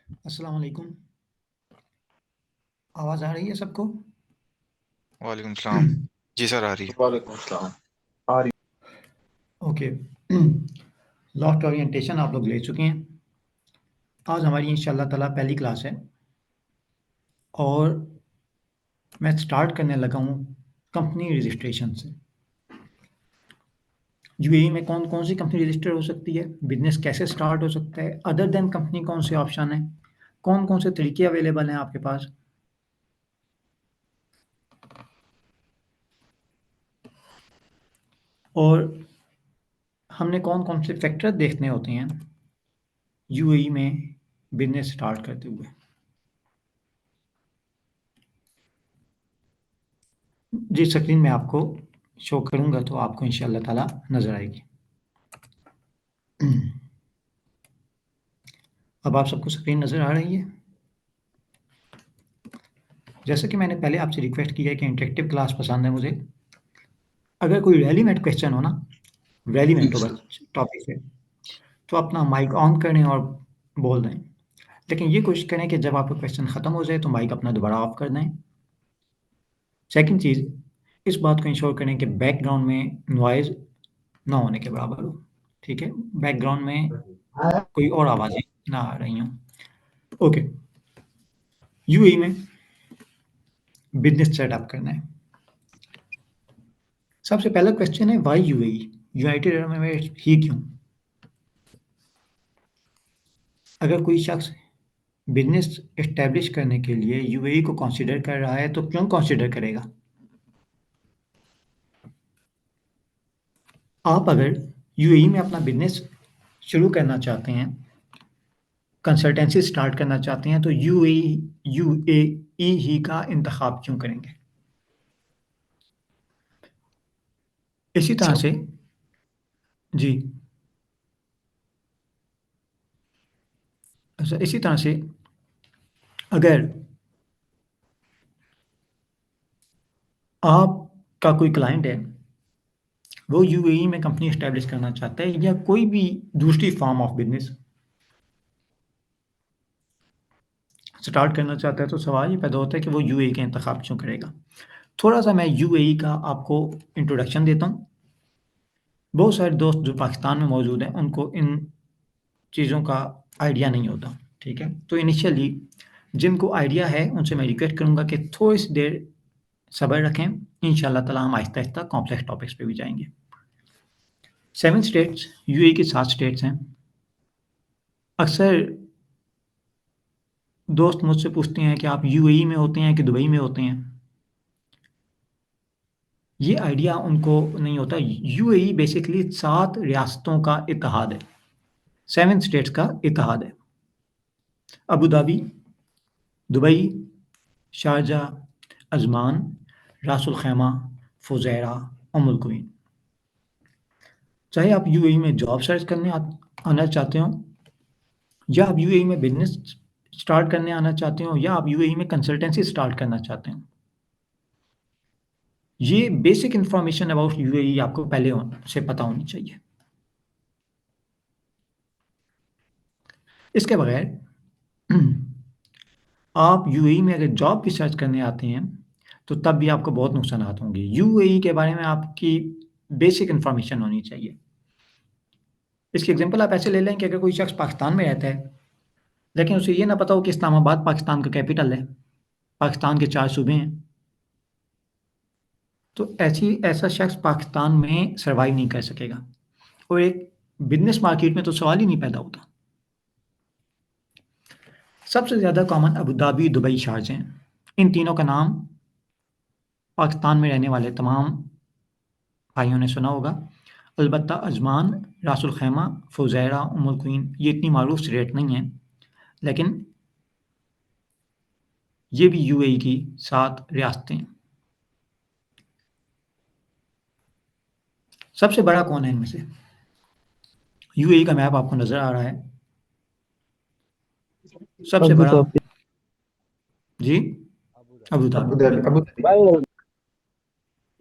अस्सलाम वालेकुम। आवाज़ आ रही है सबको? वालेकुम सलाम। जी सर, आ रही है। वालेकुम सलाम। आ रही। ओके। लॉफ्ट ओरिएंटेशन आप लोग ले चुके हैं। आज हमारी इंशाल्लाह ताला पहली क्लास है और मैं स्टार्ट करने लगा हूँ कंपनी रजिस्ट्रेशन से। यूएई में कौन-कौन सी कंपनी रजिस्टर हो सकती है, बिज़नेस कैसे स्टार्ट हो सकता है, अदर देन कंपनी कौन से ऑप्शन हैं, कौन-कौन से तरीके अवेलेबल हैं आपके पास। और हमने कौन-कौन से फैक्टर देखने होते हैं यूएई में बिज़नेस स्टार्ट करते हुए। जी, स्क्रीन में आपको शो करूँगा तो आपको इंशाअल्लाह ताला नज़र आएगी। अब आप सबको स्क्रीन नज़र आ रही है? जैसा कि मैंने पहले आपसे रिक्वेस्ट की है कि इंटरेक्टिव क्लास पसंद है मुझे। अगर कोई रेलेवेंट क्वेश्चन हो ना, रेलेवेंट हो बस टॉपिक से, तो अपना माइक ऑन करें और बोल दें। लेकिन ये कोशिश करें कि जब आपका क्वेश्चन ख़त्म हो जाए तो माइक अपना दोबारा ऑफ कर दें। सेकंड चीज़, इस बात को इंश्योर करें कि बैकग्राउंड में नॉइज़ ना होने के बराबर हो, ठीक है? बैकग्राउंड में कोई और आवाज़ें ना आ रही हों। ओके, यूएई में बिज़नेस सेटअप करना है। सबसे पहला क्वेश्चन है why UAE? United Arab Emirates ही क्यों? अगर कोई शख्स बिज़नेस एस्टैब्लिश करने के लिए यूएई को कंसीडर कर रहा है तो क्यों कंसीडर करेगा? आप अगर यूएई में अपना बिज़नेस शुरू करना चाहते हैं, कंसल्टेंसी स्टार्ट करना चाहते हैं तो यूएई ही का इंतखाब क्यों करेंगे? इसी तरह सर, से जी, अच्छा इसी तरह से अगर आपका कोई क्लाइंट है, वो यूएई में कंपनी एस्टैब्लिश करना चाहता है या कोई भी दूसरी फॉर्म ऑफ बिज़नेस स्टार्ट करना चाहता है, तो सवाल ये पैदा होता है कि वो यूएई का इंतखाब क्यों करेगा? थोड़ा-सा मैं यूएई का आपको इंट्रोडक्शन देता हूँ। बहुत सारे दोस्त जो पाकिस्तान में मौजूद हैं, उनको इन चीज़ों का आइडिया नहीं होता, ठीक है? तो इनिशियली जिनको आइडिया है, उनसे मैं रिक्वेस्ट करूँगा कि थोड़ी-सी देर सब्र रखें। इंशाअल्लाह ताला हम आहिस्ता-आहिस्ता कॉम्प्लेक्स टॉपिक्स पे भी जाएँगे। 7 स्टेट्स यूएई के 7 स्टेट्स हैं। अक्सर दोस्त मुझसे पूछते हैं कि आप यूएई में होते हैं कि दुबई में होते हैं? ये आइडिया उनको नहीं होता। यूएई बेसिकली 7 रियासतों का इत्तेहाद है, 7 स्टेट्स का इत्तेहाद है। Abu Dhabi, Dubai, Sharjah, Ajman, रास अल खैमा, फुजैरा, उम्मुल कुवैन। चाहे आप यूएई में जॉब सर्च करने आना चाहते हो या आप यूएई में बिज़नेस स्टार्ट करने आना चाहते हो या आप यूएई में कंसल्टेंसी स्टार्ट करना चाहते हो। ये बेसिक इन्फॉर्मेशन अबाउट यूएई आपको पहले से पता होनी चाहिए। इसके बगैर आप यूएई में अगर जॉब की सर्च करने आते हैं, तो तब भी आपको बहुत नुकसानात होंगे। यूएई के बारे में आपकी बेसिक इन्फॉर्मेशन होनी चाहिए। इसकी एग्ज़ाम्पल आप ऐसे ले लें कि अगर कोई शख्स पाकिस्तान में रहता है, लेकिन उसे ये ना पता हो कि इस्लामाबाद पाकिस्तान का कैपिटल है, पाकिस्तान के 4 सूबे हैं, तो ऐसा शख्स पाकिस्तान में सर्वाइव नहीं कर सकेगा और एक बिज़नेस मार्केट में तो सवाल ही नहीं पैदा होता। सबसे ज़्यादा common Abu Dhabi, Dubai, Sharjah हैं। इन तीनों का नाम पाकिस्तान में रहने वाले तमाम भाइयों ने सुना होगा। अलबत्ता अजमान, रास अल खैमा, फुजैरा, उम्मुल कुवैन ये इतनी मारूफ स्टेट नहीं हैं, लेकिन ये भी यूएई की 7 रियासतें हैं। सबसे बड़ा कौन है इनमें से? यूएई का मैप आपको नज़र आ रहा है। सबसे अबू बड़ा धाबी। जी, Abu Abu Dhabi. Dhabi. Abu Dhabi.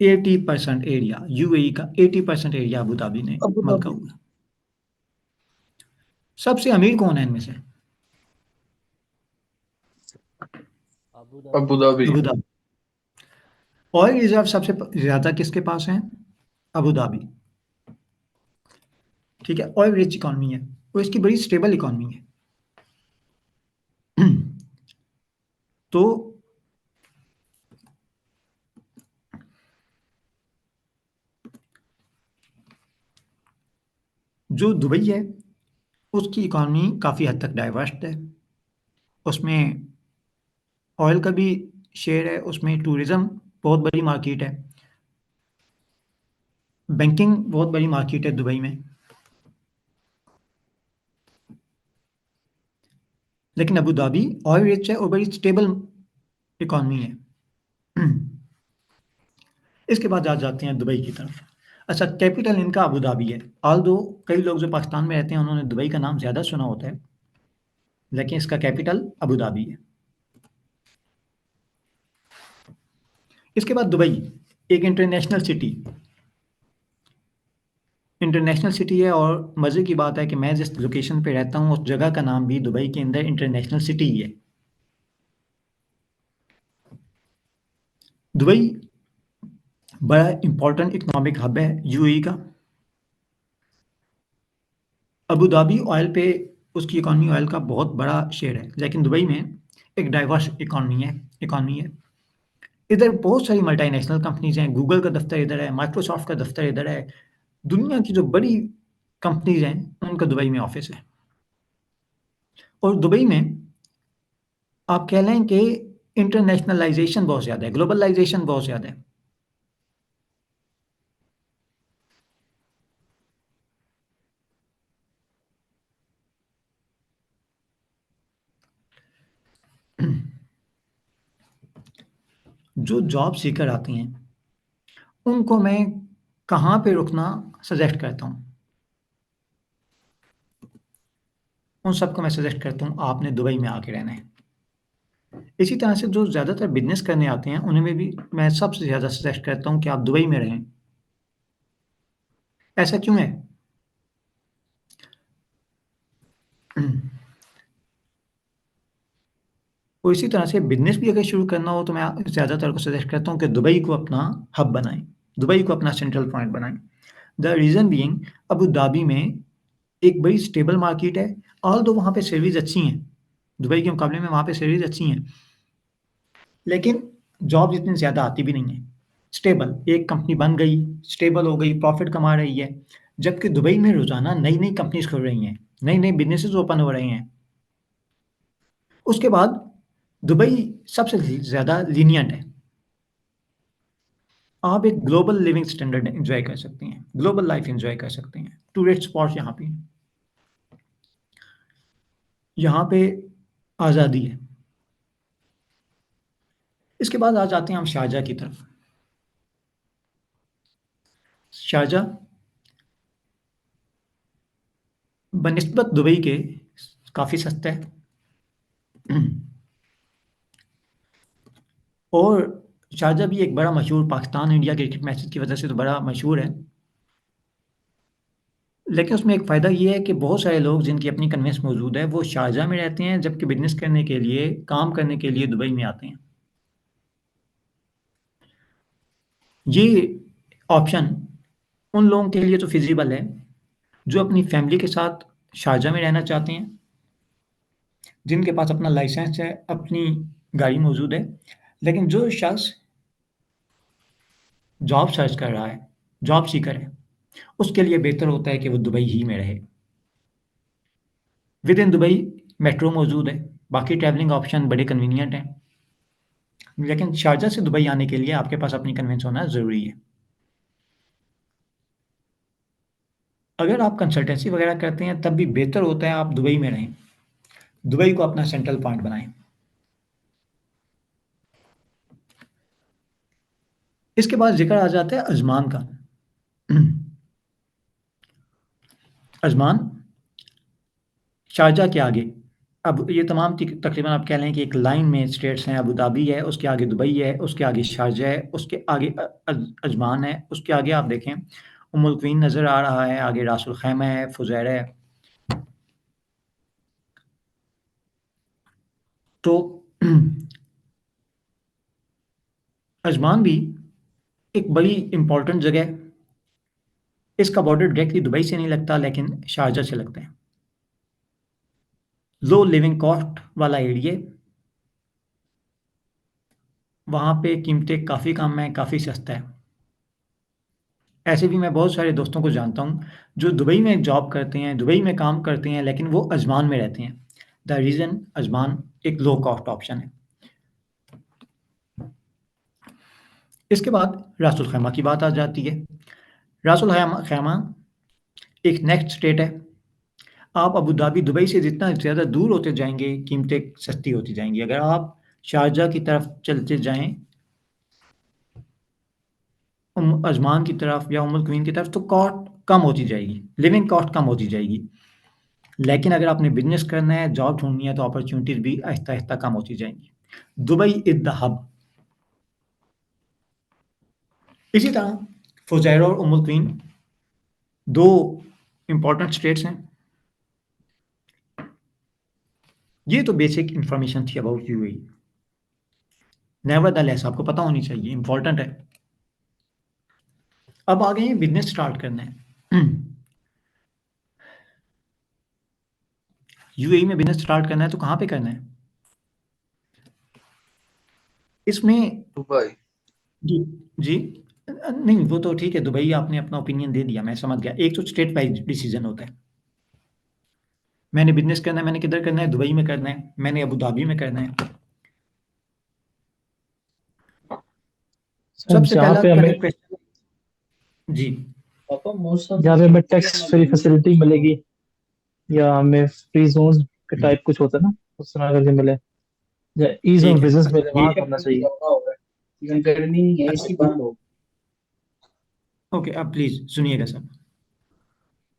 80% area UAE का 80% एरिया अबू धाबी ने अबू मलका धाबी। हुआ। सबसे अमीर कौन है इनमें से? Abu Dhabi. Abu Dhabi. Oil reserve सबसे ज्यादा किसके पास है? Abu Dhabi. ठीक है, ऑयल रिच इकॉनमी है और इसकी बड़ी स्टेबल इकॉनमी है। तो जो दुबई है उसकी इकॉनमी काफ़ी हद तक डाइवर्स है। उसमें ऑयल का भी शेयर है, उसमें टूरिज्म बहुत बड़ी मार्केट है, बैंकिंग बहुत बड़ी मार्केट है दुबई में। लेकिन अबू धाबी ऑयल रिच है और बड़ी स्टेबल इकॉनमी है। इसके बाद आ जाते हैं दुबई की तरफ। अच्छा, कैपिटल इनका अबू धाबी है। ऑल दो कई लोग जो पाकिस्तान में रहते हैं उन्होंने दुबई का नाम ज़्यादा सुना होता है, लेकिन इसका कैपिटल अबू धाबी है। इसके बाद दुबई एक इंटरनेशनल सिटी है और मज़े की बात है कि मैं जिस लोकेशन पे रहता हूँ उस जगह का नाम भी दुबई के अंदर इंटरनेशनल सिटी ही है। दुबई बड़ा इंपॉर्टेंट इकोनॉमिक हब है यूएई का। अबू धाबी ऑयल पे उसकी इकॉनमी ऑयल का बहुत बड़ा शेयर है, लेकिन दुबई में एक डाइवर्स इकॉनमी है। इधर बहुत सारी मल्टीनेशनल कंपनीज हैं, गूगल का दफ्तर इधर है, माइक्रोसॉफ्ट का दफ्तर इधर है। दुनिया की जो बड़ी कंपनीज हैं उनका दुबई में ऑफिस है। और दुबई में आप कह लें कि इंटरनेशनलाइजेशन बहुत ज़्यादा है, ग्लोबलाइजेशन बहुत ज़्यादा है। जो जॉब सीकर आती हैं उनको मैं कहाँ पे रुकना सजेस्ट करता हूँ? उन सबको मैं सजेस्ट करता हूँ आपने दुबई में आके रहना है। इसी तरह से जो ज़्यादातर बिजनेस करने आते हैं उन्हें में भी मैं सबसे ज़्यादा सजेस्ट करता हूँ कि आप दुबई में रहें। ऐसा क्यों है? और इसी तरह से बिजनेस भी अगर शुरू करना हो तो मैं ज़्यादातर को सजेस्ट करता हूँ कि दुबई को अपना हब बनाएं, दुबई को अपना सेंट्रल पॉइंट बनाएं। The reason being Abu Dhabi में एक बड़ी स्टेबल मार्केट है। ऑल दो वहाँ पे सैलरीज अच्छी हैं, दुबई के मुकाबले में वहाँ पे सैलरीज अच्छी हैं, लेकिन जॉब इतनी ज़्यादा आती भी नहीं है। स्टेबल एक कंपनी बन गई, स्टेबल हो गई, प्रॉफिट कमा रही है। जबकि दुबई में रोज़ाना नई नई कंपनीज खुल रही हैं, नई नई बिजनेसेस ओपन हो रहे हैं। उसके बाद दुबई सबसे ज़्यादा लीनियंट है। आप एक ग्लोबल लिविंग स्टैंडर्ड एंजॉय कर सकते हैं, ग्लोबल लाइफ एंजॉय कर सकते हैं। टूरिस्ट स्पॉट यहाँ पे आज़ादी है। इसके बाद आ जाते हैं हम शारजा की तरफ। शारजा बनिस्बत दुबई के काफ़ी सस्ता है। और शारजा भी एक बड़ा मशहूर पाकिस्तान इंडिया क्रिकेट मैचेस की वजह से तो बड़ा मशहूर है। लेकिन उसमें एक फ़ायदा ये है कि बहुत सारे लोग जिनकी अपनी कन्वेंस मौजूद है वो शारजा में रहते हैं, जबकि बिजनेस करने के लिए, काम करने के लिए दुबई में आते हैं। ये ऑप्शन उन लोगों के लिए तो फिजिबल है जो अपनी फैमिली के साथ शारजा में रहना चाहते हैं, जिनके पास अपना लाइसेंस है, अपनी गाड़ी मौजूद है। लेकिन जो शख्स जॉब सर्च कर रहा है, जॉब सीकर है, उसके लिए बेहतर होता है कि वो दुबई ही में रहे। विद इन दुबई मेट्रो मौजूद है, बाकी ट्रैवलिंग ऑप्शन बड़े कन्वीनियंट हैं, लेकिन शारजा से दुबई आने के लिए आपके पास अपनी कन्वेंस होना ज़रूरी है। अगर आप कंसल्टेंसी वगैरह करते हैं तब भी बेहतर होता है आप दुबई में रहें, दुबई को अपना सेंट्रल पॉइंट बनाएं। इसके बाद जिक्र आ जाता है अजमान का। अजमान शारजा के आगे, अब ये तमाम तकरीबन आप कह लें कि एक लाइन में स्टेट्स हैं। अबू धाबी है, उसके आगे दुबई है, उसके आगे शारजा है, उसके आगे अजमान है, उसके आगे आप देखें उम्मुल क्वीन नज़र आ रहा है, आगे रासुल खैमा है, फुजैरा है। तो अजमान भी एक बड़ी इंपॉर्टेंट जगह है। इसका बॉर्डर डायरेक्टली दुबई से नहीं लगता, लेकिन शारजा से लगता है। लो लिविंग कॉस्ट वाला एरिया, वहाँ पे कीमतें काफ़ी कम है, काफ़ी सस्ता है। ऐसे भी मैं बहुत सारे दोस्तों को जानता हूँ जो दुबई में जॉब करते हैं, दुबई में काम करते हैं, लेकिन वो अजमान में रहते हैं। द रीज़न अजमान एक लो कॉस्ट ऑप्शन है। इसके बाद रासुल खैमा की बात आ जाती है। रासुल खैमा एक नेक्स्ट स्टेट है। आप अबू धाबी दुबई से जितना ज़्यादा दूर होते जाएंगे, कीमतें सस्ती होती जाएंगी। अगर आप शारजा की तरफ चलते जाएं, अजमान की तरफ या उम्मुल क्वीन की तरफ, तो कॉस्ट कम होती जाएगी, लिविंग कॉस्ट कम होती जाएगी। लेकिन अगर आपने बिजनेस करना है, जॉब ढूंढनी है, तो अपॉर्चुनिटीज भी आहिस्ता आहिस्ता कम होती जाएंगी। Dubai is the hub. इसी तरह फुजैरा और उम्मुल क्वीन दो इंपॉर्टेंट स्टेट्स हैं। ये तो बेसिक इंफॉर्मेशन थी अबाउट यूएई। नेवरदलेस आपको पता होनी चाहिए, इंपॉर्टेंट है। अब आ गए बिजनेस स्टार्ट करना है। यूएई में बिजनेस स्टार्ट करना है तो कहाँ पे करना है? इसमें दुबई। जी जी नहीं, वो तो ठीक है, दुबई आपने अपना ओपिनियन दे दिया, मैं समझ गया। एक तो स्टेट वाइज डिसीजन होता है। मैंने बिजनेस करना है, मैंने किधर करना है? दुबई में करना है, मैंने अबू धाबी में करना है। सर सबसे जहाँ पहला पे हमें पहले क्वेश्चन जी जहाँ पे हमें टैक्स फ्री फैसिलिटी मिलेगी या हमें फ्री जोन के टाइप कुछ होता है ना, उस तरह करके मिले या ईज ऑफ ठीक है। बिजनेस मिले, ये वहाँ करना चाहिए। गर्मी नहीं है अच्छा, इसकी बंद हो। ओके, अब प्लीज सुनिएगा सब।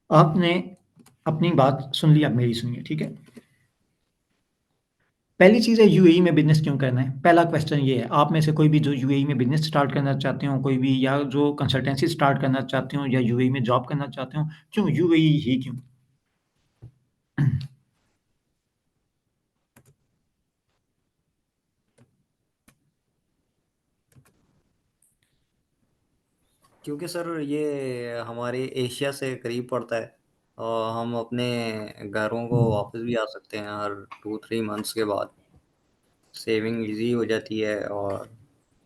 आपने अपनी बात सुन ली, अब मेरी सुनिए, ठीक है। पहली चीज़ है, यूएई में बिजनेस क्यों करना है? पहला क्वेश्चन ये है। आप में से कोई भी जो यूएई में बिजनेस स्टार्ट करना चाहते हो, कोई भी, या जो कंसल्टेंसी स्टार्ट करना चाहते हो, या यूएई में जॉब करना चाहते हो, क्यों यूएई ही क्यों? क्योंकि सर ये हमारे एशिया से करीब पड़ता है और हम अपने घरों को वापस भी आ सकते हैं हर 2-3 मंथ्स के बाद। सेविंग इजी हो जाती है और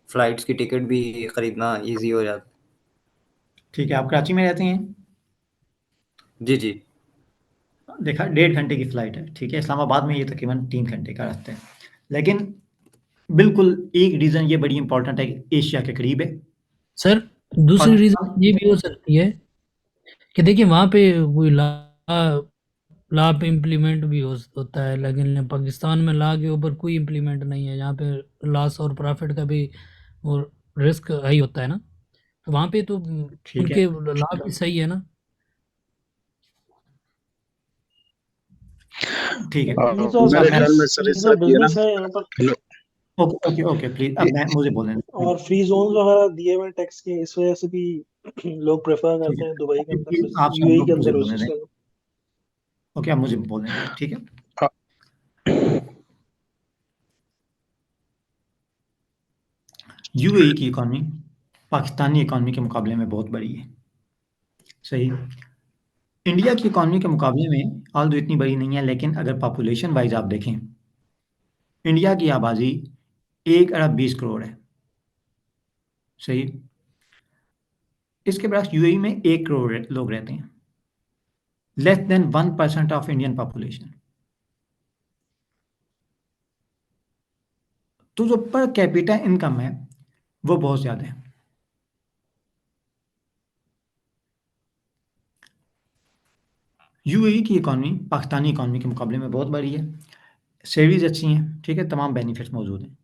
फ्लाइट्स की टिकट भी खरीदना इजी हो जाता ठीक है, आप कराची में रहते हैं। है। जी जी। देखा, 1.5 घंटे की फ्लाइट है, ठीक है। इस्लामाबाद में ये तकरीबन 3 घंटे का रास्ता है। लेकिन बिल्कुल एक रीज़न ये बड़ी इंपॉर्टेंट है कि एशिया के करीब है। सर दूसरी रीजन पाकिस्तान ये भी हो सकती है कि देखिए वहाँ पे कोई लॉ पे इम्प्लीमेंट भी होता है, लेकिन पाकिस्तान में लॉ के ऊपर कोई इम्प्लीमेंट नहीं है। यहाँ पे लॉस और प्रॉफिट का भी वो रिस्क हाई होता है ना, तो वहाँ पे तो ठीक है, उनके लॉ भी सही है ना। ठीक है। ईज ऑफ अब मेरे मैं ख्याल में बिजनेस, सर ईज ऐसा ऑफ भी है ना। बिजनेस है यहाँ पर। Hello. Okay okay okay, please अब मैं मुझे बोलने दें। और फ्री जोन वगैरह दिए हुए टैक्स के, इस वजह से भी लोग प्रेफर ठीक करते हैं दुबई के है, अंदर प्लीज आप सब यूएई लोग के मुझे अंदर बोलने दें। रजिस्टर। ओके, आप मुझे बोलने दें, ठीक है। हाँ, यूएई की इकॉनमी पाकिस्तानी इकॉनमी के मुकाबले में बहुत बड़ी है, सही। इंडिया की इकॉनमी के मुकाबले में ऑल्दो इतनी बड़ी नहीं है, लेकिन अगर पॉपुलेशन वाइज आप देखें, इंडिया की आबादी 1 अरब 20 करोड़ है, सही। इसके पास यूएई में 1 करोड़ लोग रहते हैं, less than 1% of Indian population. तो जो पर कैपिटा इनकम है वो बहुत ज़्यादा है। यूएई की इकॉनमी पाकिस्तानी इकॉनमी के मुकाबले में बहुत बड़ी है, सेविंग्स अच्छी हैं, ठीक है, तमाम बेनिफिट्स मौजूद हैं।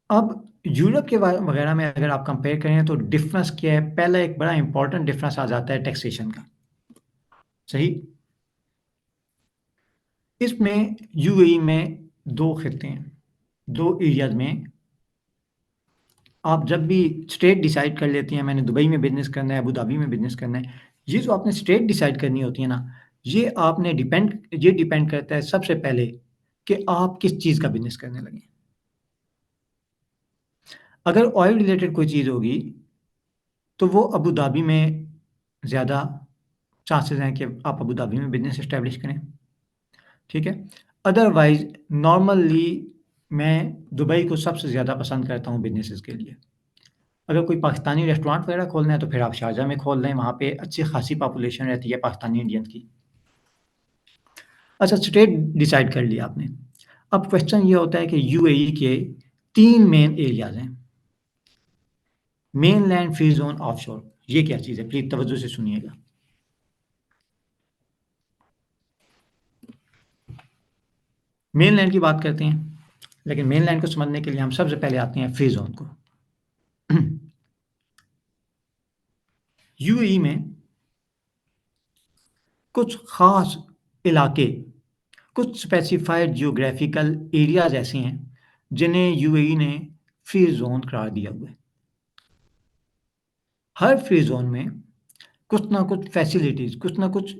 अब यूरोप के वगैरह में अगर आप कंपेयर करें तो डिफरेंस क्या है? पहला एक बड़ा इंपॉर्टेंट डिफरेंस आ जाता है टैक्सेशन का, सही। इसमें यूएई में 2 खित्ते हैं, 2 एरियाज में। आप जब भी स्टेट डिसाइड कर लेती हैं, मैंने दुबई में बिजनेस करना है, अबू धाबी में बिजनेस करना है, ये जो आपने स्टेट डिसाइड करनी होती है ना, ये डिपेंड करता है सबसे पहले कि आप किस चीज़ का बिजनेस करने लगे। अगर ऑयल रिलेटेड कोई चीज़ होगी तो वो अबू धाबी में ज़्यादा चांसेस हैं कि आप अबू धाबी में बिजनेस इस्टेब्लिश करें, ठीक है। अदरवाइज नॉर्मली मैं दुबई को सबसे ज़्यादा पसंद करता हूँ बिजनेसेस के लिए। अगर कोई पाकिस्तानी रेस्टोरेंट वगैरह खोलना है तो फिर आप शारजा में खोल लें, वहाँ पे अच्छी खासी पॉपुलेशन रहती है पाकिस्तानी इंडियन की। अच्छा, स्टेट डिसाइड कर लिया आपने। अब क्वेश्चन ये होता है कि यूएई के 3 मेन एरियाज़ हैं, मेनलैंड, फ्री ज़ोन, ऑफशोर। ये क्या चीज़ है? प्लीज़ तवज्जो से सुनिएगा। मेनलैंड की बात करते हैं, लेकिन मेनलैंड को समझने के लिए हम सबसे पहले आते हैं फ्री ज़ोन को। यूएई में कुछ ख़ास इलाके, कुछ स्पेसिफाइड जियोग्राफिकल एरियाज़ ऐसे हैं जिन्हें यूएई ने फ्री ज़ोन करार दिया हुआ है। हर फ्री ज़ोन में कुछ ना कुछ फैसिलिटीज़, कुछ ना कुछ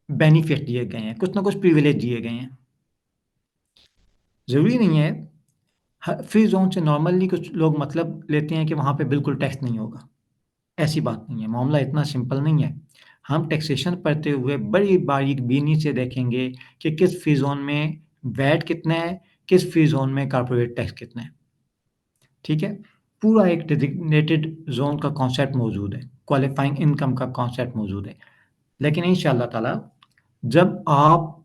बेनिफिट दिए गए हैं, कुछ ना कुछ प्रिविलेज दिए गए हैं। ज़रूरी नहीं है फ्री ज़ोन से नॉर्मली कुछ लोग मतलब लेते हैं कि वहाँ पे बिल्कुल टैक्स नहीं होगा। ऐसी बात नहीं है, मामला इतना सिंपल नहीं है। हम टैक्सेशन पढ़ते हुए बड़ी बारीक-बीनी से देखेंगे कि किस फ्री ज़ोन में वैट कितना है, किस फ्री ज़ोन में कॉर्पोरेट टैक्स कितना है, ठीक है? पूरा एक डेज़िग्नेटेड ज़ोन का कॉन्सेप्ट मौजूद है, क्वालिफ़ाइंग इनकम का कॉन्सेप्ट मौजूद है। लेकिन इंशाअल्लाह ताला जब आप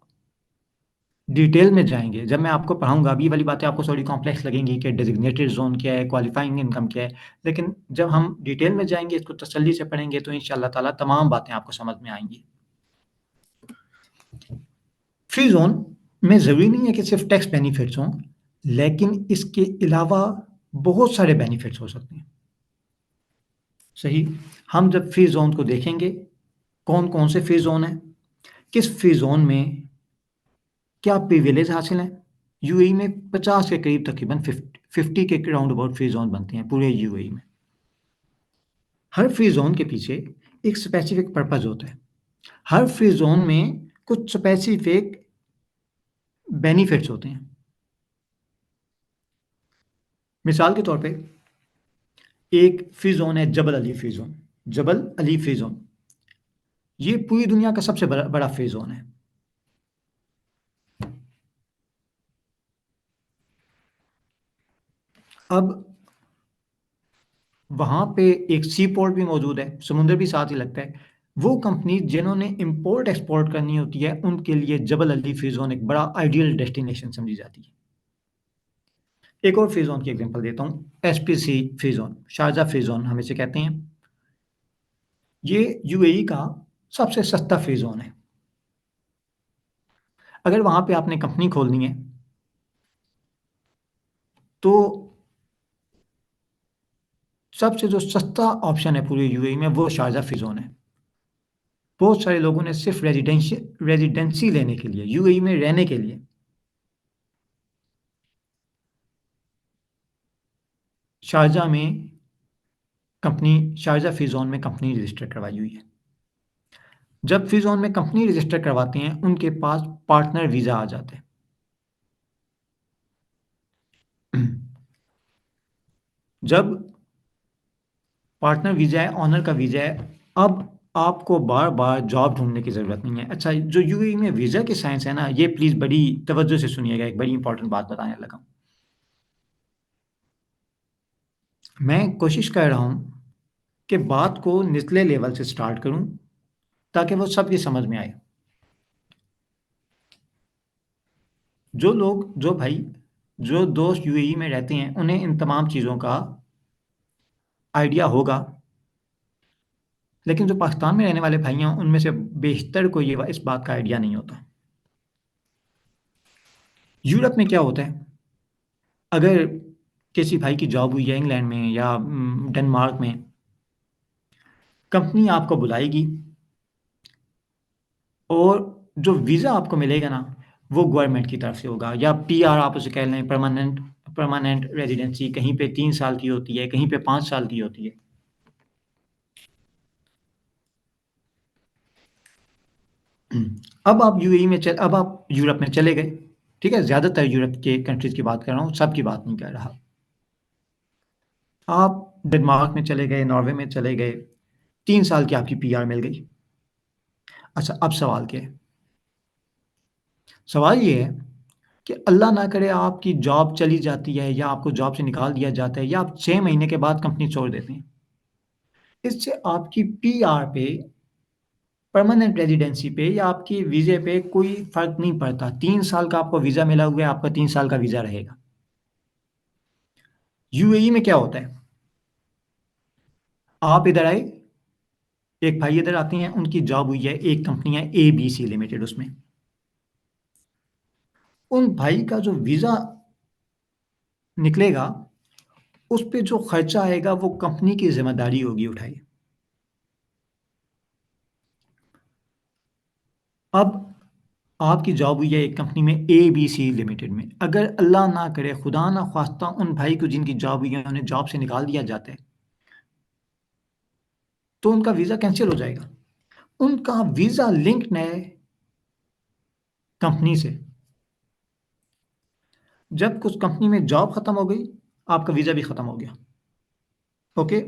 डिटेल में जाएँगे, जब मैं आपको पढ़ाऊँगा, अभी ये वाली बातें आपको थोड़ी कॉम्प्लेक्स लगेंगी कि डेज़िग्नेटेड ज़ोन क्या है, क्वालिफ़ाइंग इनकम क्या है, लेकिन जब हम डिटेल में जाएँगे, इसको तसल्ली से पढ़ेंगे तो इंशाअल्लाह ताला तमाम बातें आपको समझ में आएँगी। फ्री ज़ोन में ज़रूरी नहीं है कि सिर्फ़ टैक्स बेनिफिट्स हों, लेकिन इसके अलावा बहुत सारे बेनिफिट्स हो सकते हैं। सही? हम जब फ्री ज़ोन को देखेंगे, कौन-कौन से फ्री ज़ोन हैं, किस फ्री ज़ोन में क्या प्रिविलेज हासिल हैं। यूएई में 50 के करीब तकरीबन 50 के राउंड अबाउट फ्री ज़ोन बनते हैं पूरे यूएई में। हर फ्री ज़ोन के पीछे एक स्पेसिफिक पर्पस होता है। हर फ्री ज़ोन में कुछ स्पेसिफिक बेनिफिट्स होते हैं। मिसाल के तौर पे एक फ्री ज़ोन है Jebel Ali free zone. Jebel Ali free zone, ये पूरी दुनिया का सबसे बड़ा फ्री ज़ोन है। अब वहाँ पे एक सी पोर्ट भी मौजूद है, समुद्र भी साथ ही लगता है। वो कंपनी जिन्होंने इम्पोर्ट एक्सपोर्ट करनी होती है, उनके लिए जबल अली फ्री ज़ोन एक बड़ा आइडियल डेस्टिनेशन समझी जाती है। एक और फ्री ज़ोन की एग्जांपल देता हूँ, SPC free zone, Sharjah free zone हम इसे कहते हैं। ये यूएई का सबसे सस्ता फ्री ज़ोन है। अगर वहाँ पे आपने कंपनी खोलनी है, तो सबसे जो सस्ता ऑप्शन है पूरे यूएई में वो शारजा फ्री ज़ोन है। बहुत सारे लोगों ने सिर्फ रेजिडेंसी लेने के लिए, यूएई में रहने के लिए शारजा फ्री ज़ोन में कंपनी रजिस्टर करवाई हुई है। जब फ्री ज़ोन में कंपनी रजिस्टर करवाते हैं, उनके पास पार्टनर वीज़ा आ जाता है। जब पार्टनर वीज़ा है, ऑनर का वीज़ा है, अब आपको बार-बार जॉब ढूँढने की ज़रूरत नहीं है। अच्छा, जो यूएई में वीज़ा की साइंस है ना, ये प्लीज़ बड़ी तवज्जो से सुनिएगा, एक बड़ी इंपॉर्टेंट बात बताने लगा हूँ। मैं कोशिश कर रहा हूँ कि बात को निचले लेवल से स्टार्ट करूँ, ताकि वो सबकी समझ में आए। जो दोस्त यूएई में रहते हैं, उन्हें इन तमाम चीज़ों का आइडिया होगा, लेकिन जो पाकिस्तान में रहने वाले भाई हैं, उनमें से बेशतर को इस बात का आइडिया नहीं होता। यूरोप में क्या होता है, अगर किसी भाई की जॉब हुई है इंग्लैंड में या डेनमार्क में, कंपनी आपको बुलाएगी और जो वीज़ा आपको मिलेगा ना, वो गवर्नमेंट की तरफ से होगा, या पीआर आप उसे कह लें, परमानेंट रेजिडेंसी। कहीं पे 3 साल की होती है, कहीं पे 5 साल की होती है। अब आप यूरोप में चले गए, ठीक है? ज़्यादातर यूरोप के कंट्रीज़ की बात कर रहा हूँ, सबकी बात नहीं कर रहा। आप डेनमार्क में चले गए, नॉर्वे में चले गए, 3 साल की आपकी पीआर मिल गई। अच्छा, अब सवाल क्या है? सवाल ये है कि अल्लाह ना करे आपकी जॉब चली जाती है या आपको जॉब से निकाल दिया जाता है या आप 6 महीने के बाद कंपनी छोड़ देते हैं। इससे आपकी पीआर पे, परमानेंट रेजिडेंसी पे या आपकी वीज़े पे कोई फ़र्क नहीं पड़ता। 3 साल का आपको वीज़ा मिला हुआ है, आपका 3 साल का वीज़ा रहेगा। यूएई में क्या होता है? आप इधर आए, एक भाई इधर आते हैं, उनकी जॉब हुई है, एक कंपनी है एबीसी लिमिटेड, उसमें। उन भाई का जो वीज़ा निकलेगा, उस पे जो खर्चा आएगा वो कंपनी की ज़िम्मेदारी होगी उठाई। अब आपकी जॉब हुई है एक कंपनी में एबीसी लिमिटेड में। अगर अल्लाह ना करे, खुदा ना ख्वास्ता, उन भाई को जिनकी जॉब हुई है उन्हें जॉब से निकाल दिया जाता है, तो उनका वीज़ा कैंसिल हो जाएगा। उनका वीज़ा लिंक्ड है कंपनी से। जब उस कंपनी में जॉब खत्म हो गई, आपका वीज़ा भी खत्म हो गया। ओके,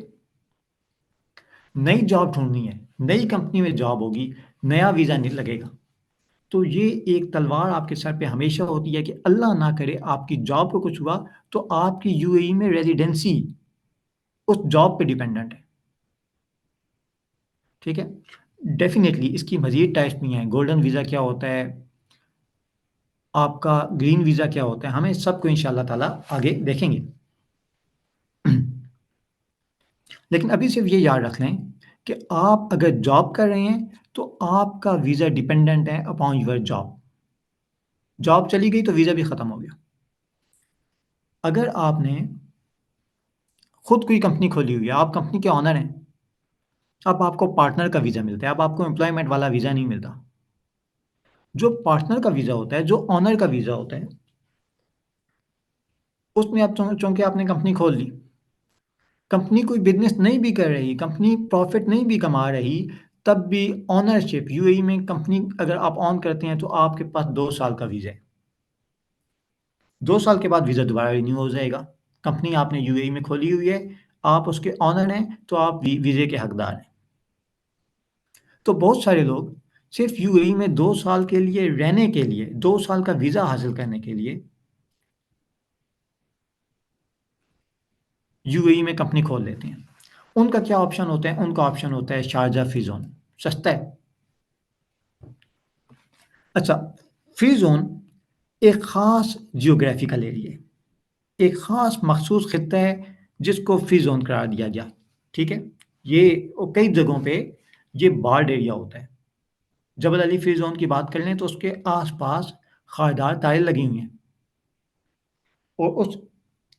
नई जॉब ढूंढनी है, नई कंपनी में जॉब होगी, नया वीज़ा नहीं लगेगा। तो ये एक तलवार आपके सर पे हमेशा होती है कि अल्लाह ना करे आपकी जॉब को कुछ हुआ तो आपकी यूएई में रेजिडेंसी उस जॉब पे डिपेंडेंट है। ठीक है, डेफिनेटली इसकी मज़ीद टाइप्स भी हैं। गोल्डन वीज़ा क्या होता है, आपका ग्रीन वीज़ा क्या होता है, हमें सबको इंशाल्लाह ताला आगे देखेंगे। लेकिन अभी सिर्फ ये याद रख लें कि आप अगर जॉब कर रहे हैं तो आपका वीज़ा डिपेंडेंट है अपॉन योर जॉब। जॉब चली गई तो वीज़ा भी ख़त्म हो गया। अगर आपने खुद कोई कंपनी खोली हुई है, आप कंपनी के ऑनर हैं, अब आपको पार्टनर का वीज़ा मिलता है, अब आपको एम्प्लॉयमेंट वाला वीज़ा नहीं मिलता। जो पार्टनर का वीज़ा होता है, जो ऑनर का वीज़ा होता है, उसमें आप चूंकि आपने कंपनी खोल ली, कंपनी कोई बिजनेस नहीं भी कर रही, कंपनी प्रॉफिट नहीं भी कमा रही, तब भी ऑनरशिप यूएई में कंपनी अगर आप ऑन करते हैं तो आपके पास 2 साल का वीज़ा है। 2 साल के बाद वीज़ा दोबारा रिन्यू हो जाएगा। कंपनी आपने यूएई में खोली हुई है, आप उसके ऑनर हैं, तो आप वीज़े के हकदार हैं। तो बहुत सारे लोग सिर्फ यूएई में 2 साल के लिए रहने के लिए, 2 साल का वीज़ा हासिल करने के लिए यूएई में कंपनी खोल लेते हैं। उनका क्या ऑप्शन होता है? उनका ऑप्शन होता है शारजा फ्री ज़ोन, सस्ता है। अच्छा, फ्री ज़ोन एक ख़ास जियोग्राफिकल एरिया है, एक ख़ास मखसूस खित्ता है जिसको फ्री ज़ोन करार दिया गया। ठीक है, ये कई जगहों पे ये बार्ड एरिया होता है। जबल अली फ्री ज़ोन की बात कर लें तो उसके आसपास खारदार तारें लगी हुई हैं और उस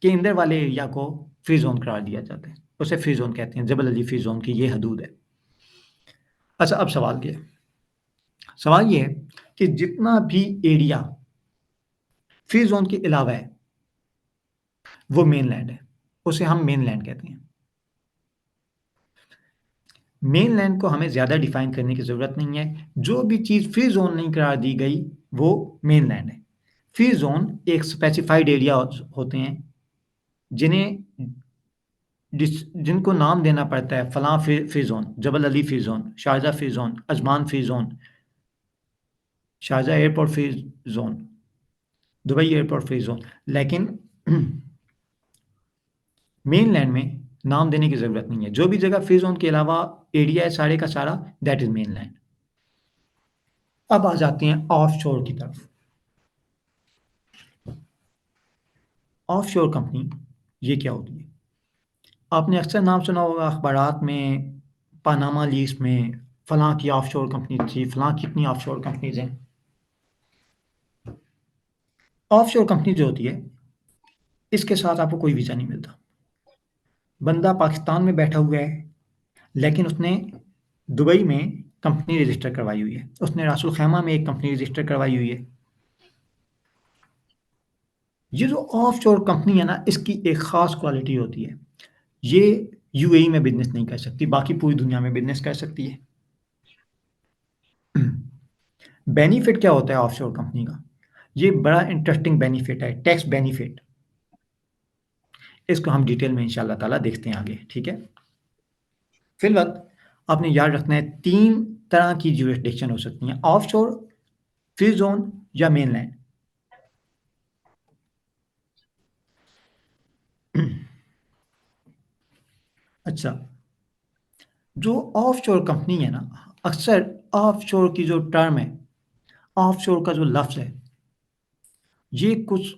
केंद्र वाले एरिया को फ्री ज़ोन करार दिया जाता है, उसे फ्री ज़ोन कहते हैं। जबल अली फ्री ज़ोन की ये हदूद है। अच्छा, अब सवाल क्या है? सवाल ये है कि जितना भी एरिया फ्री ज़ोन के अलावा है वो मेनलैंड है, उसे हम मेनलैंड कहते हैं। मेनलैंड को हमें ज़्यादा डिफाइन करने की ज़रूरत नहीं है। जो भी चीज़ फ्री ज़ोन नहीं करार दी गई वो मेनलैंड है। फ्री ज़ोन एक स्पेसिफाइड एरिया होते हैं जिन्हें जिनको नाम देना पड़ता है, फलां free zone, Jebel Ali free zone, Sharjah free zone, Ajman free zone, Sharjah airport free zone, Dubai airport free zone. लेकिन मेनलैंड में नाम देने की ज़रूरत नहीं है। जो भी जगह फ्री ज़ोन के अलावा एरिया है सारे का सारा, दैट इज़ मेनलैंड। अब आ जाते हैं ऑफशोर की तरफ। ऑफशोर कंपनी ये क्या होती है? आपने अक्सर नाम सुना होगा अखबारात में, पानामा लीक्स में, फलां की ऑफशोर कंपनी थी, फलां कितनी ऑफशोर कंपनीज हैं। ऑफशोर कंपनी जो होती है, इसके साथ आपको कोई वीज़ा नहीं मिलता। बंदा पाकिस्तान में बैठा हुआ है, लेकिन उसने दुबई में कंपनी रजिस्टर करवाई हुई है, उसने रासुल खैमा में एक कंपनी रजिस्टर करवाई हुई है। ये जो ऑफशोर कंपनी है ना, इसकी एक ख़ास क्वालिटी होती है, ये यूएई में बिजनेस नहीं कर सकती, बाकी पूरी दुनिया में बिजनेस कर सकती है। बेनिफिट क्या होता है ऑफशोर कंपनी का? ये बड़ा इंटरेस्टिंग बेनिफिट है, टैक्स बेनिफिट। इसको हम डिटेल में इंशाल्लाह ताला देखते हैं आगे, ठीक है। फिलवक्त आपने याद रखना है 3 तरह की ज्यूरिसडिक्शन हो सकती हैं, ऑफशोर, फ्री जोन या मेनलैंड। अच्छा, जो ऑफशोर कंपनी है ना, अक्सर ऑफशोर की जो टर्म है, ऑफशोर का जो लफ्ज़ है, ये कुछ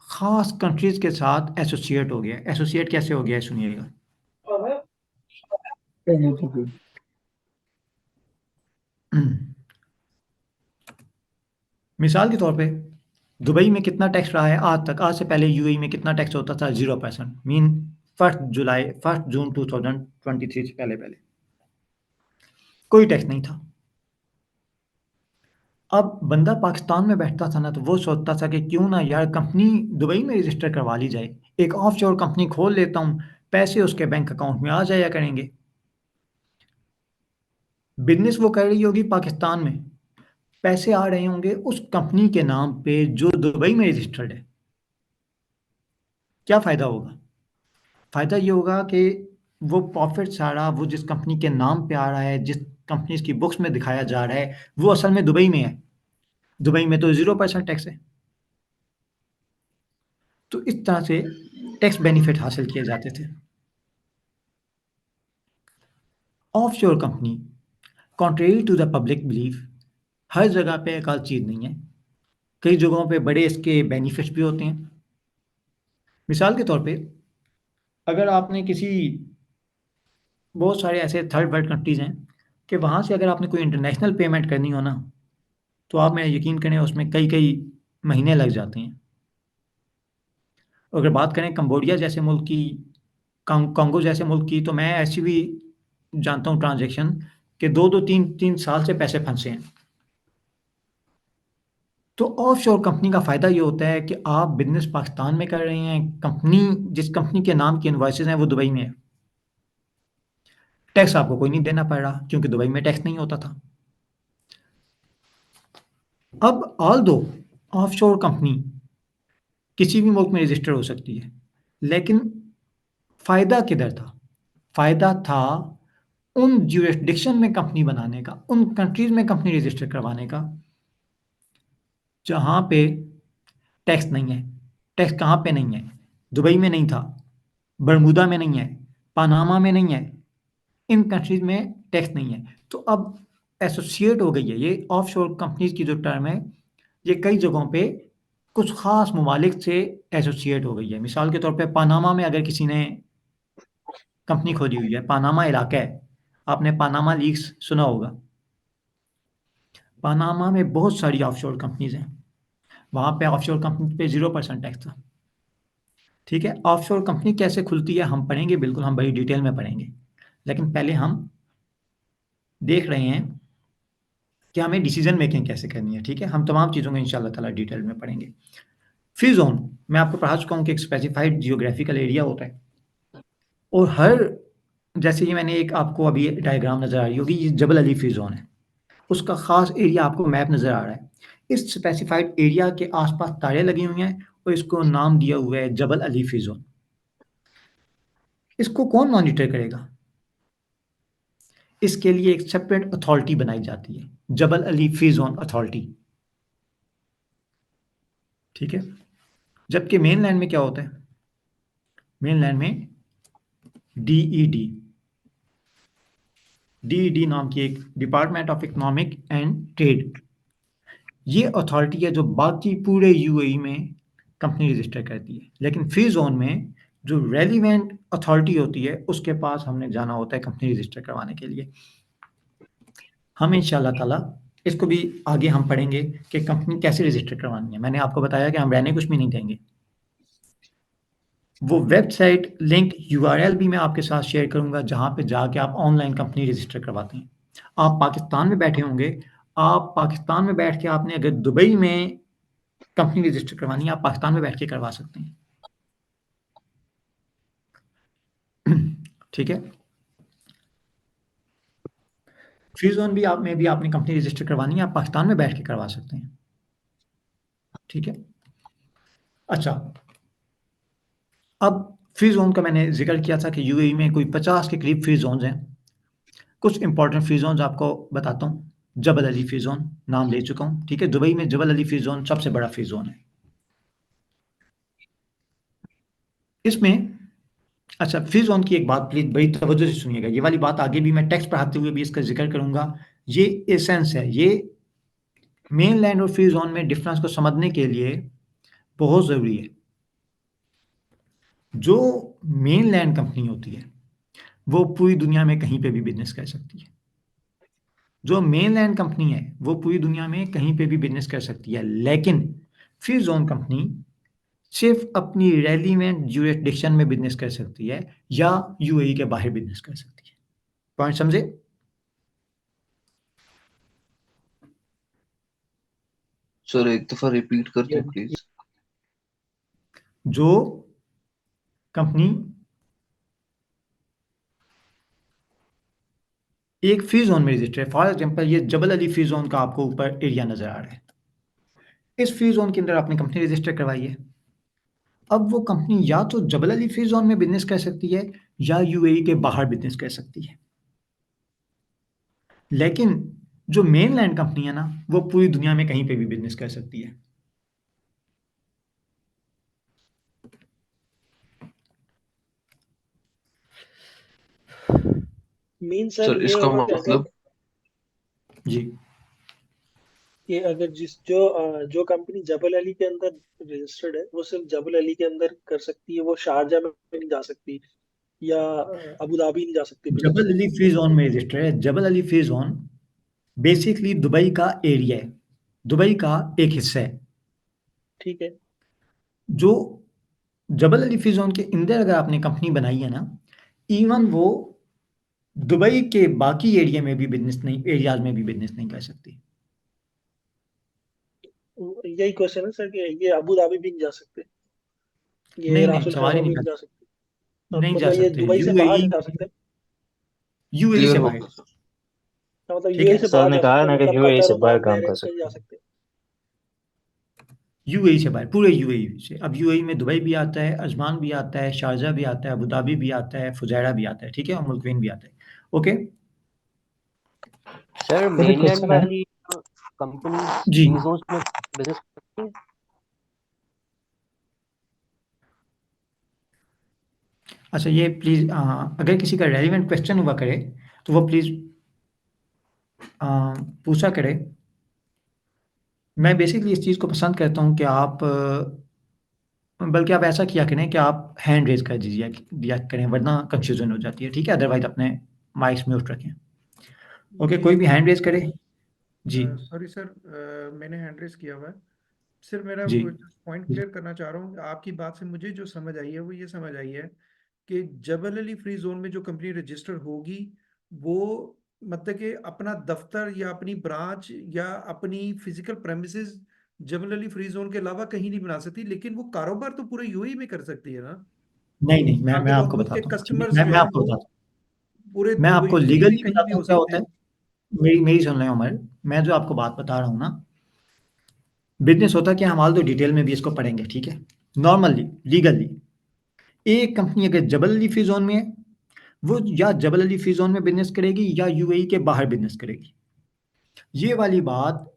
ख़ास कंट्रीज़ के साथ एसोसिएट हो गया है। एसोसिएट कैसे हो गया है सुनिएगा। मिसाल के तौर पे दुबई में कितना टैक्स रहा है आज तक? आज से पहले यूएई में कितना टैक्स होता था? 0%। मीन 1 जून 2023 से पहले कोई टैक्स नहीं था। अब बंदा पाकिस्तान में बैठता था ना, तो वो सोचता था कि क्यों ना यार कंपनी दुबई में रजिस्टर करवा ली जाए, एक ऑफशोर कंपनी खोल लेता हूँ, पैसे उसके बैंक अकाउंट में आ जाया करेंगे। बिजनेस वो कर रही होगी पाकिस्तान में, पैसे आ रहे होंगे उस कंपनी के नाम पे जो दुबई में रजिस्टर्ड है। क्या फ़ायदा होगा? फ़ायदा ये होगा कि वो प्रॉफ़िट सारा वो जिस कंपनी के नाम पे आ रहा है, जिस कंपनी की बुक्स में दिखाया जा रहा है, वो असल में दुबई में है। दुबई में तो 0% टैक्स है। तो इस तरह से टैक्स बेनिफिट हासिल किए जाते थे। Offshore company contrary to the public belief हर जगह पे एक आध चीज़ नहीं है। कई जगहों पे बड़े इसके बेनिफिट्स भी होते हैं। मिसाल के तौर पे अगर आपने किसी बहुत सारे ऐसे थर्ड वर्ल्ड कंट्रीज़ हैं कि वहाँ से अगर आपने कोई इंटरनेशनल पेमेंट करनी हो ना, तो आप मेरा यकीन करें उसमें कई महीने लग जाते हैं। अगर बात करें कंबोडिया जैसे मुल्क की, कांगो जैसे मुल्क की, तो मैं ऐसी भी जानता हूँ ट्रांजैक्शन कि 2-2 3-3 साल से पैसे फंसे हैं। तो ऑफशोर कंपनी का फ़ायदा ये होता है कि आप बिज़नेस पाकिस्तान में कर रहे हैं, कंपनी जिस कंपनी के नाम की इनवॉइसेज़ हैं वो दुबई में है। टैक्स आपको कोई नहीं देना पड़ रहा क्योंकि दुबई में टैक्स नहीं होता था। अब ऑल्दो ऑफशोर कंपनी किसी भी मुल्क में रजिस्टर हो सकती है, लेकिन फ़ायदा किधर था? फ़ायदा था उन ज्यूरिसडिक्शन में कंपनी बनाने का, उन कंट्रीज़ में कंपनी रजिस्टर करवाने का, जहाँ पे टैक्स नहीं है। टैक्स कहाँ पे नहीं है? दुबई में नहीं था, बरमूदा में नहीं है, पनामा में नहीं है, इन कंट्रीज़ में टैक्स नहीं है। तो अब एसोसिएट हो गई है, ये ऑफशोर कंपनीज़ की जो टर्म है, ये कई जगहों पे कुछ ख़ास ममालिक से एसोसिएट हो गई है। मिसाल के तौर पे पनामा में अगर किसी ने कंपनी खोली हुई है, पनामा इलाका है, आपने पनामा लीक्स सुना होगा। पनामा में बहुत सारी ऑफशोर कंपनीज़ हैं, वहाँ पे ऑफशोर कंपनी पे 0% टैक्स था। ठीक है, ऑफशोर कंपनी कैसे खुलती है हम पढ़ेंगे, बिल्कुल हम बड़ी डिटेल में पढ़ेंगे, लेकिन पहले हम देख रहे हैं कि हमें डिसीजन मेकिंग कैसे करनी है। ठीक है, हम तमाम चीज़ों को इंशाल्लाह ताला डिटेल में पढ़ेंगे। फ्री जोन मैं आपको पढ़ा चुका हूँ कि एक स्पेसिफाइड जियोग्राफिकल एरिया होता है, और हर जैसे ये मैंने एक आपको अभी डायग्राम नज़र आ रही होगी, ये जबल अली फ्री जोन है, उसका ख़ास एरिया आपको मैप नज़र आ रहा है। इस स्पेसिफाइड एरिया के आसपास तारें लगी हुई हैं और इसको नाम दिया हुआ है जबल अली फ्री जोन। इसको कौन मॉनिटर करेगा? इसके लिए एक सेपरेट अथॉरिटी बनाई जाती है, Jebel Ali free zone authority. ठीक है, जबकि मेनलैंड में क्या होता है? मेनलैंड में डीईडी नाम की एक department of economic and trade, ये अथॉरिटी है जो बाकी पूरे यूएई में कंपनी रजिस्टर करती है। लेकिन फ्री जोन में जो रेलिवेंट अथॉरिटी होती है उसके पास हमने जाना होता है कंपनी रजिस्टर करवाने के लिए। हम इंशाल्लाह ताला इसको भी आगे हम पढ़ेंगे कि कंपनी कैसे रजिस्टर करवानी है। मैंने आपको बताया कि हम रहने कुछ भी नहीं देंगे। वो वेबसाइट लिंक यूआरएल भी मैं आपके साथ शेयर करूँगा जहाँ पे जाके आप ऑनलाइन कंपनी रजिस्टर करवाते हैं। आप पाकिस्तान में बैठे होंगे, आप पाकिस्तान में बैठ के आपने अगर दुबई में कंपनी रजिस्टर करवानी है, आप पाकिस्तान में बैठ के करवा सकते हैं। ठीक है, फ्री जोन भी आप में भी आपने कंपनी रजिस्टर करवानी है, आप पाकिस्तान में बैठ के करवा सकते हैं। ठीक है, अच्छा, अब फ्री जोन का मैंने जिक्र किया था कि यूएई में कोई 50 के करीब फ्री जोन्स हैं। कुछ इंपॉर्टेंट फ्री जोन्स आपको बताता हूँ। जबल अली फ्री जोन नाम ले चुका हूँ, ठीक है। दुबई में जबल अली फ्री जोन सबसे बड़ा फ्री जोन है। इसमें अच्छा, फ्री जोन की एक बात प्लीज बड़ी तवज्जो से सुनिएगा। ये वाली बात आगे भी मैं टेक्स्ट पढ़ाते हुए भी इसका जिक्र करूंगा। ये एसेंस है, ये मेन लैंड और फ्री जोन में डिफरेंस को समझने के लिए बहुत जरूरी है। जो मेन लैंड कंपनी होती है वो पूरी दुनिया में कहीं पे भी बिजनेस कर सकती है। जो मेन लैंड कंपनी है वो पूरी दुनिया में कहीं पे भी बिजनेस कर सकती है, लेकिन फ्री जोन कंपनी सिर्फ अपनी रेलिवेंट ज्यूरिसडिक्शन में बिजनेस कर सकती है या यूएई के बाहर बिजनेस कर सकती है। पॉइंट समझे? सर एक दफा रिपीट कर दें प्लीज। जो कंपनी एक फ्री जोन में रजिस्टर है, फॉर एग्जांपल ये जबल अली फ्री जोन का आपको ऊपर एरिया नजर आ रहा है, इस फ्री जोन के अंदर आपने कंपनी रजिस्टर करवाई है। अब वो कंपनी या तो जबल अली फ्री जोन में बिजनेस कर सकती है या यूएई के बाहर बिजनेस कर सकती है, लेकिन जो मेन लैंड कंपनी है ना वो पूरी दुनिया में कहीं पे भी बिजनेस कर सकती है। मीन सर सर ये इसका हुआ कि अगर मतलब जी ये अगर जो कंपनी जबल अली के अंदर रजिस्टर्ड है वो सिर्फ जबल अली के अंदर कर सकती है, वो शारजा में नहीं जा सकती या अबू धाबी नहीं जा सकती बिजनेस जबल करने। अली फ्री जोन में रजिस्टर है। Jebel Ali free zone basically Dubai का एरिया है, दुबई का एक हिस्सा है। ठीक है। जो जबल अली फ्री जोन के अंदर अगर आपने कंपनी बनाई है ना, इवन वो दुबई के बाकी एरिया में भी बिजनेस नहीं, एरियाज में भी बिजनेस नहीं कर सकती। यही क्वेश्चन है सर कि ये अबू धाबी भी नहीं जा सकते, ये नहीं नहीं, रासुल सवाल ही खैमा भी नहीं नहीं कर, जा सकते, नहीं जा मतलब ये सकते। दुबई से बाहर यूएई, जा सकते हैं। यूएई क्लियर से हो बाहर, गया सर। मतलब ठीक यूएई है। से सर बाहर ने जा कहा सकते है हैं, ना कि मतलब यूएई कतर, से बाहर ओमान, काम कर बहरीन कहीं जा सकते हैं। सकते हैं। यूएई से बाहर, पूरे यूएई से। अब यूएई में दुबई भी आता है, अजमान भी आता है, शारजा भी आता है, अबू धाबी भी आता है, फुजैरा भी आता है, ठीक है, और मुल्कवीन भी आता है। ओके सर एक मेनलैंड क्वेश्चन है। वाली कंपनी जी। फ्री जोन्स में बिजनेस करती है। अच्छा, ये प्लीज अगर किसी का रेलिवेंट क्वेश्चन हुआ करे तो वो प्लीज पूछा करे। मैं बेसिकली इस चीज़ को पसंद करता हूँ कि आप बल्कि आप ऐसा किया करें कि आप हैंड रेज कर दीजिए दिया करें, वरना कंफ्यूजन हो जाती है, ठीक है। अदरवाइज अपने माइक्स म्यूट रखें। ओके, कोई भी हैंड रेज करे। जी सॉरी सर, मैंने हैंड रेस किया हुआ है। सिर्फ मेरा जी पॉइंट क्लियर करना चाह रहा हूँ। आपकी बात से मुझे जो समझ आई है वो ये समझ आई है कि जबल अली फ्री जोन में जो कंपनी रजिस्टर होगी वो मतलब कि अपना दफ्तर या अपनी ब्रांच या अपनी फिजिकल प्रेमिसेस जबल अली फ्री जोन के अलावा कहीं नहीं बना सकती, लेकिन वो कारोबार तो पूरे यूएई में कर सकती है ना, नहीं नहीं, मैं ताकि वो आपको उसके बताता हूँ। कस्टमर्स मैं जो मैं है आपको वो बताता पूरे हूँ, मैं आपको यूएई में लीगली कहीं भी बताता हो हूँ क्या सकते होता हैं। है। मेरी सुन रहे हो उमर, मैं जो आपको बात बता रहा हूँ ना, बिजनेस होता है कि हम आल दो डिटेल में भी इसको पढ़ेंगे, ठीक है। नॉर्मली लीगली एक कंपनी अगर जबल अली फ्री जोन में है वो या जबल अली फ्री जोन में बिजनेस करेगी या यूएई के बाहर बिजनेस करेगी। ये वाली बात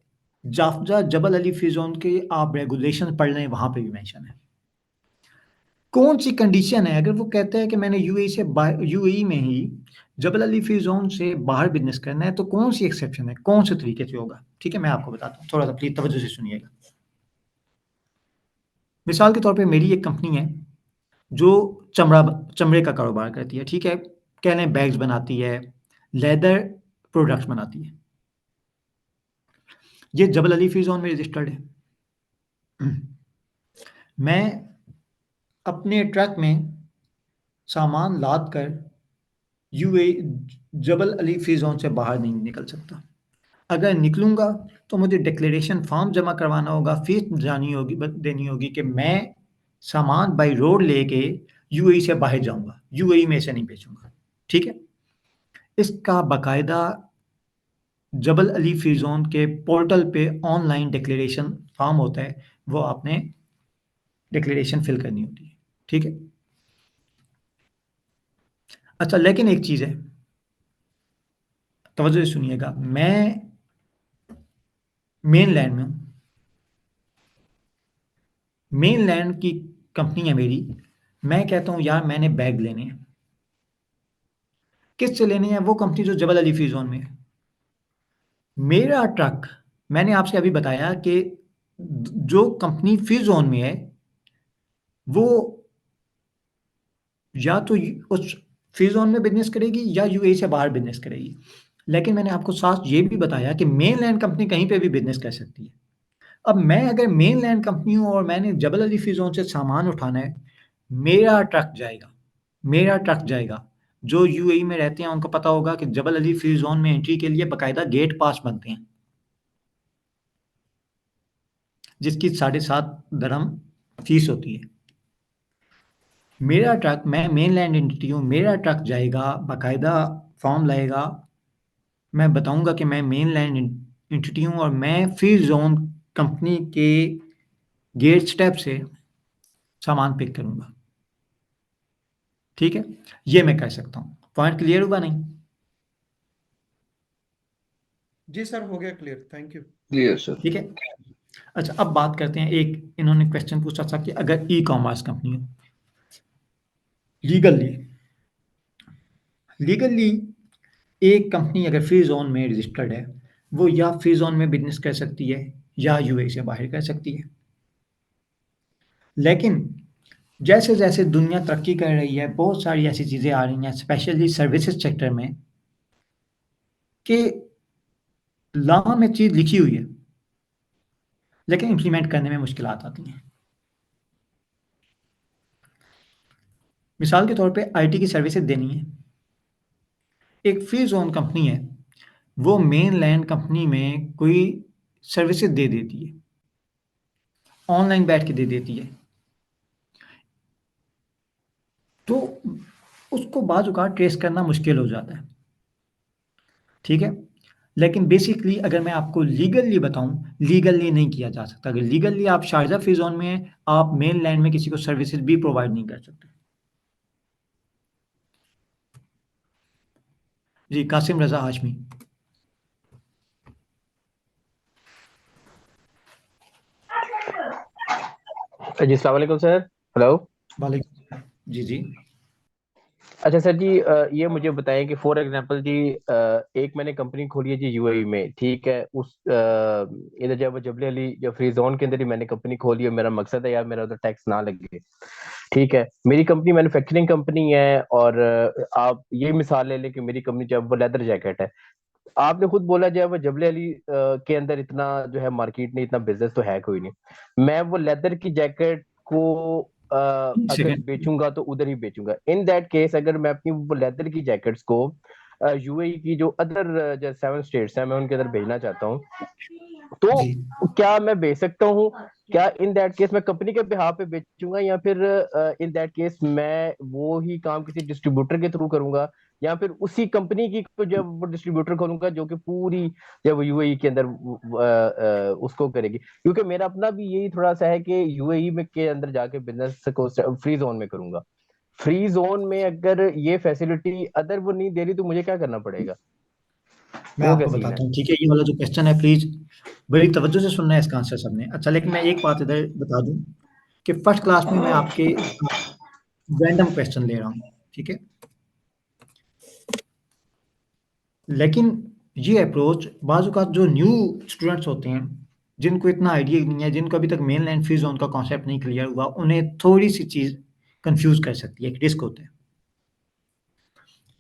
जाफजा जबल अली फ्री जोन के आप रेगुलेशन पढ़ लें, वहां पे भी मेंशन है। कौन सी कंडीशन है, अगर वो कहता है कि मैंने यूएई में ही जबल अली फ्री जोन से बाहर बिजनेस करना है, तो कौन सी एक्सेप्शन है, कौन से तरीके से होगा, ठीक है। मैं आपको बताता हूँ, थोड़ा सा प्लीज तवज्जो से सुनिएगा। मिसाल के तौर पे मेरी एक कंपनी है जो चमड़े का कारोबार करती है, ठीक है। कह लें बैग्स बनाती है, लेदर प्रोडक्ट्स बनाती है। ये जबल अली फ्री जोन में रजिस्टर्ड है। मैं अपने ट्रक में सामान लाद कर यूए जबल अली फ्री जोन से बाहर नहीं निकल सकता। अगर निकलूंगा तो मुझे डिक्लेरेशन फॉर्म जमा करवाना होगा, फीस देनी होगी कि मैं सामान बाई रोड लेके यूएई से बाहर जाऊंगा, यूएई में से नहीं बेचूंगा, ठीक है। इसका बाकायदा जबल अली फ्री जोन के पोर्टल पे ऑनलाइन डिक्लेरेशन फॉर्म होता है, वो आपने डिक्लेरेशन फिल करनी होती है, ठीक है। अच्छा, लेकिन एक चीज़ है, तवज्जो से सुनिएगा, मैं मेनलैंड में हूँ, मेनलैंड की कंपनी है मेरी, मैं कहता हूँ यार मैंने बैग लेने हैं, किससे लेने हैं? वो कंपनी जो जबल अली फ्री जोन में है। मेरा ट्रक, मैंने आपसे अभी बताया कि जो कंपनी फ्री जोन में है वो या तो उस फ्री जोन में बिजनेस करेगी या यूएई से बाहर बिजनेस करेगी, लेकिन मैंने आपको साथ ये भी बताया कि मेनलैंड कंपनी कहीं पे भी बिजनेस कर सकती है। अब मैं अगर मेनलैंड कंपनी हूँ और मैंने जबल अली फ्री जोन से सामान उठाना है, मेरा ट्रक जाएगा, मेरा ट्रक जाएगा। जो यूएई में रहते हैं उनको पता होगा कि जबल अली फ्री जोन में एंट्री के लिए बाकायदा गेट पास बनते हैं, जिसकी 7.5 दिरहम फीस होती है। मेरा ट्रक, मैं मेनलैंड एंटिटी हूँ, मेरा ट्रक जाएगा, बाकायदा फॉर्म लाएगा, मैं बताऊंगा कि मैं मेनलैंड एंटिटी हूँ और मैं फ्री जोन कंपनी के गेट स्टेप से सामान पिक करूंगा। ठीक है, ये मैं कर सकता हूँ। पॉइंट क्लियर हुआ नहीं? जी सर, हो गया clear, thank you. Clear sir. ठीक है। अच्छा, अब बात करते हैं, एक इन्होंने क्वेश्चन पूछा था कि अगर ई कॉमर्स कंपनी हो, लीगली एक कंपनी अगर फ्री जोन में रजिस्टर्ड है, वो या फ्री जोन में बिजनेस कर सकती है या यूएई से बाहर कर सकती है। लेकिन जैसे जैसे दुनिया तरक्की कर रही है, बहुत सारी ऐसी चीज़ें आ रही हैं, स्पेशली सर्विसेज सेक्टर में, कि लॉ में चीज़ लिखी हुई है लेकिन इम्प्लीमेंट करने में मुश्किलात आती हैं। मिसाल के तौर पे आईटी की सर्विसेज देनी है, एक फ्री जोन कंपनी है, वो मेनलैंड कंपनी में कोई सर्विसेज दे देती है, ऑनलाइन बैठ के दे देती है, तो उसको बाज़ औक़ात ट्रेस करना मुश्किल हो जाता है। ठीक है, लेकिन बेसिकली अगर मैं आपको लीगली बताऊं, लीगली नहीं किया जा सकता। अगर लीगली आप शारजा फ्री जोन में हैं, आप मेनलैंड में किसी को सर्विसेज भी प्रोवाइड नहीं कर सकते। जी, कासिम रजा हाशमी। जी अस्सलाम वालेकुम सर। हेलो। वालेकुम। जी जी। अच्छा सर जी, ये मुझे बताएं कि फॉर एग्जांपल जी, एक मैंने कंपनी खोली है जी यूएई में, ठीक है। उस इधर जब जबले अली जो फ्री जोन के अंदर ही मैंने कंपनी खोली है, मेरा मकसद है यार मेरा उधर टैक्स ना लगे। ठीक है, मेरी कंपनी मैन्युफैक्चरिंग कंपनी है, और आप ये मिसाल ले लें कि मेरी कंपनी जब वो लेदर जैकेट है, आपने खुद बोला जब जबले अली के अंदर इतना जो है मार्केट नहीं, इतना बिजनेस तो है कोई नहीं। मैं वो लेदर की जैकेट को एक अगर सेकंड। बेचूंगा तो उधर ही बेचूंगा। इन दैट केस अगर मैं अपनी वो लेदर की जैकेट्स को यूएई की जो अदर जो 7 स्टेट्स हैं मैं उनके अंदर भेजना चाहता हूँ, तो जी क्या मैं बेच सकता हूँ? क्या इन दैट केस मैं कंपनी के बिहाफ पे बेचूंगा, या फिर इन दैट केस मैं वो ही काम किसी डिस्ट्रीब्यूटर के थ्रू करूंगा, या फिर उसी कंपनी की को जब वो डिस्ट्रीब्यूटर खोलूंगा जो कि पूरी जब यूएई के अंदर उसको करेगी? क्योंकि मेरा अपना भी यही थोड़ा सा है कि यूएई में के अंदर जाके बिजनेस को फ्री जोन में करूंगा। फ्री जोन में अगर ये फैसिलिटी अदर वो नहीं दे रही तो मुझे क्या करना पड़ेगा? मैं वो क्या आपको सीन है? बताता हूँ। ठीक है, ये वाला जो क्वेश्चन है, प्लीज बड़ी तवज्जो से सुनना है इसका आंसर सबने। अच्छा, लेकिन मैं एक बात इधर बता दूं कि फर्स्ट क्लास में मैं आपके रैंडम क्वेश्चन ले रहा हूँ। ठीक है, लेकिन ये अप्रोच बाज़ औक़ात जो न्यू स्टूडेंट्स होते हैं, जिनको इतना आइडिया नहीं है, जिनको अभी तक मेनलैंड फ्री जोन का कॉन्सेप्ट नहीं क्लियर हुआ, उन्हें थोड़ी सी चीज़ कंफ्यूज कर सकती है, एक रिस्क होता है।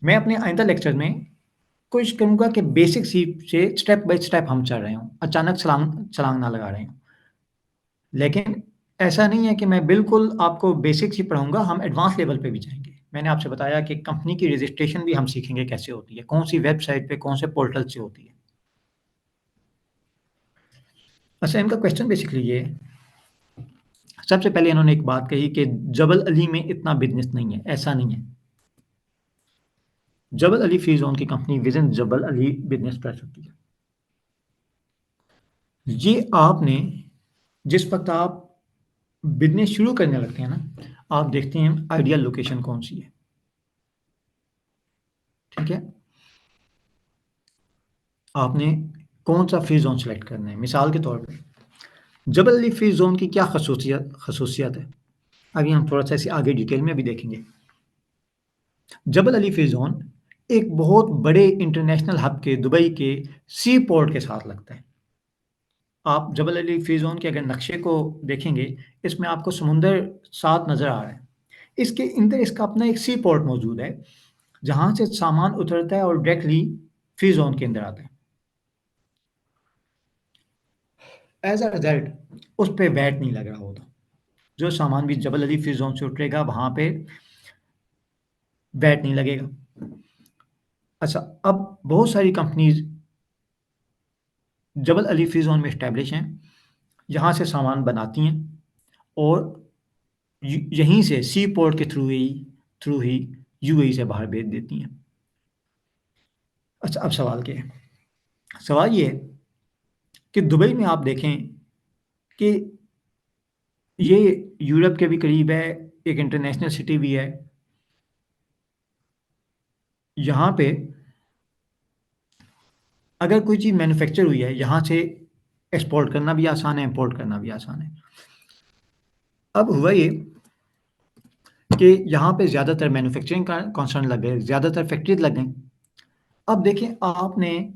मैं अपने आइंदा लेक्चर में कोशिश करूंगा कि बेसिक सी से स्टेप बाय स्टेप हम चल रहे हों, अचानक छलांग छलांग ना लगा रहे हों। लेकिन ऐसा नहीं है कि मैं बिल्कुल आपको बेसिक्स ही पढ़ाऊंगा, हम एडवांस लेवल पे भी जाएंगे। मैंने आपसे बताया कि कंपनी की रजिस्ट्रेशन भी हम सीखेंगे कैसे होती है, कौन सी वेबसाइट पे, कौन से पोर्टल से होती है। अच्छा, इनका क्वेश्चन बेसिकली ये है, सबसे पहले इन्होंने एक बात कही कि जबल अली में इतना बिजनेस नहीं है। ऐसा नहीं है, जबल अली फ्री जोन की company within Jebel Ali business कर सकती है। ये आपने जिस वक्त आप बिजनेस शुरू करने लगते हैं ना, आप देखते हैं आइडियल लोकेशन कौन सी है। ठीक है, आपने कौन सा फ्री जोन सेलेक्ट करना है। मिसाल के तौर पे जबल अली फ्री जोन की क्या खसूसियत है, अभी हम थोड़ा सा इसे आगे डिटेल में भी देखेंगे। जबल अली फ्री जोन एक बहुत बड़े इंटरनेशनल हब के दुबई के सी पोर्ट के साथ लगता है। आप जबल अली फ्री जोन के अगर नक्शे को देखेंगे, इसमें आपको समुंदर साथ नज़र आ रहा है। इसके अंदर इसका अपना एक सी पोर्ट मौजूद है, जहाँ से सामान उतरता है और डायरेक्टली फ्री जोन के अंदर आता है। एज अ रिजल्ट उस पर वैट नहीं लग रहा होता। जो सामान भी जबल अली फ्री जोन से उतरेगा वहाँ पे वैट नहीं लगेगा। अच्छा, अब बहुत सारी कंपनीज जबल अली फ्री जोन में इस्टेब्लिश हैं, यहाँ से सामान बनाती हैं और यहीं से सी पोर्ट के थ्रू ही यूएई से बाहर भेज देती हैं। अच्छा, अब सवाल क्या है? सवाल ये है कि दुबई में आप देखें कि ये यूरोप के भी करीब है, एक इंटरनेशनल सिटी भी है। यहाँ पे अगर कोई चीज़ मैन्युफैक्चर हुई है, यहाँ से एक्सपोर्ट करना भी आसान है, इंपोर्ट करना भी आसान है। अब हुआ ये कि यहाँ पे ज़्यादातर मैन्युफैक्चरिंग का कंसर्न लग गए, ज़्यादातर फैक्ट्रीज लग गई। अब देखें, आपने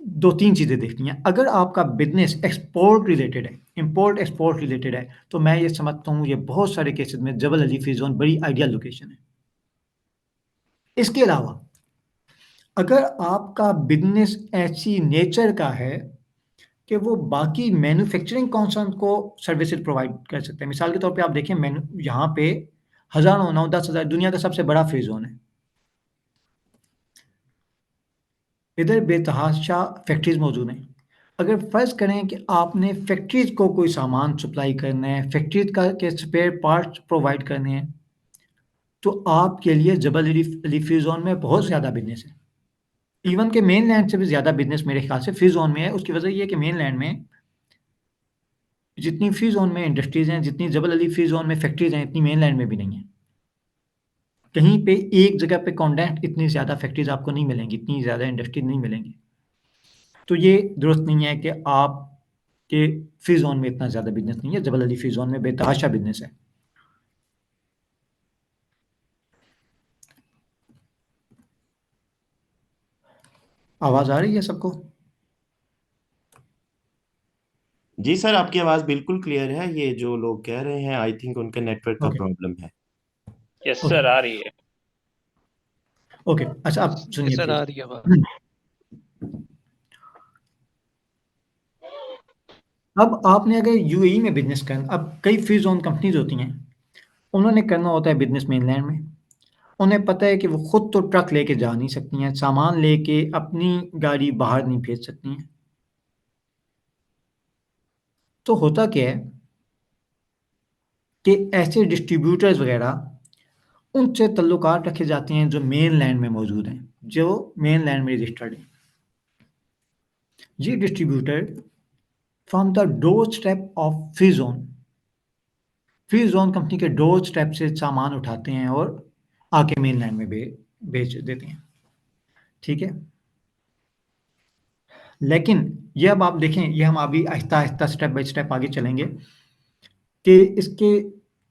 2-3 चीज़ें देखनी हैं। अगर आपका बिजनेस एक्सपोर्ट रिलेटेड है, इंपोर्ट एक्सपोर्ट रिलेटेड है, तो मैं ये समझता हूँ ये बहुत सारे केसेस में जबल अली फ्री जोन बड़ी आइडियल लोकेशन है। इसके अलावा अगर आपका बिजनेस ऐसी नेचर का है कि वो बाकी मैन्युफैक्चरिंग कंसर्न को सर्विसेज प्रोवाइड कर सकते हैं। मिसाल के तौर पे आप देखें, यहाँ पे हज़ारों 9-10 हज़ार दुनिया का सबसे बड़ा फ्री जोन है। इधर बेतहाशा फैक्ट्रीज मौजूद हैं। अगर फ़र्ज़ करें कि आपने फैक्ट्रीज को कोई सामान सप्लाई करना है, फैक्ट्रीज के स्पेयर पार्ट्स प्रोवाइड करने हैं, तो आपके लिए जबल अली फ्री जोन में बहुत ज़्यादा बिजनेस है। इवन के मेन लैंड से भी ज़्यादा बिजनेस मेरे ख्याल से फ्री जोन में है। उसकी वजह ये है कि मेन लैंड में जितनी फ्री जोन में इंडस्ट्रीज हैं, जितनी जबल अली फ्री जोन में फैक्ट्रीज हैं, इतनी मेन लैंड में भी नहीं है। कहीं पे एक जगह पे कॉन्डेंट इतनी ज़्यादा फैक्ट्रीज आपको नहीं मिलेंगी, इतनी ज़्यादा इंडस्ट्री नहीं मिलेंगी। तो ये दुरुस्त नहीं है कि आप के फ्री जोन में इतना ज़्यादा बिजनेस नहीं है। जबल अली फ्री जोन में बेतहाशा बिजनेस है। आवाज़ आ रही है सबको? जी सर, आपकी आवाज बिल्कुल क्लियर है। ये जो लोग कह रहे हैं, आई थिंक उनके नेटवर्क का ओके प्रॉब्लम है। यस ओके सर, आ रही है। ओके। अच्छा, अब सुनिए सर, आ प्लीज। रही है आवाज। अब आपने अगर यूएई में बिजनेस करना, अब कई फ्री जोन कंपनीज होती हैं, उन्होंने करना होता है बिजनेस मेनलैंड में। उन्हें पता है कि वो खुद तो ट्रक लेके जा नहीं सकती हैं, सामान लेके अपनी गाड़ी बाहर नहीं भेज सकती हैं। तो होता क्या है कि ऐसे डिस्ट्रीब्यूटर्स वगैरह उनसे तल्लुकात रखे जाते हैं जो मेन लैंड में मौजूद हैं, जो मेन लैंड में रजिस्टर्ड हैं। ये distributor from the door step of free zone company के डोर स्टेप से सामान उठाते हैं और आके मेन लैंड में बेच देते हैं। ठीक है, लेकिन ये अब आप देखें, ये हम अभी Aahista Aahista step by step आगे चलेंगे कि इसके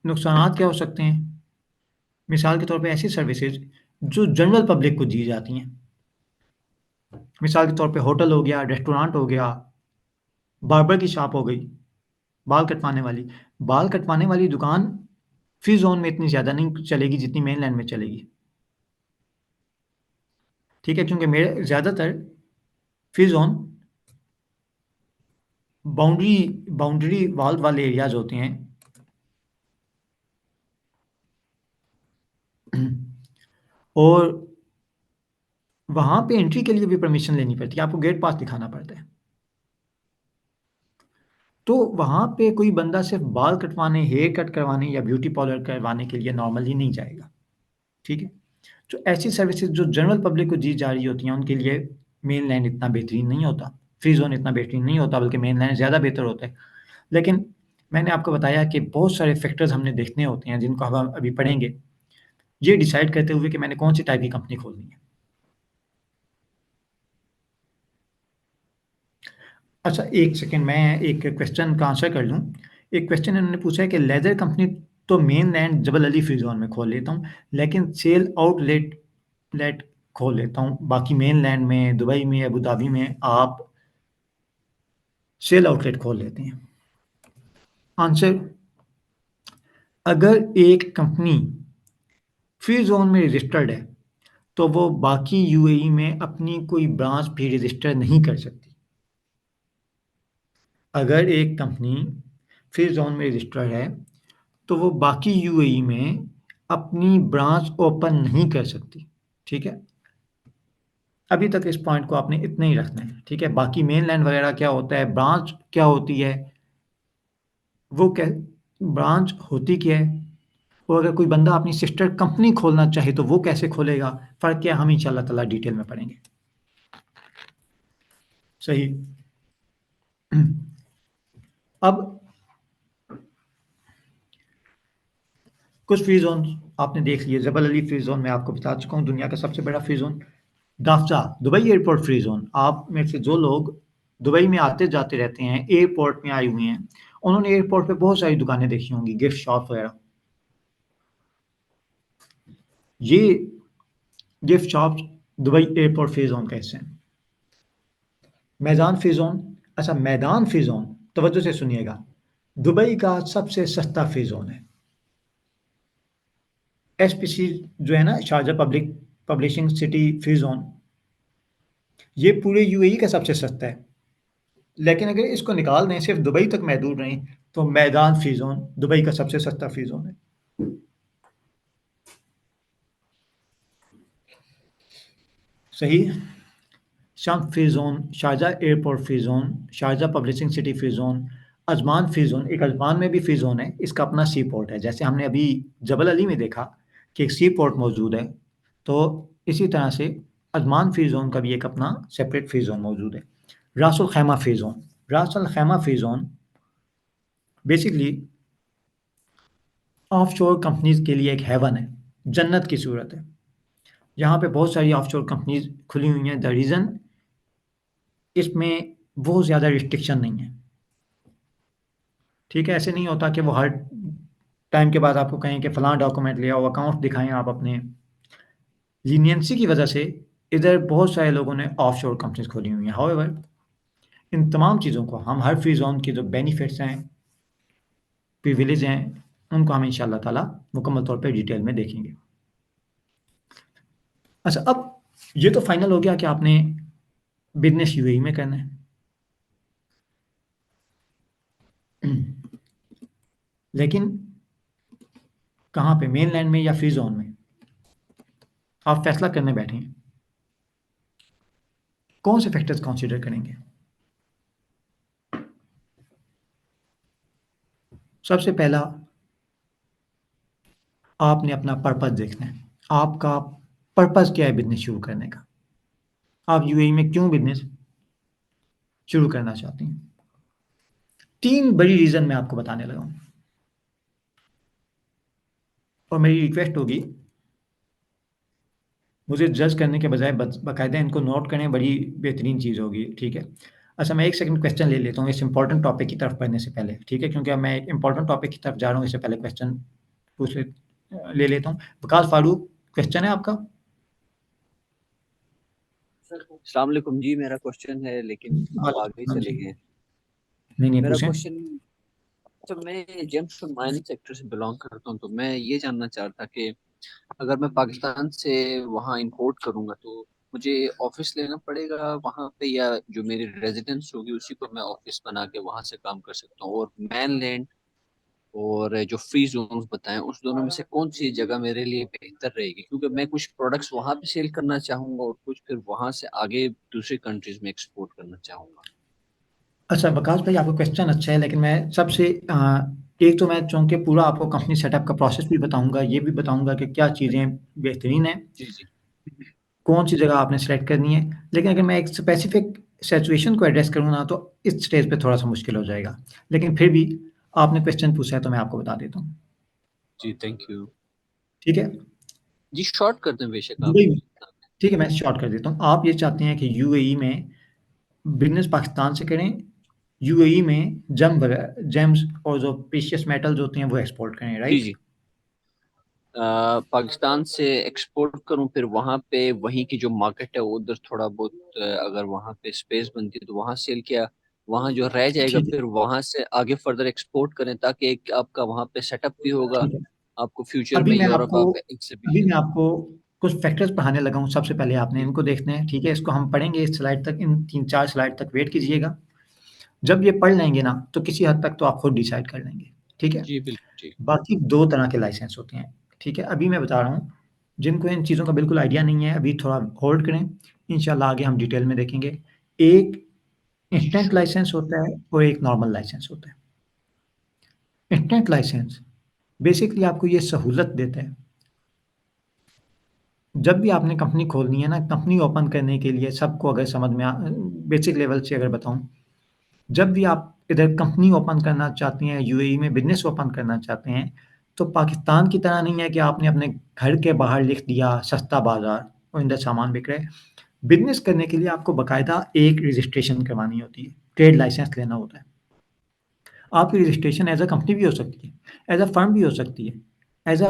नुकसानात क्या हो सकते हैं। मिसाल के तौर पे ऐसी सर्विसेज जो जनरल पब्लिक को दी जाती हैं, मिसाल के तौर पे होटल हो गया, रेस्टोरेंट हो गया, बार्बर की शॉप हो गई, बाल कटवाने वाली दुकान फ्री जोन में इतनी ज़्यादा नहीं चलेगी जितनी मेन लैंड में चलेगी। ठीक है, क्योंकि मेरे ज़्यादातर फ्री जोन बाउंड्री वाल वाले एरियाज होते हैं और वहाँ पे एंट्री के लिए भी परमिशन लेनी पड़ती है, आपको गेट पास दिखाना पड़ता है। तो वहाँ पे कोई बंदा सिर्फ बाल कटवाने, हेयर कट करवाने या ब्यूटी पार्लर करवाने के लिए नॉर्मली नहीं जाएगा। ठीक है, तो ऐसी सर्विसेज जो जनरल पब्लिक को दी जा रही होती हैं, उनके लिए मेन लैंड इतना बेहतरीन नहीं होता, फ्री जोन इतना बेहतरीन नहीं होता, बल्कि मेन लैंड ज़्यादा बेहतर होता है। लेकिन मैंने आपको बताया कि बहुत सारे फैक्टर्स हमने देखने होते हैं जिनको हम अभी पढ़ेंगे ये डिसाइड करते हुए कि मैंने कौन सी टाइप की कंपनी खोलनी है। अच्छा, एक सेकंड, मैं एक क्वेश्चन का आंसर कर लूँ। एक क्वेश्चन इन्होंने पूछा है कि लेदर कंपनी तो मेन लैंड जबल अली फ्री जोन में खोल लेता हूँ, लेकिन सेल आउटलेट खोल लेता हूँ बाकी मेन लैंड में, दुबई में, अबू धाबी में आप सेल आउटलेट खोल लेते हैं। आंसर, अगर एक कंपनी फ्री जोन में रजिस्टर्ड है तो वो बाकी यूएई में अपनी कोई ब्रांच भी रजिस्टर नहीं कर सकती। अगर एक कंपनी फ्री जोन में रजिस्टर्ड है तो वो बाकी यूएई में अपनी ब्रांच ओपन नहीं कर सकती। ठीक है, अभी तक इस पॉइंट को आपने इतना ही रखना है। ठीक है, बाकी मेनलैंड वगैरह क्या होता है, ब्रांच क्या होती है, वो क्या ब्रांच होती क्या है, और अगर कोई बंदा अपनी सिस्टर कंपनी खोलना चाहे तो वो कैसे खोलेगा, फ़र्क क्या, हम इंशाल्लाह ताला डिटेल में पढ़ेंगे। सही। अब कुछ फ्री जोन आपने देख लिए। जबल अली फ्री जोन मैं आपको बता चुका हूँ, दुनिया का सबसे बड़ा free zone. DAFZA Dubai airport free zone, आप में से जो लोग दुबई में आते जाते रहते हैं, एयरपोर्ट में आए हुए हैं, उन्होंने एयरपोर्ट पे बहुत सारी दुकानें देखी होंगी, गिफ्ट शॉप वगैरह। ये gift shop Dubai airport free zone का हिस्सा है। मैदान फ्री जोन, अच्छा मैदान फ्री जोन, तवज्जो से सुनिएगा, दुबई का सबसे सस्ता फ्री जोन है। एसपीसी जो है ना, Sharjah publishing city free zone, ये पूरे यूएई का सबसे सस्ता है। लेकिन अगर इसको निकाल दें, सिर्फ दुबई तक महदूद रहें, तो मैदान फ्री जोन दुबई का सबसे सस्ता फ्री जोन है। सही। शम free zone, Sharjah airport free zone, Sharjah publishing city free zone, Ajman free zone, एक अजमान में भी फ्री जोन है, इसका अपना सी पोर्ट है। जैसे हमने अभी जबल अली में देखा कि एक सी पोर्ट मौजूद है, तो इसी तरह से अजमान फ्री जोन का भी एक अपना सेपरेट फ्री जोन मौजूद है। रास Al Khaimah free zone, Ras Al Khaimah free zone basically offshore companies के लिए एक हेवन है, जन्नत की सूरत है। यहाँ पे बहुत सारी ऑफशोर कंपनीज खुली हुई हैं। द रीज़न, इसमें बहुत ज़्यादा रिस्ट्रिक्शन नहीं है। ठीक है, ऐसे नहीं होता कि वो हर टाइम के बाद आपको कहें कि फ़लाँ डॉक्यूमेंट ले आओ, अकाउंट दिखाएं आप अपने। लीनियंसी की वजह से इधर बहुत सारे लोगों ने ऑफशोर कंपनीज खोली हुई हैं। हाउएवर, इन तमाम चीज़ों को हम हर फ्री जोन की जो बेनिफिट्स हैं, प्रिविलेज हैं, उनको हम इंशाल्लाह ताला मुकम्मल तौर पे डिटेल में देखेंगे। अच्छा, अब ये तो फाइनल हो गया कि आपने बिजनेस यूएई में करना है। लेकिन कहाँ पे, मेनलैंड में या फ्री जोन में, आप फैसला करने बैठे हैं, कौन से फैक्टर्स कंसीडर करेंगे? सबसे पहला, आपने अपना पर्पस देखना है। आपका पर्पस क्या है बिजनेस शुरू करने का? आप यूएई में क्यों बिजनेस शुरू करना चाहते हैं? 3 बड़ी रीज़न मैं आपको बताने लगा हूँ, और मेरी रिक्वेस्ट होगी, मुझे जज करने के बजाय बाकायदा इनको नोट करें, बड़ी बेहतरीन चीज़ होगी। ठीक है। अच्छा, मैं एक सेकंड क्वेश्चन ले लेता हूँ इस इंपॉर्टेंट टॉपिक की तरफ बढ़ने से पहले। ठीक है, क्योंकि अब मैं एक इंपॉर्टेंट टॉपिक की तरफ जा रहा हूँ, इससे पहले क्वेश्चन ले लेता हूँ। वकास फारूक, क्वेश्चन है आपका? अस्सलाम वालेकुम जी, मेरा क्वेश्चन है लेकिन आप आगे ही चले गए। नहीं मेरा पूछें। क्वेश्चन, तो मैं जेम्स माइनिंग सेक्टर से बिलोंग करता हूँ, तो मैं ये जानना चाहता कि अगर मैं पाकिस्तान से वहाँ इंपोर्ट करूँगा तो मुझे ऑफिस लेना पड़ेगा वहाँ पे, या जो मेरी रेजिडेंस होगी उसी को मैं ऑफिस बना के वहाँ से काम कर सकता हूँ? और मैनलैंड और जो फ्री जोन्स बताएं, उस दोनों में से कौन सी जगह मेरे लिए बेहतर रहेगी? क्योंकि मैं कुछ प्रोडक्ट्स वहाँ पे सेल करना चाहूँगा और कुछ फिर वहाँ से आगे दूसरी कंट्रीज में एक्सपोर्ट करना चाहूँगा। अच्छा वकास भाई, आपका क्वेश्चन अच्छा है, लेकिन मैं सबसे एक तो मैं चूँकि पूरा आपको कंपनी सेटअप का प्रोसेस भी बताऊँगा, ये भी बताऊँगा कि क्या चीज़ें बेहतरीन हैं, जी जी। कौन सी जगह आपने सेलेक्ट करनी है। लेकिन अगर मैं एक स्पेसिफिक सिचुएशन को एड्रेस करूँ ना, तो इस स्टेज पे थोड़ा-सा मुश्किल हो जाएगा। लेकिन फिर भी आपने क्वेश्चन पूछा है तो मैं आपको बता देता हूँ। जी, थैंक यू। ठीक है? जी शॉर्ट कर दें बेशक आप। दुबई में, ठीक है मैं शॉर्ट कर देता हूँ। आप ये चाहते हैं कि यूएई में बिजनेस पाकिस्तान से करें, यूएई में जेम्स और जो प्रीशियस मेटल्स होते हैं वो एक्सपोर्ट करें, जी राइट? जी पाकिस्तान से एक्सपोर्ट करूं, फिर वहां पे वहीं की जो मार्केट है उधर थोड़ा बहुत अगर वहां पे स्पेस बनती है तो वहां सेल किया, वहां जो रह जाएगा ठीक है, फिर वहां से आगे फर्दर एक्सपोर्ट करें, ताकि एक आपका वहां पे सेटअप भी होगा, ठीक है। आपको फ्यूचर अभी में मैं यूरोप आपको आप अभी मैं एग्जीबिशन। आपको कुछ फैक्टर्स पढ़ाने लगा हूँ। सबसे पहले आपने इनको देखना है, ठीक है? इसको हम पढ़ेंगे इस स्लाइड तक, इन 3-4 स्लाइड तक वेट कीजिएगा। जब ये पढ़ लेंगे ना, तो किसी हद तक तो आप खुद डिसाइड कर लेंगे, ठीक है? जी बिल्कुल जी। बाकी 2 तरह के लाइसेंस होते हैं, ठीक है? अभी मैं बता रहा हूँ, जिनको इन चीज़ों का बिल्कुल आइडिया नहीं है, अभी थोड़ा होल्ड करें, इंशाल्लाह आगे हम डिटेल में देखेंगे। एक इंस्टेंट लाइसेंस होता है और एक नॉर्मल लाइसेंस होता है। इंस्टेंट लाइसेंस बेसिकली आपको ये सहूलत देता है, जब भी आपने कंपनी खोलनी है ना, कंपनी ओपन करने के लिए सबको अगर समझ में बेसिक लेवल से अगर बताऊँ, जब भी आप इधर कंपनी ओपन करना चाहते हैं, यूएई में बिज़नेस ओपन करना चाहते हैं, तो पाकिस्तान की तरह नहीं है कि आपने अपने घर के बाहर लिख दिया सस्ता बाज़ार और अंदर सामान बिक रहा है। बिज़नेस करने के लिए आपको बाकायदा एक रजिस्ट्रेशन करवानी होती है, ट्रेड लाइसेंस लेना होता है। आपकी रजिस्ट्रेशन एज़ अ कंपनी भी हो सकती है, एज़ अ फर्म भी हो सकती है, एज़ अ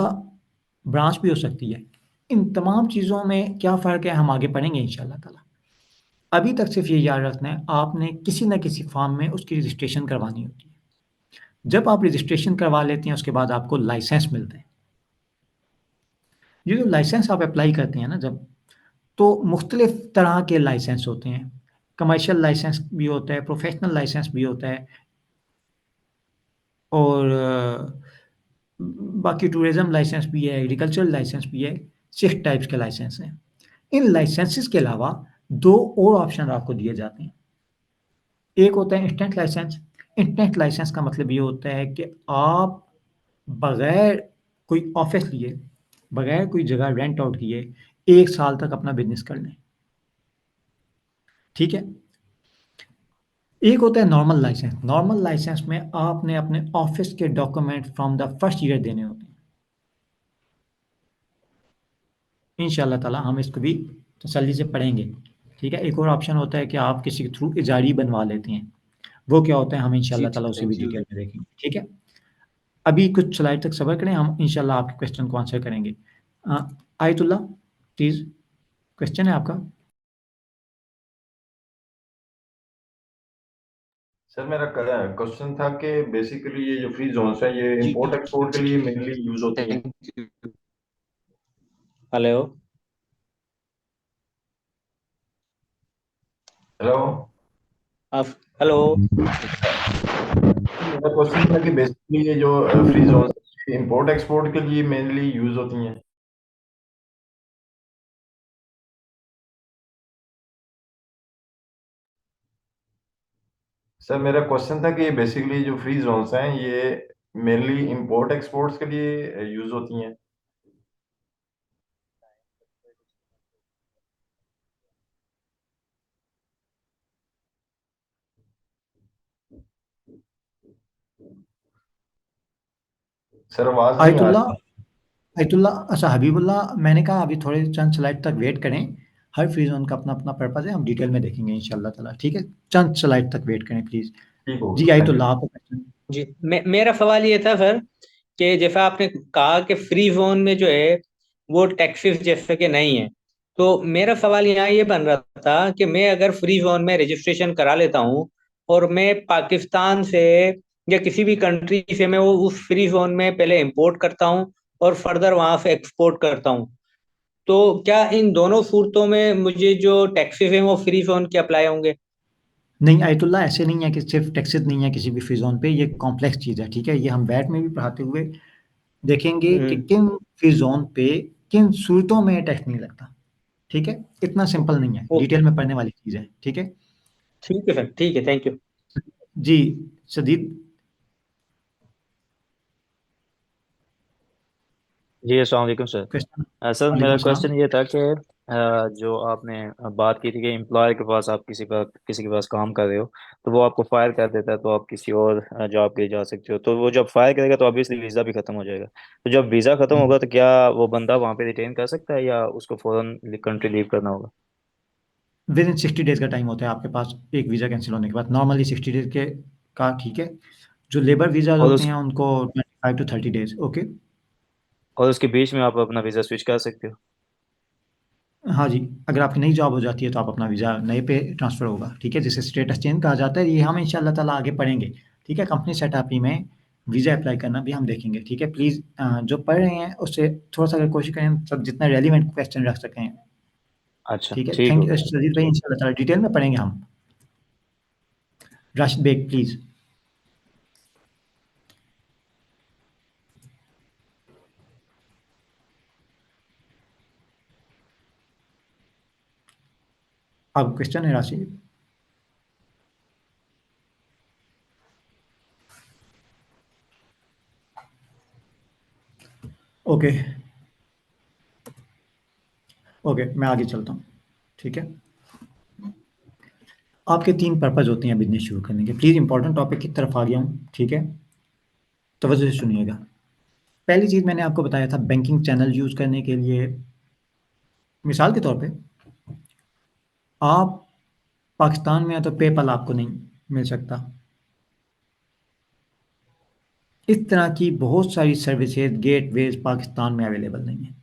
ब्रांच भी हो सकती है। इन तमाम चीज़ों में क्या फ़र्क है, हम आगे पढ़ेंगे इंशाअल्लाह ताला। अभी तक सिर्फ़ ये याद रखना है, आपने किसी न किसी फ़ॉर्म में उसकी रजिस्ट्रेशन करवानी होती है। जब आप रजिस्ट्रेशन करवा लेते हैं, उसके बाद आपको लाइसेंस मिलते हैं। ये जो लाइसेंस आप अप्लाई करते हैं ना जब, तो मुख्तलिफ़ तरह के लाइसेंस होते हैं। कमर्शियल लाइसेंस भी होता है, प्रोफ़ेशनल लाइसेंस भी होता है और बाकी टूरिज़्म लाइसेंस भी है, एग्रीकल्चरल लाइसेंस भी है, 6 टाइप्स के लाइसेंस हैं। इन लाइसेंसेस के अलावा 2 और ऑप्शन आपको दिए जाते हैं। एक होता है इंस्टेंट लाइसेंस। इंस्टेंट लाइसेंस का मतलब ये होता है कि आप बगैर कोई ऑफिस लिए, बगैर कोई जगह रेंट आउट किए 1 साल तक अपना बिज़नेस कर लें। ठीक है? एक होता है नॉर्मल लाइसेंस। नॉर्मल लाइसेंस में आपने अपने ऑफिस के document from the first year देने होते हैं। इंशाअल्लाह ताला हम इसको भी तसल्ली से पढ़ेंगे। ठीक है? एक और ऑप्शन होता है कि आप किसी के थ्रू इजारी बनवा लेते हैं। वो क्या होता है हम जी इंशाअल्लाह जी ताला उसे भी थैंक यू। डिटेल में देखेंगे। ठीक है? अभी कुछ स्लाइड तक सब्र करें, हम इंशाअल्लाह आपके क्वेश्चन को आंसर करेंगे। आयतुल्लाह प्लीज़ क्वेश्चन है आपका? सर मेरा क्वेश्चन था कि बेसिकली ये जो फ्री जोन्स है ये जी इंपोर्ट एक्सपोर्ट के लिए मेनली यूज होती हैं। Thank you. हेलो हेलो आप हेलो मेरा क्वेश्चन था कि बेसिकली ये जो फ्री जोन्स इंपोर्ट एक्सपोर्ट के लिए मेनली यूज होती हैं। सर मेरा क्वेश्चन था कि बेसिकली जो फ्री जोन्स हैं ये मेनली इंपोर्ट एक्सपोर्ट्स के लिए यूज होती हैं। सर आवाज नहीं आ आयतुल्लाह रही। आयतुल्लाह अच्छा हबीबुल्लाह, मैंने कहा अभी थोड़े चंद स्लाइड तक वेट करें। हर फ्री ज़ोन का अपना-अपना पर्पस है, हम डिटेल में देखेंगे इंशाअल्लाह ताला, ठीक है? चंद स्लाइड तक वेट करें प्लीज़। ठीक होगा जी सर, थैंक यू। आयतुल्लाह आपका क्वेश्चन। जी मेरा सवाल ये था सर कि जैसा आपने कहा कि फ्री जोन में जो है वो टैक्सेस जैसे कि नहीं है, तो मेरा सवाल यहाँ ये बन रहा था कि मैं अगर फ्री जोन में रजिस्ट्रेशन करा लेता हूँ और मैं पाकिस्तान से या किसी भी कंट्री से मैं वो उस फ्री जोन में पहले इंपोर्ट करता हूँ और फर्दर वहां से एक्सपोर्ट करता हूँ, तो क्या इन दोनों सूरतों में मुझे जो टैक्सेस हैं वो फ्री जोन के अप्लाई होंगे? नहीं आयतुल्लाह, ऐसे नहीं है कि सिर्फ़ टैक्सेस नहीं है किसी भी फ्री ज़ोन पे, ये कॉम्प्लेक्स चीज़ है, ठीक है? ये हम वैट में भी पढ़ाते हुए देखेंगे कि किन फ्री ज़ोन पे किन सूरतों में टैक्स नहीं लगता, ठीक है? इतना सिंपल नहीं है, ओके, डिटेल में पढ़ने वाली चीज़ है, ठीक है? ठीक है सर, ठीक है, थैंक यू। जी, सदीद जी अस्सलाम वालेकुम सर। क्वेश्चन सर मेरा वालेकुम सलाम। क्वेश्चन ये था कि जो आपने बात की थी कि एम्प्लॉयर के पास आप किसी के पास काम कर रहे हो तो वो आपको फायर कर देता है तो आप किसी और जॉब के लिए जा सकते हो, तो वो जब फायर करेगा तो ऑब्वियसली वीज़ा भी खत्म हो जाएगा। तो जब वीज़ा खत्म होगा तो क्या वो बंदा वहाँ पे रिटेन कर सकता है या उसको फौरन कंट्री लीव करना होगा? विद इन 60 डेज का टाइम होता है आपके पास एक वीज़ा कैंसिल होने के बाद, नॉर्मली 60 डेज के का ठीक है। जो लेबर वीज़ा और होते उस हैं उनको 25 टू 30 डेज। ओके। और उसके बीच में आप अपना वीज़ा स्विच कर सकते हो? हाँ जी, अगर आपकी नई जॉब हो जाती है तो आप अपना वीज़ा नए पे ट्रांसफ़र होगा, ठीक है, जिसे स्टेटस चेंज कहा जाता है। ये हम इंशाअल्लाह ताला आगे पढ़ेंगे, ठीक है। कंपनी सेटअप ही में वीज़ा अप्लाई करना भी हम देखेंगे, ठीक है। प्लीज़ जो पढ़ रहे हैं उससे थोड़ा-सा अगर कोशिश करें सब जितना रेलेवेंट क्वेश्चन रख सकें, अच्छा, ठीक है। ठीक थैंक हो यू गया। सजीद भाई, इंशाअल्लाह ताला डिटेल में पढ़ेंगे हम। राशिद बेग प्लीज़। आपका क्वेश्चन है राशिद? ओके, ओके, मैं आगे चलता हूँ, ठीक है। आपके 3 पर्पज़ होते हैं बिज़नेस शुरू करने के। प्लीज़ इम्पोर्टेंट टॉपिक की तरफ आ गया हूँ, ठीक है। तवज्जो से सुनिएगा। पहली चीज़ मैंने आपको बताया था बैंकिंग चैनल यूज़ करने के लिए, मिसाल के तौर पे आप पाकिस्तान में हैं तो पेपल आपको नहीं मिल सकता। इस तरह की बहुत सारी सर्विसेज गेटवेज पाकिस्तान में अवेलेबल नहीं है।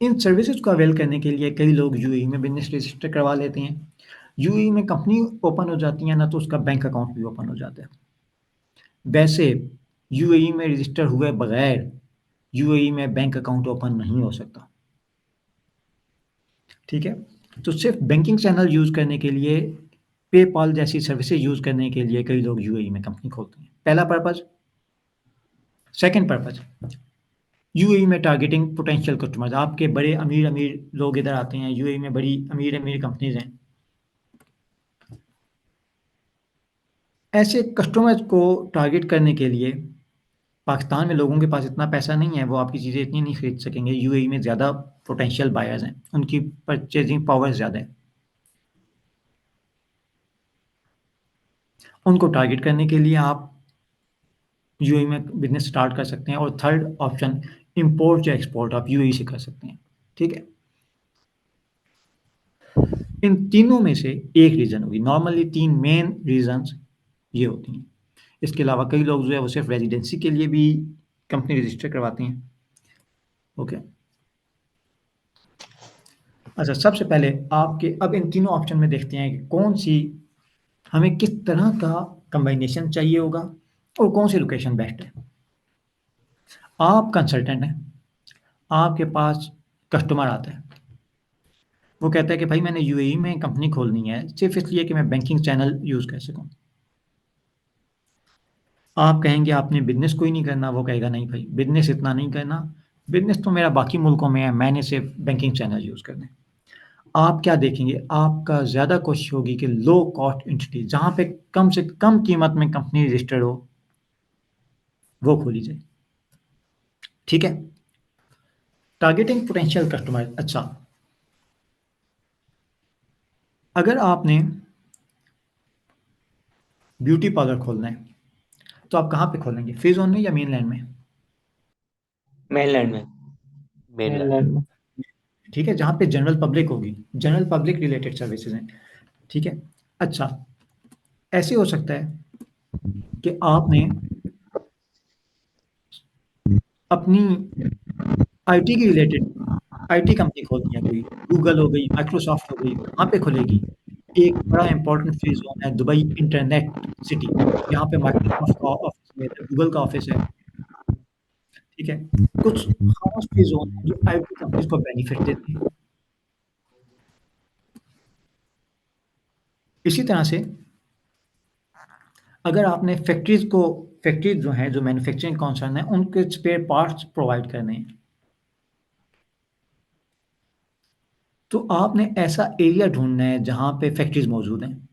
इन सर्विसेज को अवेल करने के लिए कई लोग यूएई में बिजनेस रजिस्टर करवा लेते हैं। यूएई में कंपनी ओपन हो जाती है ना, तो उसका बैंक अकाउंट भी ओपन हो जाता है। वैसे यूएई में रजिस्टर हुए बगैर यूएई में बैंक अकाउंट ओपन नहीं हो सकता, ठीक है। तो सिर्फ बैंकिंग चैनल यूज़ करने के लिए पेपाल जैसी सर्विसेज यूज़ करने के लिए कई लोग यूएई में कंपनी खोलते हैं। पहला पर्पज़। सेकंड पर्पज़, यूएई में टारगेटिंग पोटेंशियल कस्टमर्स। आपके बड़े अमीर लोग इधर आते हैं, यूएई में बड़ी अमीर कंपनीज हैं। ऐसे कस्टमर्स को टारगेट करने के लिए पाकिस्तान में लोगों के पास इतना पैसा नहीं है, वो आपकी चीज़ें इतनी नहीं खरीद सकेंगे। यूएई में ज़्यादा पोटेंशियल बायर्स हैं, उनकी परचेजिंग पावर ज़्यादा है। उनको टारगेट करने के लिए आप यूएई में बिजनेस स्टार्ट कर सकते हैं। और थर्ड ऑप्शन, इंपोर्ट या एक्सपोर्ट आप यूएई से कर सकते हैं, ठीक है। इन तीनों में से एक रीज़न होगी। नॉर्मली 3 मेन रीज़न्स ये होती हैं। इसके अलावा कई लोग जो है वो सिर्फ रेजिडेंसी के लिए भी कंपनी रजिस्टर करवाते हैं, ओके। अच्छा, सबसे पहले आपके अब इन तीनों ऑप्शन में देखते हैं कि कौन सी हमें किस तरह का कम्बाइनेशन चाहिए होगा और कौन सी लोकेशन बेस्ट है। आप कंसल्टेंट हैं, आपके पास कस्टमर आता है, वो कहता है कि भाई मैंने यूएई में कंपनी खोलनी है सिर्फ इसलिए कि मैं बैंकिंग चैनल यूज़ कर सकूं। आप कहेंगे आपने बिजनेस कोई नहीं करना, वो कहेगा नहीं भाई बिजनेस इतना नहीं करना, बिजनेस तो मेरा बाकी मुल्कों में है, मैंने सिर्फ बैंकिंग चैनल यूज़ करने। आप क्या देखेंगे, आपका ज़्यादा कोशिश होगी कि लो कॉस्ट एंटिटी जहाँ पे कम से कम कीमत में कंपनी रजिस्टर्ड हो वो खोली जाए, ठीक है। Targeting potential customer. अच्छा, अगर आपने ब्यूटी पार्लर खोलना है तो आप कहाँ पे खोलेंगे, फ्री जोन में या मेनलैंड में? मेनलैंड में। मेनलैंड में। ठीक है, जहाँ पे जनरल पब्लिक होगी, जनरल पब्लिक रिलेटेड सर्विसेज हैं, ठीक है। अच्छा, ऐसे हो सकता है कि आपने अपनी आईटी की रिलेटेड आईटी कंपनी खोलनी है, कोई गूगल हो गई, माइक्रोसॉफ्ट हो गई, वहाँ पे खुलेगी। एक बड़ा इंपॉर्टेंट फ्री जोन है दुबई इंटरनेट सिटी, यहाँ पे माइक्रोसॉफ्ट का ऑफिस है, गूगल का ऑफिस है, ठीक है। कुछ खास फ्री जोन हैं जो आईटी कंपनीज को बेनिफिट देते हैं। इसी तरह से अगर आपने फैक्ट्रीज जो हैं, जो मैन्युफैक्चरिंग कॉन्सर्न है, उनके स्पेयर पार्ट्स प्रोवाइड करने हैं, तो आपने ऐसा एरिया ढूंढना है जहां पे फैक्ट्रीज मौजूद हैं।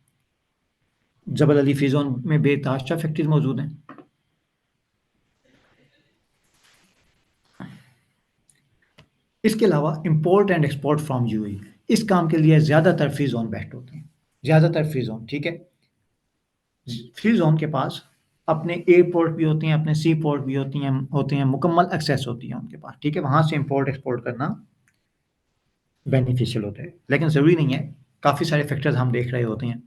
जबल अली फ्री जोन में बेतहाशा फैक्ट्रीज मौजूद हैं। इसके अलावा import and export from UAE, इस काम के लिए ज़्यादातर फ्री जोन बेस्ट होते हैं, ज़्यादातर फ्री जोन, ठीक है। फ्री जोन के पास अपने एयरपोर्ट भी होते हैं, अपने सी पोर्ट भी होते हैं, मुकम्मल एक्सेस होती है उनके पास, ठीक है। वहाँ से इंपोर्ट एक्सपोर्ट करना बेनिफिशियल होता है, लेकिन ज़रूरी नहीं है, काफ़ी सारे फैक्टर्स हम देख रहे होते हैं।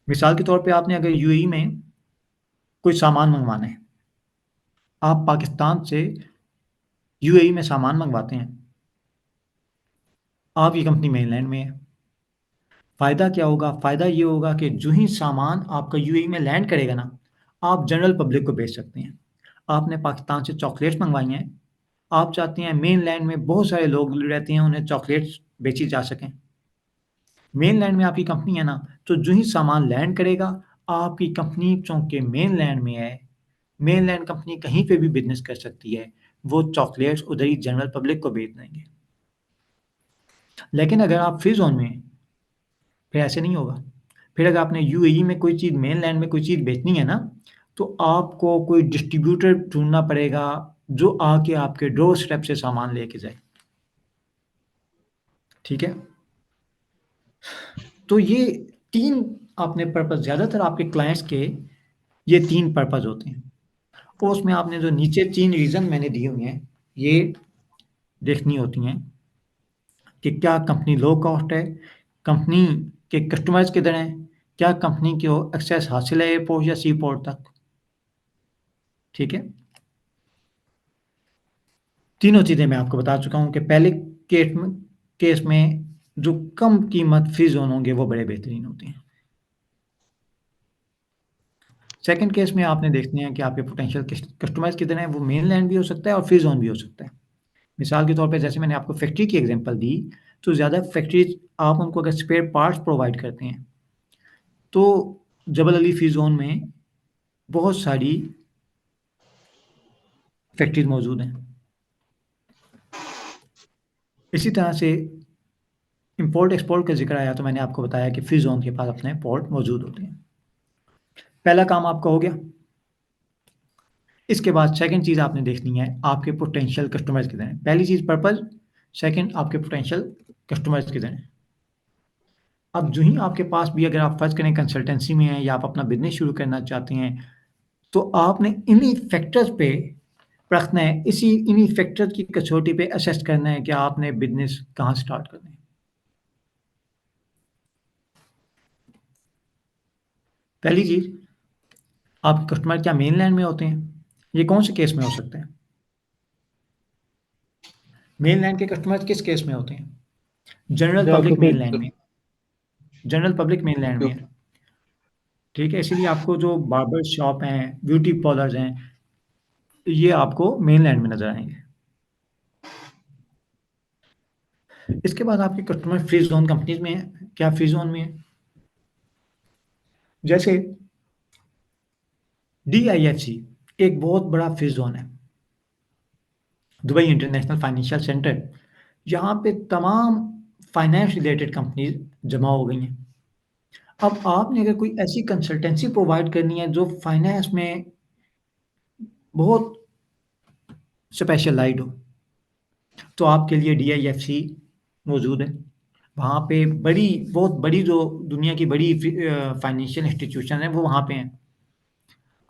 मिसाल के तौर पे आपने अगर यूएई में कोई सामान मंगवाना है, आप पाकिस्तान से यूएई में सामान मंगवाते हैं, आपकी कंपनी मेनलैंड में है। फ़ायदा क्या होगा? फ़ायदा ये होगा कि जो ही सामान आपका यूएई में लैंड करेगा ना, आप जनरल पब्लिक को बेच सकते हैं। आपने पाकिस्तान से चॉकलेट्स मंगवाई हैं, आप चाहते हैं मेनलैंड में बहुत सारे लोग रहते हैं, उन्हें चॉकलेट्स बेची जा सकें। मेनलैंड में आपकी कंपनी है ना, तो जो ही सामान लैंड करेगा, आपकी कंपनी चूँकि मेनलैंड में है, मेनलैंड कंपनी कहीं पे भी बिज़नेस कर सकती है, वो चॉकलेट्स उधर ही जनरल पब्लिक को बेच देंगे। लेकिन अगर आप फ्री ज़ोन में हैं, फिर ऐसे नहीं होगा। फिर अगर आपने यूएई में कोई चीज़, मेनलैंड में कोई चीज़ बेचनी है ना, तो आपको कोई डिस्ट्रीब्यूटर ढूँढना पड़ेगा, जो आके आपके डोर स्टेप से सामान लेके जाए, ठीक है? तो ये 3 आपने पर्पज़, ज़्यादातर आपके क्लाइंट्स के ये 3 पर्पज़ होते हैं। और उसमें आपने जो नीचे 3 रीज़न मैंने दिए हुए हैं, ये देखनी होती हैं कि क्या कंपनी लो कॉस्ट है, कंपनी के कस्टमर्स किधर हैं, क्या कंपनी को एक्सेस हासिल है एयरपोर्ट या सी पोर्ट तक, ठीक है? तीनों चीज़ें मैं आपको बता चुका हूँ कि पहले केस में जो कम कीमत फ्री ज़ोन होंगे वो बड़े बेहतरीन होते हैं। सेकंड केस में आपने देखना है कि आपके पोटेंशियल कस्टमर्स कितने हैं, वो मेनलैंड भी हो सकता है और फ्री ज़ोन भी हो सकता है। मिसाल के तौर पे जैसे मैंने आपको फैक्ट्री की एग्जांपल दी, तो ज़्यादा फैक्ट्रीज आप उनको अगर स्पेयर पार्ट्स प्रोवाइड करते हैं, तो जबल अली फ्री ज़ोन में बहुत सारी फैक्ट्रीज मौजूद हैं। इसी तरह से इंपोर्ट एक्सपोर्ट का जिक्र आया, तो मैंने आपको बताया कि फ्री ज़ोन के पास अपने पोर्ट मौजूद होते हैं। पहला काम आपका हो गया। इसके बाद सेकंड चीज़ आपने देखनी है, आपके पोटेंशियल कस्टमर्स कितने हैं। पहली चीज़ पर्पज़, सेकंड आपके पोटेंशियल कस्टमर्स कितने हैं। अब जो ही आपके पास भी, अगर आप फर्ज करें कंसल्टेंसी में हैं या आप अपना बिजनेस शुरू करना चाहते हैं, तो आपने इन्हीं फैक्टर्स पे रखना है, इन्हीं फैक्टर्स की कसौटी पे असेस करना है कि आपने बिजनेस कहाँ स्टार्ट करना है। पहली चीज़, आपके कस्टमर क्या मेनलैंड में होते हैं? ये कौन से केस में हो सकते हैं? मेनलैंड के कस्टमर्स किस केस में होते हैं? जनरल पब्लिक मेनलैंड में, जनरल पब्लिक मेनलैंड में है, ठीक है। इसीलिए आपको जो बार्बर शॉप हैं, ब्यूटी पार्लर्स हैं, ये आपको मेनलैंड में नजर आएंगे। इसके बाद आपके कस्टमर फ्री जोन कंपनीज में है, क्या फ्री जोन में है? जैसे DIFC एक बहुत बड़ा फ्री जोन है, दुबई इंटरनेशनल फाइनेंशियल सेंटर। यहाँ पे तमाम फाइनेंस रिलेटेड कंपनीज जमा हो गई हैं। अब आपने अगर कोई ऐसी कंसल्टेंसी प्रोवाइड करनी है जो फाइनेंस में बहुत स्पेशलाइज्ड हो, तो आपके लिए DIFC मौजूद है। वहाँ पे बहुत बड़ी जो दुनिया की बड़ी फाइनेंशियल इंस्टीट्यूशन है, वो वहाँ पे हैं।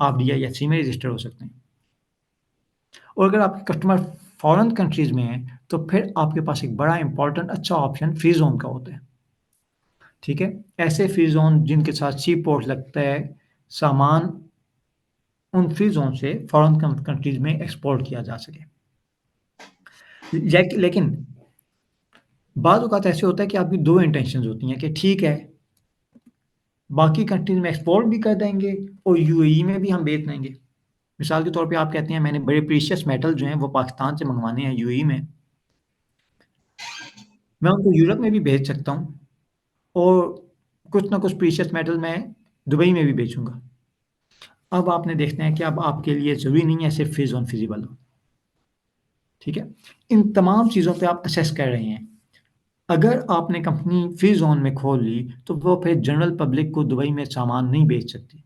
आप DIFC में रजिस्टर हो सकते हैं। और अगर आपके कस्टमर फॉरेन कंट्रीज में हैं, तो फिर आपके पास एक बड़ा इंपॉर्टेंट अच्छा ऑप्शन फ्री जोन का होता है, ठीक है। ऐसे फ्री जोन जिनके साथ सी पोर्ट लगता है, सामान उन फ्री जोन से फॉरेन कंट्रीज में एक्सपोर्ट किया जा सके। लेकिन बाद औक़ात ऐसे होता है कि आपकी 2 इंटेंशंस होती हैं कि ठीक है, बाकी कंट्रीज में एक्सपोर्ट भी कर देंगे और यूएई में भी हम बेच देंगे। मिसाल के तौर पे आप कहते हैं मैंने बड़े प्रीशियस मेटल जो हैं वो पाकिस्तान से मंगवाने हैं यूएई में, मैं उनको यूरोप में भी भेज सकता हूँ और कुछ ना कुछ प्रीशियस मेटल मैं दुबई में भी बेचूंगा। अब आपने देखना है कि अब आपके लिए ज़रूरी नहीं है सिर्फ फ्री जोन फिजिबल हो, ठीक है। इन तमाम चीज़ों पे आप असेस कर रहे हैं। अगर आपने कंपनी फ्री जोन में खोल ली, तो वो फिर जनरल पब्लिक को दुबई में सामान नहीं बेच सकती।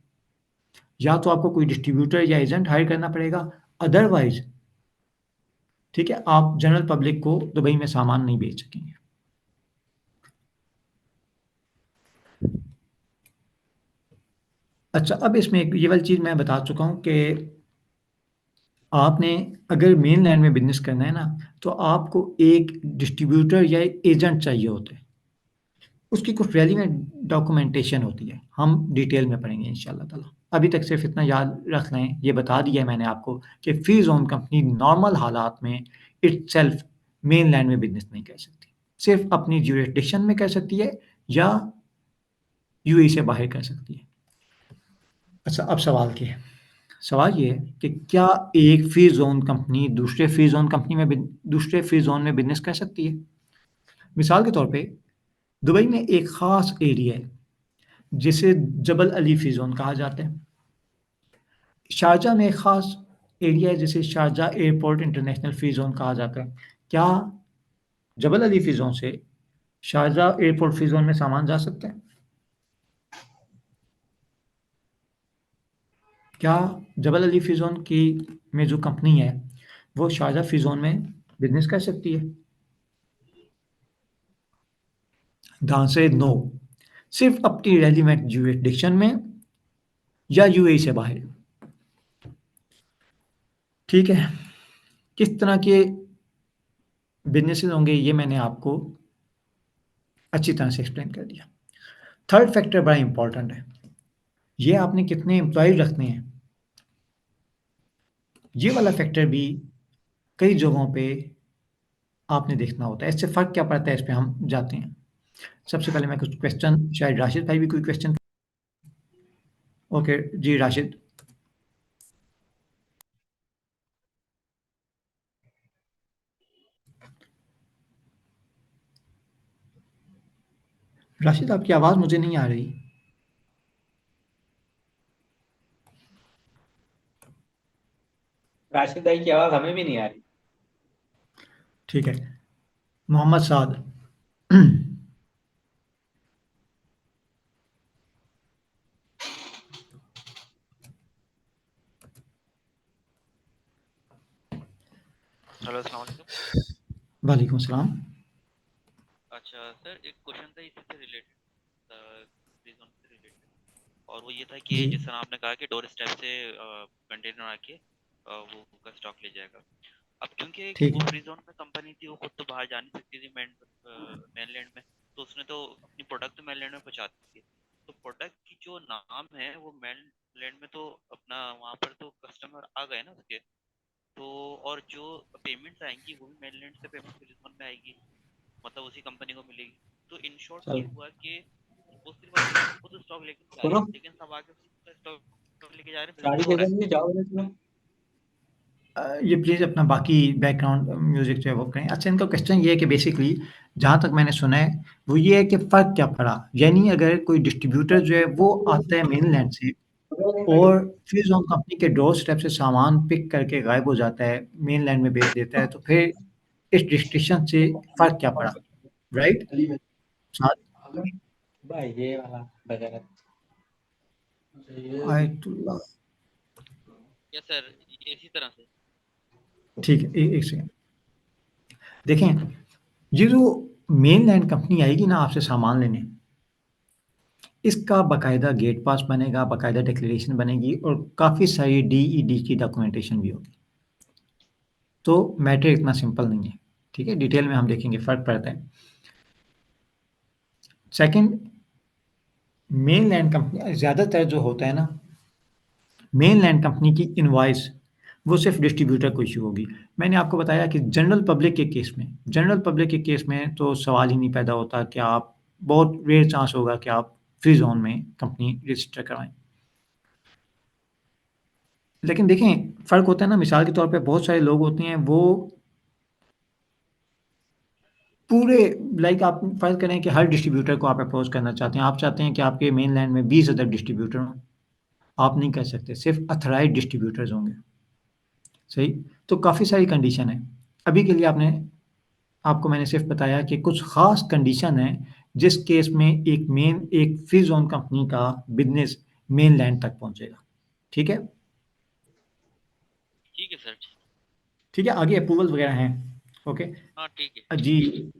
या तो आपको कोई डिस्ट्रीब्यूटर या एजेंट हायर करना पड़ेगा, अदरवाइज ठीक है, आप जनरल पब्लिक को दुबई में सामान नहीं बेच सकेंगे। अच्छा, अब इसमें एक ये वाली चीज़ मैं बता चुका हूँ कि आपने अगर मेन लैंड में बिजनेस करना है ना, तो आपको एक डिस्ट्रीब्यूटर या एक एजेंट चाहिए होता है। उसकी कुछ रेलिवेंट डॉक्यूमेंटेशन होती है, हम डिटेल में पढ़ेंगे इंशाल्लाह ताला। अभी तक सिर्फ इतना याद रख लें, ये बता दिया है मैंने आपको कि फ्री जोन कंपनी नॉर्मल हालात में इटसेल्फ मेन लैंड में बिजनेस नहीं कर सकती, सिर्फ अपनी ज्यूरिसडिक्शन में कर सकती है या यूएई से बाहर कर सकती है। अच्छा, अब सवाल क्या है? सवाल ये है कि क्या एक फ्री जोन कंपनी दूसरे फ्री जोन में बिजनेस कर सकती है? मिसाल के तौर पे दुबई में एक ख़ास एरिया है जिसे जबल अली फ्री जोन कहा जाता है। शारजाह में एक ख़ास एरिया है जिसे Sharjah airport international free zone कहा जाता है। क्या जबल अली फ्री जोन से शारजाह एयरपोर्ट फ्री जोन में सामान जा सकता है? क्या जबल अली फ्री जोन की में जो कंपनी है वो शारजाह फ्री जोन में बिजनेस कर सकती है? द आंसर इज नो, सिर्फ अपनी रेलिवेंट ज्यूरिसडिक्शन में या यूएई से बाहर। ठीक है, किस तरह के बिजनेसेस होंगे ये मैंने आपको अच्छी तरह से एक्सप्लेन कर दिया। थर्ड फैक्टर बड़ा इंपॉर्टेंट है, ये आपने कितने एम्प्लॉय रखने हैं। ये वाला फैक्टर भी कई जगहों पे आपने देखना होता है। इससे फ़र्क क्या पड़ता है, इस पे हम जाते हैं। सबसे पहले मैं कुछ क्वेश्चन, शायद राशिद भाई भी कोई क्वेश्चन। ओके जी राशिद। राशिद, आपकी आवाज़ मुझे नहीं आ रही। राशिद भाई की आवाज हमें भी नहीं आ रही। ठीक है, मोहम्मद साद। हेलो, अस्सलाम वालेकुम। वालेकुम सलाम। अच्छा सर, एक क्वेश्चन था इसी से रिलेटेड, रीजन से रिलेटेड, और वो ये था कि जी जिस तरह आपने कहा कि डोर स्टेप से कंटेनर आके वो का स्टॉक ले जाएगा। अब क्योंकि ठीक वो है। फ्री जोन में कंपनी थी, वो खुद तो बाहर जा नहीं सकती थी मेनलैंड में, तो उसने तो अपनी प्रोडक्ट तो मेनलैंड में पहुंचा दी थी। तो प्रोडक्ट की जो नाम है वो मेनलैंड में तो अपना वहाँ पर तो कस्टमर आ गए ना उसके, तो और जो पेमेंट्स आएंगी वो भी मेनलैंड से पेमेंट फ्री जोन में आएगी, मतलब उसी कंपनी को मिलेगी। तो इन शॉर्ट ये हुआ कि वो सिर्फ अपना खुद स्टॉक लेके जा रहे हैं, लेकिन सब आके उसका स्टॉक लेके जा रहे हैं, बिल्कुल हो रहा है। ये प्लीज़ अपना बाकी बैकग्राउंड म्यूज़िक जो है वो करें। अच्छा, इनका क्वेश्चन ये है कि बेसिकली जहाँ तक मैंने सुना है वो ये है कि फ़र्क क्या पड़ा, यानी अगर कोई डिस्ट्रीब्यूटर जो है वो आता है मेनलैंड से और फ्री जोन कंपनी के डोर स्टेप से सामान पिक करके गायब हो जाता है, मेनलैंड में बेच देता है, तो फिर इस रिस्ट्रिक्शन से फ़र्क क्या पड़ा, राइट? साथ भाई ये वाला बजा आयतुल्लाह। यस सर, इसी तरह से। ठीक है, एक सेकंड। देखें, ये जो मेनलैंड कंपनी आएगी ना आपसे सामान लेने, इसका बाकायदा गेट पास बनेगा, बाकायदा डिक्लेरेशन बनेगी और काफ़ी सारी डीईडी की डॉक्यूमेंटेशन भी होगी। तो मैटर इतना सिंपल नहीं है, ठीक है? डिटेल में हम देखेंगे, फ़र्क पड़ता है। सेकंड, मेनलैंड कंपनी ज़्यादातर जो होता है ना, मेनलैंड कंपनी की इनवॉइस वो सिर्फ डिस्ट्रीब्यूटर को इश्यू होगी। मैंने आपको बताया कि जनरल पब्लिक के केस में तो सवाल ही नहीं पैदा होता कि आप, बहुत रेयर चांस होगा कि आप फ्री जोन में कंपनी रजिस्टर करवाएं। लेकिन देखें, फ़र्क होता है ना, मिसाल के तौर पे बहुत सारे लोग होते हैं वो पूरे, लाइक आप फ़र्ज़ करें कि हर डिस्ट्रीब्यूटर को आप अप्रोच करना चाहते हैं। आप चाहते हैं कि आपके मेनलैंड में 20 अदर डिस्ट्रीब्यूटर हों, आप नहीं कर सकते, सिर्फ ऑथराइज्ड डिस्ट्रीब्यूटर्स होंगे, सही? तो काफ़ी सारी कंडीशन है। अभी के लिए आपको मैंने सिर्फ बताया कि कुछ ख़ास कंडीशन है जिस केस में एक फ्री जोन कंपनी का बिज़नेस मेनलैंड तक पहुँचेगा, ठीक है? ठीक है सर। ठीक है, आगे अप्रूवल वगैरह हैं। ओके हाँ ठीक है जी,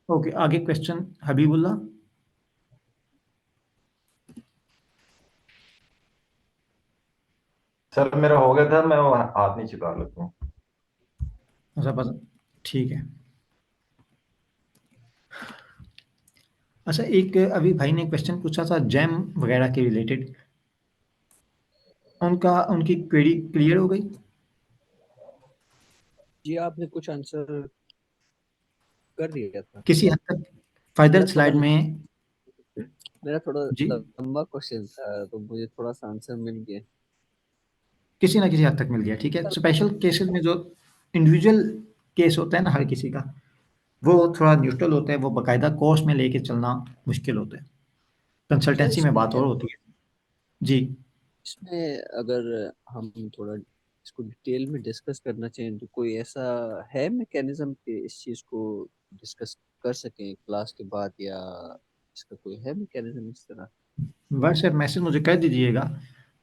ओके आगे क्वेश्चन हबीबुल्ला। सर मेरा हो गया था, मैं वो हाथ नहीं छिपा लेता हूँ। अच्छा बस ठीक है। अच्छा एक अभी भाई ने क्वेश्चन पूछा था जैम वगैरह के रिलेटेड, उनकी क्वेरी क्लियर हो गई? जी आपने कुछ आंसर कर दिया था। किसी हद तक फर्दर मेरा थोड़ा स्लाइड में मेरा थोड़ा जी लंबा क्वेश्चन था तो मुझे थोड़ा सा आंसर मिल गया। किसी ना किसी हद तक मिल गया। ठीक है, स्पेशल केसेस में जो इंडिविजुअल केस होता है ना हर किसी का, वो थोड़ा न्यूट्रल होता है, वो बाकायदा कोर्स में लेके चलना मुश्किल होता है, सर कंसल्टेंसी में बात और होती है। जी इसमें अगर हम थोड़ा इसको डिटेल में डिस्कस करना चाहें तो कोई ऐसा है मैकेनिज्म कि इस चीज को डिस्कस कर सकें क्लास के बाद, या इसका कोई है मैकेनिज्म इस तरह? व्हाट्सएप मैसेज मुझे कर दीजिएगा,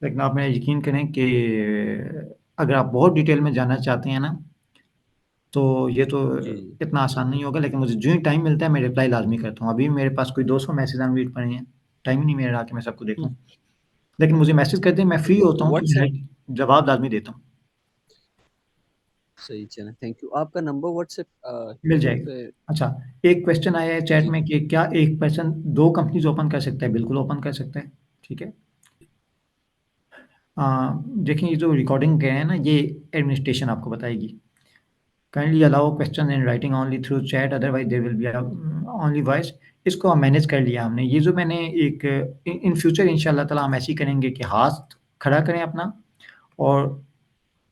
लेकिन आप मेरा यकीन करें कि अगर आप बहुत डिटेल में जानना चाहते हैं ना, तो ये तो जी इतना आसान नहीं होगा, लेकिन मुझे जो ही टाइम मिलता है मैं रिप्लाई लाजमी करता हूँ। अभी मेरे पास कोई 200 मैसेज अनरीड पड़े हैं, टाइम ही नहीं मेरा कि मैं सबको देखूँ, लेकिन मुझे मैसेज कर दें, मैं फ्री होता हूँ तो व्हाट्सएप मैं जवाब लाजमी देता हूँ। सही चलें, थैंक यू। आपका नंबर व्हाट्सएप मिल इसी जाएगा। पे? अच्छा एक क्वेश्चन आया है चैट जी में कि क्या एक पर्सन 2 कंपनीज ओपन कर सकता है? बिल्कुल ओपन कर सकता है। ठीक है, देखिए ये जो रिकॉर्डिंग गए हैं ना, ये एडमिनिस्ट्रेशन आपको बताएगी। Kindly allow question in writing only through chat, otherwise there will be only voice. इसको हम मैनेज कर लिया हमने। ये जो मैंने एक इन फ्यूचर इंशाल्लाह ताला हम ऐसे ही करेंगे कि हाथ खड़ा करें अपना और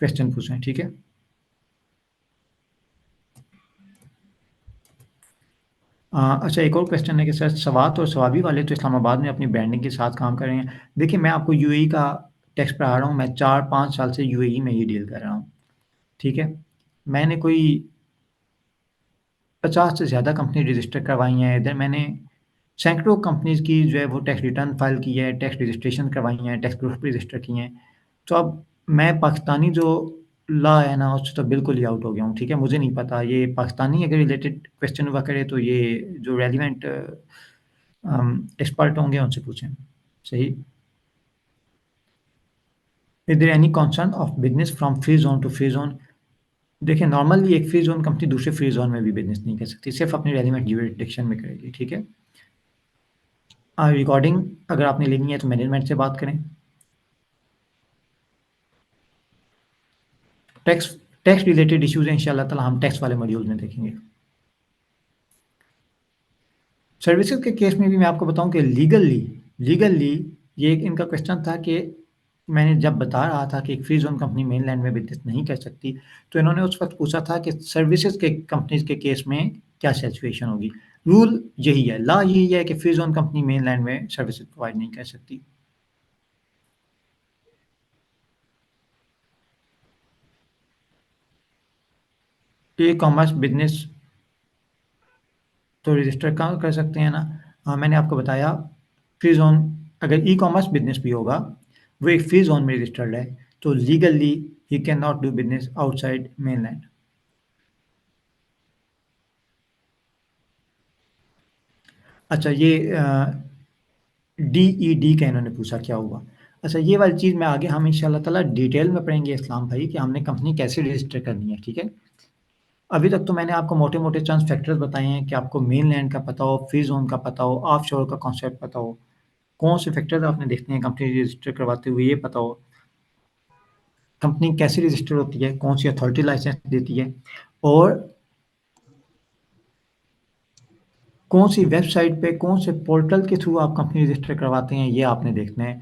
क्वेश्चन पूछें। ठीक है, अच्छा एक और क्वेश्चन है कि सर सवात और सवाबी वाले तो इस्लामाबाद में अपनी ब्रांडिंग के साथ काम कर रहे हैं। देखिए मैं आपको यूएई का टैक्स पढ़ा रहा हूँ, मैं 4-5 साल से यूएई में ही डील कर रहा हूँ। ठीक है, मैंने कोई 50 से ज़्यादा कंपनी रजिस्टर करवाई हैं इधर। मैंने सैकड़ों कंपनीज़ की जो है वो टैक्स रिटर्न फाइल की है, टैक्स रजिस्ट्रेशन करवाई हैं, टैक्स ग्रुप रजिस्टर किए हैं। तो अब मैं पाकिस्तानी जो लॉ है ना उससे तो बिल्कुल ही आउट हो गया हूँ। ठीक है, मुझे नहीं पता, ये पाकिस्तानी अगर रिलेटेड क्वेश्चन हुआ करे तो ये जो रेलिवेंट एक्सपर्ट होंगे उनसे पूछें। सही। Is there any concern of business from free zone to free zone? देखिए नॉर्मली एक फ्री जोन कंपनी दूसरे फ्री जोन में भी बिजनेस नहीं कर सकती, सिर्फ अपनी रेलिवेंट जुरिडिक्शन में करेगी। ठीक है, रिकॉर्डिंग अगर आपने लेनी है तो मैनेजमेंट से बात करें। टैक्स टैक्स रिलेटेड इश्यूज हैं इंशाल्लाह ताला हम टैक्स वाले मॉड्यूल में देखेंगे। सर्विसेज के केस में भी मैं आपको बताऊं कि लीगली ये एक इनका क्वेश्चन था कि मैंने जब बता रहा था कि एक फ्री जोन कंपनी मेनलैंड में बिजनेस नहीं कर सकती, तो इन्होंने उस वक्त पूछा था कि सर्विसेज के कंपनीज के केस में क्या सिचुएशन होगी। रूल यही है, लॉ यही है कि फ्री जोन कंपनी मेनलैंड में सर्विसेज प्रोवाइड नहीं कर सकती। ई कॉमर्स बिजनेस तो रजिस्टर कहाँ कर सकते हैं ना। हाँ मैंने आपको बताया, फ्री जोन अगर ई कॉमर्स बिजनेस भी होगा वो एक फ्री जोन में रजिस्टर्ड है, तो legally he can not do business outside mainland. अच्छा ये DED का इन्होंने पूछा क्या हुआ। अच्छा ये वाली चीज़ में आगे हम इंशाल्लाह ताला डिटेल में पढ़ेंगे इस्लाम भाई कि हमने कंपनी कैसे रजिस्टर करनी है। ठीक है, अभी तक तो मैंने आपको मोटे-मोटे चंद फैक्टर्स बताए हैं कि आपको मेनलैंड का पता हो, फ्री जोन का पता हो, ऑफशोर का कॉन्सेप्ट पता हो, कौन से फैक्टर्स आपने देखने हैं कंपनी रजिस्टर करवाते हुए ये पता हो, कंपनी कैसे रजिस्टर होती है, कौन सी अथॉरिटी लाइसेंस देती है, और कौन सी वेबसाइट पे कौन से पोर्टल के थ्रू आप कंपनी रजिस्टर करवाते हैं ये आपने देखना है।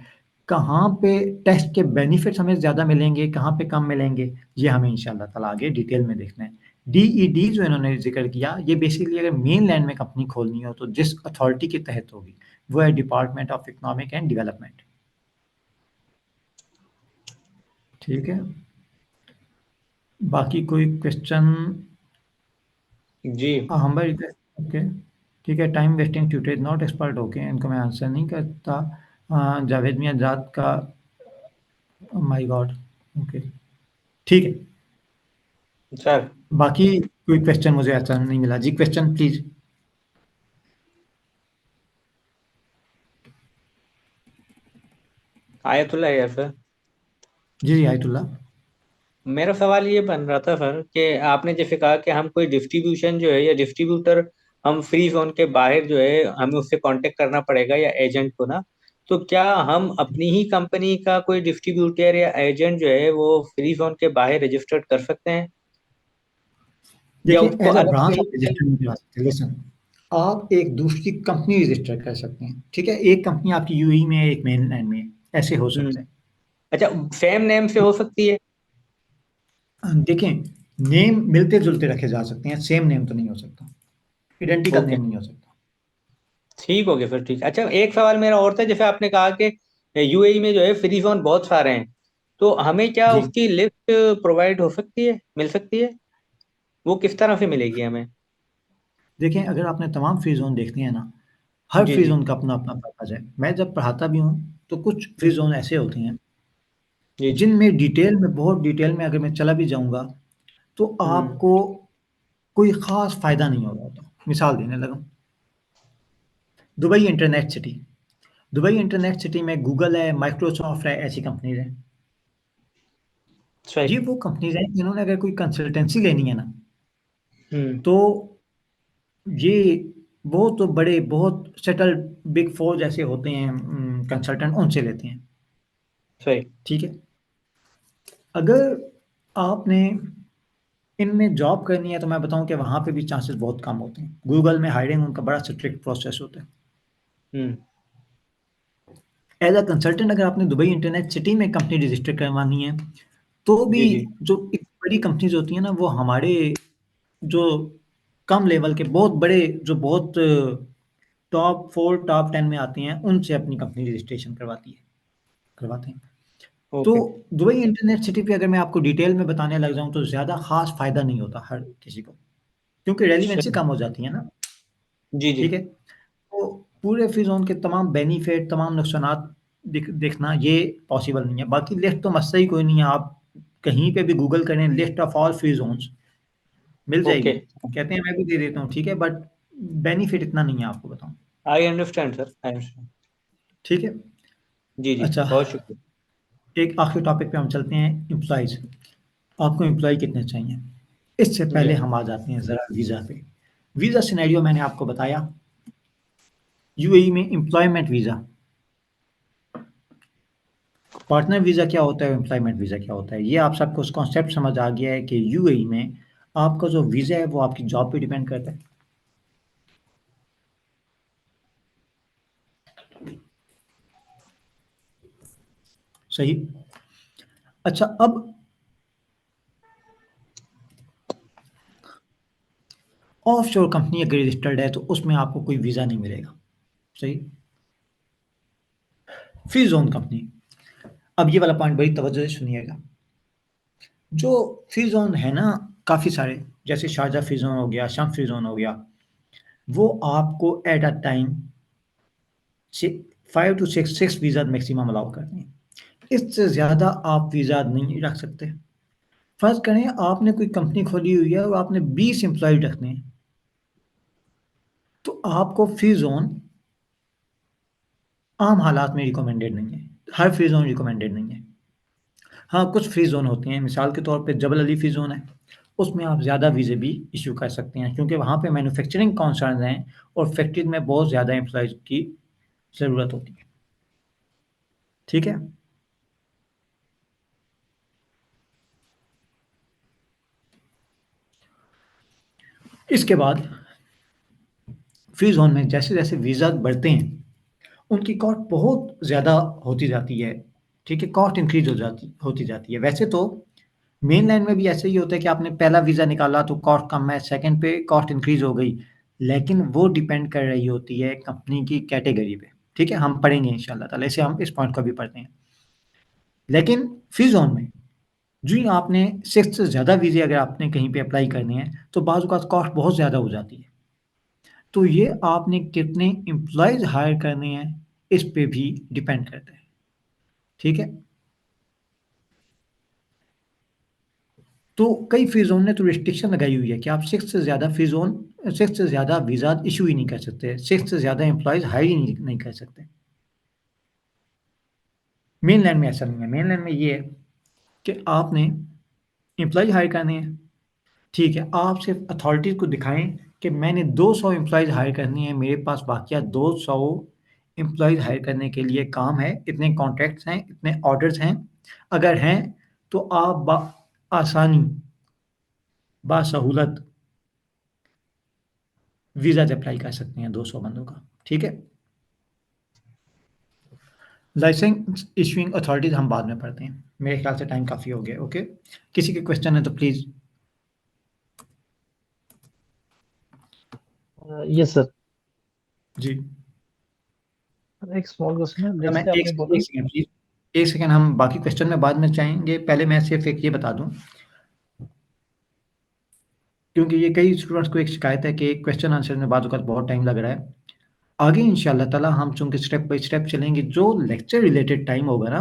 कहाँ पे टैक्स के बेनिफिट्स हमें ज़्यादा मिलेंगे, कहाँ पे कम मिलेंगे, ये हमें इंशाल्लाह ताला आगे डिटेल में देखना है। DED जो इन्होंने ज़िक्र किया ये बेसिकली अगर मेनलैंड में कंपनी खोलनी हो तो जिस अथॉरिटी के तहत होगी वो है department of economic and development. ठीक है, बाकी कोई क्वेश्चन? जी हम भाई ओके ठीक है, time wasting tutor not expert okay, इनको मैं आंसर नहीं करता। जावेद मियाँ जात का माय गॉड ओके ठीक है। सर बाकी कोई क्वेश्चन मुझे ऐसा नहीं मिला जी। Question please. आयतुल्लाह है सर। जी जी आयतुल्ला। मेरा सवाल ये बन रहा था सर कि आपने जैसे कहा कि हम कोई डिस्ट्रीब्यूशन जो है या डिस्ट्रीब्यूटर हम फ्री जोन के बाहर जो है हमें उससे कांटेक्ट करना पड़ेगा या एजेंट को ना, तो क्या हम अपनी ही कंपनी का कोई डिस्ट्रीब्यूटर या एजेंट जो है वो फ्री जोन के बाहर रजिस्टर्ड कर सकते हैं या देखिए उसको एज अ अलग ब्रांच से आप रजिस्टर नहीं करा सकते। लिसन, आप एक दूसरी कंपनी रजिस्टर कर सकते हैं, ठीक है। एक कंपनी आपकी यूएई में है, एक मेनलैंड में है, ऐसे हो सकता है। अच्छा, सेम नेम से हो सकती है? देखिए नेम मिलते जुलते रखे जा सकते हैं, सेम नेम तो नहीं हो सकता, आइडेंटिकल ओके, नेम नहीं हो सकता। ठीक हो गया फिर, ठीक। अच्छा, एक सवाल मेरा और था, जैसे आपने कहा कि यूएई में जो है फ्री जोन बहुत सारे हैं, तो हमें क्या जी उसकी लिस्ट प्रोवाइड हो सकती है, मिल सकती है? वो किस तरह से मिलेगी हमें? देखिए अगर आपने तमाम फ्री जोन देखने हैं ना, हर जी फ्री जी। जोन का अपना अपना पर्पज है। मैं जब पढ़ाता भी हूँ तो कुछ फ्री हम्म, जोन ऐसे होते हैं जी जी। जिनमें डिटेल में, बहुत डिटेल में अगर मैं चला भी जाऊंगा तो हम्म, आपको कोई खास फायदा नहीं हो रहा होता। मिसाल देने लगा, Dubai internet city. Dubai internet city में गूगल है, माइक्रोसॉफ्ट है, ऐसी कंपनीज हैं। सही। ये वो कंपनीज हैं जिन्होंने अगर कोई कंसल्टेंसी लेनी है ना, हम्म, तो ये बहुत तो बड़े, बहुत सेटल बिग फोर जैसे होते हैं कंसल्टेंट, उनसे लेते हैं, सही। ठीक है। अगर आपने इनमें जॉब करनी है तो मैं बताऊं कि वहाँ पे भी चांसेस बहुत कम होते हैं। गूगल में हायरिंग उनका बड़ा स्ट्रिक्ट प्रोसेस होता है। हम्म, एज अ कंसल्टेंट अगर आपने दुबई इंटरनेट सिटी में कंपनी रजिस्टर करवानी है तो भी जी जी। जो इतनी बड़ी कंपनीज होती हैं ना, वो हमारे जो कम लेवल के बहुत बड़े, जो बहुत टॉप 4 टॉप 10 में आती हैं, उनसे अपनी कंपनी रजिस्ट्रेशन करवाते हैं। तो ओके। दुबई इंटरनेट सिटी पे अगर मैं आपको डिटेल में बताने लग जाऊं तो ज़्यादा खास फायदा नहीं होता हर किसी को, क्योंकि रेलिवेंसी सही। कम हो जाती है ना, जी जी। ठीक है। तो पूरे फ्री जोन के तमाम बेनिफिट, तमाम नुकसानात देखना ये पॉसिबल नहीं है। बाकी लिस्ट तो मसला ही कोई नहीं है, आप कहीं पे भी गूगल करें list of all free zones, मिल जाएगी। ओके, कहते हैं मैं भी दे देता हूँ, ठीक है, बट बेनिफिट इतना नहीं है, आपको बताऊँ, I understand sir, I understand. ठीक है। जी जी, अच्छा, बहुत शुक्रिया। एक आखिरी टॉपिक पे हम चलते हैं, एम्प्लॉयज़। आपको एम्प्लॉय कितने चाहिए? इससे जी पहले हम आ जाते हैं ज़रा वीज़ा पे। वीज़ा सिनेरियो मैंने आपको बताया, यूएई में एम्प्लॉयमेंट वीज़ा। पार्टनर वीज़ा क्या होता है, एम्प्लॉयमेंट वीज़ा क्या होता है, ये आप सबको उस कॉन्सेप्ट समझ आ गया है कि यूएई में आपका जो वीज़ा है वो आपकी जॉब पे डिपेंड करता है। सही। अच्छा, अब ऑफशोर कंपनी अगर रजिस्टर्ड है तो उसमें आपको कोई वीज़ा नहीं मिलेगा। सही। फ्री जोन कंपनी, अब ये वाला पॉइंट बड़ी तवज्जो से सुनिएगा। जो फ्री जोन है ना, काफ़ी सारे, जैसे शारजा फ्री जोन हो गया, शम फ्री जोन हो गया, वो आपको at a time 5 to 6 visa maximum allow करते हैं। इससे ज़्यादा आप वीज़ा नहीं रख सकते। फ़र्ज़ करें आपने कोई कंपनी खोली हुई है और आपने 20 एम्प्लॉय रखने हैं, तो आपको फ्री ज़ोन आम हालात में रिकमेंडेड नहीं है। हर फ्री ज़ोन रिकमेंडेड नहीं है। हाँ, कुछ फ्री ज़ोन होते हैं, मिसाल के तौर पे जबल अली फ्री ज़ोन है, उसमें आप ज़्यादा वीज़े भी इश्यू कर सकते हैं, क्योंकि वहाँ पे मैन्युफैक्चरिंग कॉन्सर्न्स हैं और फैक्ट्रीज़ में बहुत ज़्यादा एम्प्लॉइज़ की ज़रूरत होती है। ठीक है? इसके बाद फ्री ज़ोन में जैसे-जैसे वीज़ा बढ़ते हैं, उनकी कॉस्ट बहुत ज़्यादा होती जाती है, ठीक है? कॉस्ट इंक्रीज़ होती जाती है। वैसे तो मेनलैंड में भी ऐसे ही होता है कि आपने पहला वीज़ा निकाला तो कॉस्ट कम है, सेकंड पे कॉस्ट इंक्रीज़ हो गई, लेकिन वो डिपेंड कर रही होती है कंपनी की कैटेगरी पे, ठीक है? हम पढ़ेंगे इंशाल्लाह ताला, इसे हम इस पॉइंट को भी पढ़ते हैं। लेकिन फ्री ज़ोन में जी आपने 6 से ज़्यादा वीज़े अगर आपने कहीं पे अप्लाई करने हैं, तो बाज़ औक़ात कॉस्ट बहुत ज़्यादा हो जाती है। तो ये आपने कितने एम्प्लॉइज़ हायर करने हैं, इस पे भी डिपेंड करता है, ठीक है? तो कई फ्री जोन ने तो रिस्ट्रिक्शन लगाई हुई है कि आप 6 से ज़्यादा वीज़ा इशू ही नहीं कर सकते, 6 से ज़्यादा एम्प्लॉइज़ हायर ही नहीं कर सकते। मेनलैंड में ऐसा नहीं है, मेनलैंड में ये है कि आपने एम्प्लॉय हायर करने हैं, ठीक है, आप सिर्फ अथॉरिटीज़ को दिखाएँ कि मैंने 200 एम्प्लॉइज़ हायर करनी है, मेरे पास बाकिया 200 एम्प्लॉइज़ हायर करने के लिए काम है, इतने कॉन्ट्रैक्ट्स हैं, इतने ऑर्डर्स हैं। अगर हैं, तो आप आसानी, बासहूलत वीज़ा अप्लाई कर सकते हैं 200 बंदों का, ठीक है? लाइसेंस इशूइंग अथॉरिटीज़ हम बाद में पढ़ते हैं। मेरे ख्याल से टाइम काफ़ी हो गया, ओके? किसी के क्वेश्चन है तो प्लीज़। Yes sir. जी। एक स्मॉल क्वेश्चन है, मैं जैसे आपने बोला। एक सेकंड प्लीज़, एक सेकंड, हम बाकी क्वेश्चन में बाद में चाहेंगे, पहले मैं सिर्फ एक ये बता दूँ, क्योंकि ये कई स्टूडेंट्स को एक शिकायत है कि क्वेश्चन आंसर में बाद बहुत टाइम लग रहा है। आगे इंशाल्लाह ताला हम चूँकि स्टेप बाय स्टेप चलेंगे, जो लेक्चर रिलेटेड टाइम होगा ना,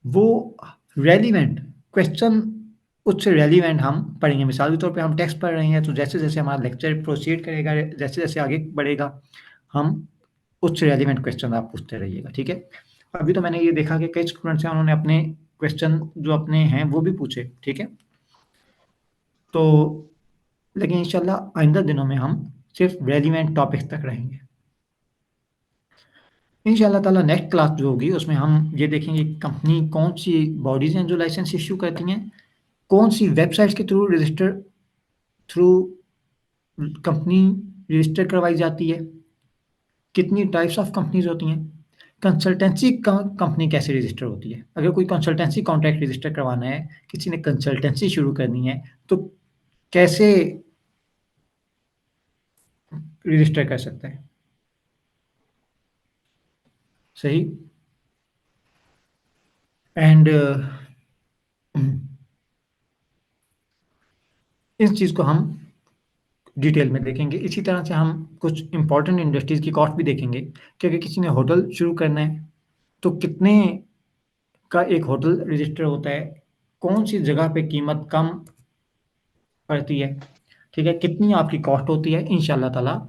वो रेलिवेंट क्वेश्चन, उससे रेलिवेंट हम पढ़ेंगे। मिसाल के तौर पे हम टेक्स्ट पढ़ रहे हैं, तो जैसे-जैसे हमारा लेक्चर प्रोसीड करेगा, जैसे-जैसे आगे बढ़ेगा, हम उससे रेलिवेंट क्वेश्चन आप पूछते रहिएगा, ठीक है? अभी तो मैंने ये देखा कि कई स्टूडेंट्स हैं, उन्होंने अपने क्वेश्चन जो अपने हैं वो भी पूछे, ठीक है? तो लेकिन इंशाल्लाह आइंदा दिनों में हम सिर्फ रेलिवेंट टॉपिक्स तक रहेंगे। इंशाल्लाह ताला नेक्स्ट क्लास जो होगी उसमें हम ये देखेंगे कंपनी कौन सी बॉडीज़ हैं जो लाइसेंस इश्यू करती हैं, कौन सी वेबसाइट्स के थ्रू कंपनी रजिस्टर करवाई जाती है, कितनी टाइप्स ऑफ कंपनीज़ होती हैं, कंसल्टेंसी कंपनी कैसे रजिस्टर होती है। अगर कोई कंसल्टेंसी कॉन्ट्रैक्ट रजिस्टर करवाना है, किसी ने कंसल्टेंसी शुरू करनी है, तो कैसे रजिस्टर कर सकता है? सही? एंड इस चीज़ को हम डिटेल में देखेंगे। इसी तरह से हम कुछ इम्पोर्टेंट इंडस्ट्रीज़ की कॉस्ट भी देखेंगे कि अगर किसी ने होटल शुरू करना है, तो कितने का एक होटल रजिस्टर होता है, कौन-सी जगह पे कीमत कम पड़ती है, ठीक है? कितनी आपकी कॉस्ट होती है, इंशाल्लाह ताला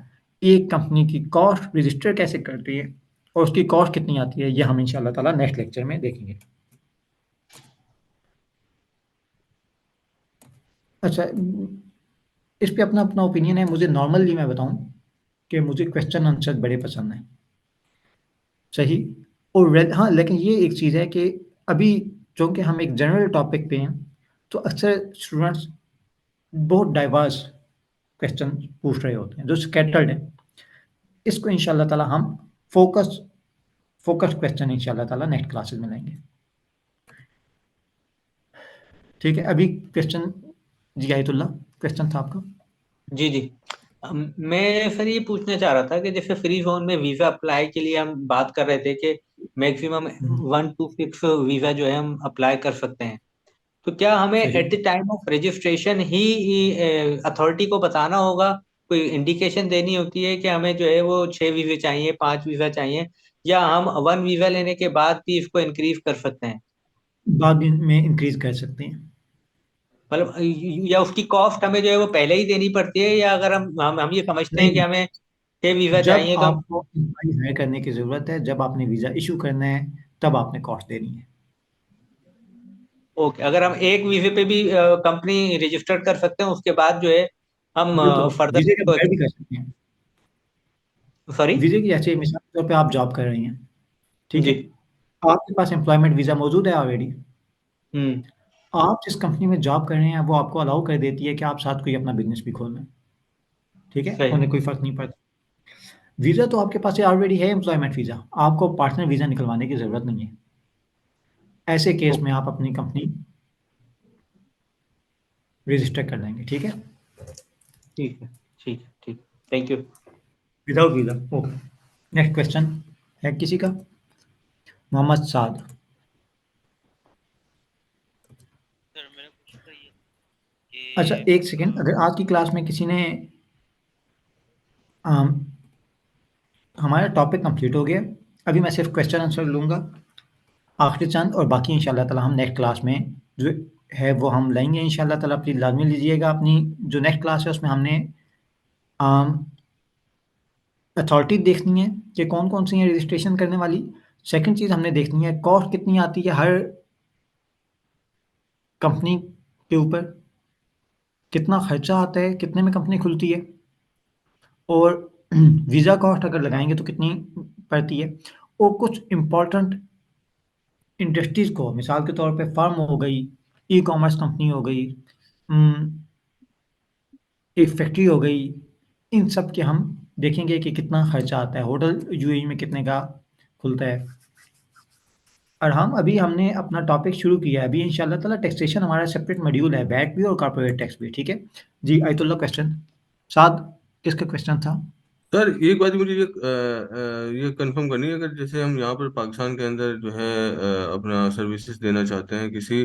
एक कंपनी की कॉस्ट रजिस्टर कैसे करती है और उसकी कॉस्ट कितनी आती है, ये हम इंशाल्लाह ताला नेक्स्ट लेक्चर में देखेंगे। अच्छा, इस पे अपना ओपिनियन है। मुझे नॉर्मली मैं बताऊँ कि मुझे क्वेश्चन आंसर बड़े पसंद हैं। सही? और हाँ, लेकिन ये एक चीज़ है कि अभी चूँकि हम एक जनरल टॉपिक पे हैं, तो अक्सर स्टूडेंट्स बहुत डाइवर्स क्वेश्चन पूछ रहे होते हैं, जो स्कैटर्ड हैं। इसको इंशाल्लाह ताला हम फोकस क्वेश्चन इंशाल्लाह ताला नेक्स्ट क्लासेस में लाएँगे। ठीक है, अभी क्वेश्चन जी आयतुल्लाह, क्वेश्चन था आपका? जी, जी। मैं सर ये पूछना चाह रहा था कि जैसे फ्री ज़ोन में वीज़ा अप्लाई के लिए हम बात कर रहे थे कि मैक्सिमम 1 to 6 वीज़ा जो है हम अप्लाई कर सकते हैं। तो क्या हमें सही। At the time of registration he authority को बताना होगा, कोई इंडिकेशन देनी होती है कि हमें जो है वो 6 वीज़े चाहिए, 5 वीज़ा चाहिए, या हम 1 वीज़ा लेने के बाद भी इसको इंक्रीज़ कर सकते हैं? बाद में इंक्रीज़ कर सकते हैं। मतलब या उसकी कॉस्ट हमें जो है वो पहले ही देनी पड़ती है, या अगर हम ये समझते हैं कि नहीं, हमें 6 वीज़ा जब चाहिए तो हम आपको एम्प्लॉयी हायर करने की ज़रूरत है, जब आपने वीज़ा इश्यू करना है, तब आपने कॉस्ट देनी है। ओके, अगर हम एक वीज़े पे भी कंपनी रजिस्टर कर सकते हैं, उसके बाद जो है हम बिल्कुल, फर्दर वीज़े के इसको बगैर भी कर सकते हैं। सॉरी? वीज़े की ऐसे मिसाल के तौर पे आप जॉब कर रही हैं, ठीक है? जी। आपके पास एम्प्लॉयमेंट वीज़ा मौजूद है ऑलरेडी। हुँ। आप जिस कंपनी में जॉब कर रहे हैं, वो आपको अलाउ कर देती है कि आप साथ कोई अपना बिज़नेस भी खोल लें। ठीक है? सही। उन्हें कोई फ़र्क नहीं पड़ता। वीज़ा तो आपके पास ऑलरेडी है, एम्प्लॉयमेंट वीज़ा, आपको पार्टनर वीज़ा निकलवाने की ज़रूरत नहीं है। ऐसे केस में आप अपनी कंपनी रजिस्टर कर लेंगे, ठीक है? ठीक है, ठीक है, ठीक। Thank you. Without visa, okay. Next question है किसी का? मोहम्मद साद। सर मेरा क्वेश्चन था ये कि अच्छा, एक सेकंड, अगर आज की क्लास में किसी ने हमारा टॉपिक कंप्लीट हो गया, अभी मैं सिर्फ क्वेश्चन आंसर लूँगा। आखिरी चंद और बाकी इंशाल्लाह ताला हम नेक्स्ट क्लास में जो है वो हम लाएंगे इंशाल्लाह ताला। प्लीज़ लाजमी लीजिएगा अपनी जो नेक्स्ट क्लास है उसमें हमने अथॉरिटी देखनी है कि कौन कौन सी हैं रजिस्ट्रेशन करने वाली। सेकंड चीज़ हमने देखनी है कॉस्ट कितनी आती है हर कंपनी के ऊपर, कितना खर्चा आता है, कितने में कंपनी खुलती है, और वीज़ा कॉस्ट अगर लगाएंगे तो कितनी पड़ती है। और कुछ इम्पोर्टेंट इंडस्ट्रीज़ को, मिसाल के तौर पे फर्म हो गई, ई कॉमर्स कंपनी हो गई, एक फैक्ट्री हो गई, इन सब के हम देखेंगे कि कितना खर्चा आता है, होटल यूएई में कितने का खुलता है। और हमने अपना टॉपिक शुरू किया है अभी इंशाल्लाह ताला। टैक्सेशन हमारा सेपरेट मॉड्यूल है, वैट भी और कॉर्पोरेट टैक्स भी, ठीक है जी। आयतुल्ला क्वेश्चन साद किसका क्वेश्चन था? सर एक बात मुझे ये कंफर्म करनी है, अगर जैसे हम यहाँ पर पाकिस्तान के अंदर जो है अपना सर्विसेज देना चाहते हैं किसी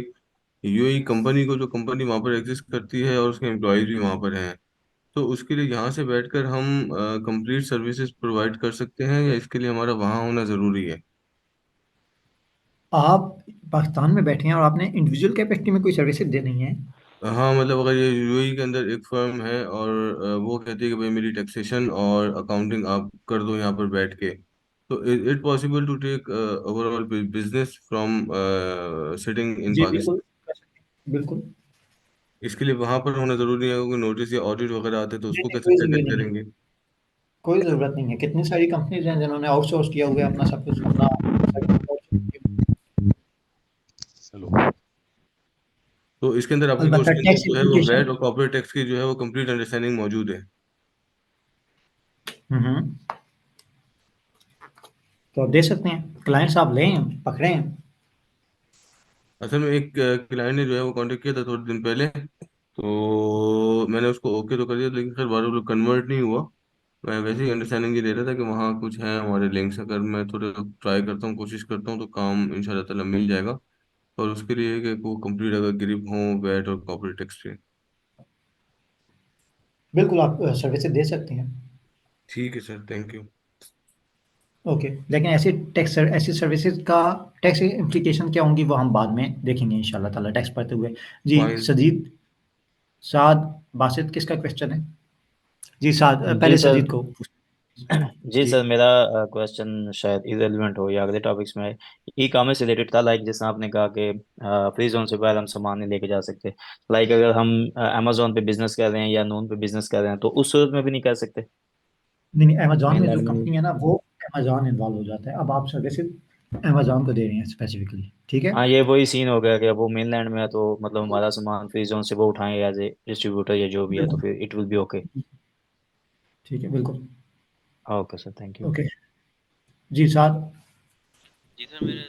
यूएई कंपनी को, जो कंपनी वहाँ पर एग्जिस्ट करती है और उसके एम्प्लॉयज भी वहाँ पर हैं, तो उसके लिए यहाँ से बैठकर हम कंप्लीट सर्विसेज प्रोवाइड कर सकते हैं या इसके लिए हमारा वहाँ होना ज़रूरी है? आप पाकिस्तान में बैठे हैं और आपने इंडिविजुअल कैपेसिटी में कोई सर्विसेज देनी है? हाँ मतलब अगर ये यूएई के अंदर एक फर्म है और वो कहती है कि भाई मेरी टैक्सेशन और अकाउंटिंग आप कर दो यहाँ पर बैठ के, तो it possible to take overall business from sitting in जी पाकिस्तान? बिल्कुल, कर सकते हैं, बिल्कुल। इसके लिए वहां पर होना जरूरी है, क्योंकि नोटिस या ऑडिट वगैरह आते हैं तो नहीं उसको नहीं, कैसे कोई टैकल ज़रूरी नहीं है, करेंगे? कोई ज़रूरत नहीं है। कितनी सारी कंपनीज हैं जिन्होंने आउटसोर्स किया हुआ है अपना सब कुछ, अपना सर्विस आउटसोर्स किया। हेलो, तो इसके अंदर आपके कोर्स अलबत्ता के अंदर टैक्स जो है वो एप्लीकेशन। वैट और कॉर्पोरेट टैक्स की जो है वो कंप्लीट अंडरस्टैंडिंग मौजूद है? तो आप दे सकते हैं, क्लाइंट्स आप लें, पकड़ें। असल में एक क्लाइंट ने जो है वो कांटेक्ट किया था थोड़े दिन पहले, तो मैंने उसको ओके तो कर दिया, लेकिन खैर बार बार कन्वर्ट नहीं हुआ। मैं वैसे ही अंडरस्टैंडिंग ये दे रहा था कि वहाँ कुछ है हमारे लिंक्स, अगर मैं थोड़े ट्राई करता हूँ, कोशिश करता हूँ, तो काम इंशाल्लाह ताला मिल जाएगा। और उसके लिए कि वो कंप्लीट अगर ग्रिप हो वैट और कॉर्पोरेट टैक्स पे। बिल्कुल आप सर्विसेज दे सकते हैं। ठीक है सर, थैंक यू। ओके, लेकिन ऐसी सर्विसेज का टैक्स इम्प्लीकेशन क्या होंगी वो हम बाद में देखेंगे इंशाल्लाह ताला टैक्स पढ़ते हुए। जी फाइन। सजीद, साद, बासित किसका क्वेश्चन है? जी साद, जी पहले सर। सजीद को जी जी सर, मेरा क्वेश्चन शायद इरेलीवेंट हो या अगले टॉपिक्स में ई कॉमर्स से रिलेटेड था। लाइक जैसे आपने कहा कि फ्री जोन से बाहर हम सामान नहीं लेके जा सकते। लाइक अगर हम अमेजोन पे बिजनेस कर रहे हैं या नून पे बिजनेस कर रहे हैं तो उस सूरत में भी नहीं कर सकते नहीं नहीं, अमेजोन में जो मेनलैंड में? कंपनी है ना वो अमेजोन इन्वॉल्व हो जाता है। अब आप सर्विसेज अमेजोन को दे रहे हैं स्पेसिफिकली, ठीक है। हाँ, ये वही सीन हो गया कि अब वो मेनलैंड में है तो मतलब हमारा सामान फ्री जोन से वो उठाएं एज ए डिस्ट्रीब्यूटर या जो भी है, तो बिल्कुल, फिर इट विल बी ओके। ठीक है, बिल्कुल। Okay sir, thank you. Okay जी साद। जी सर, मेरा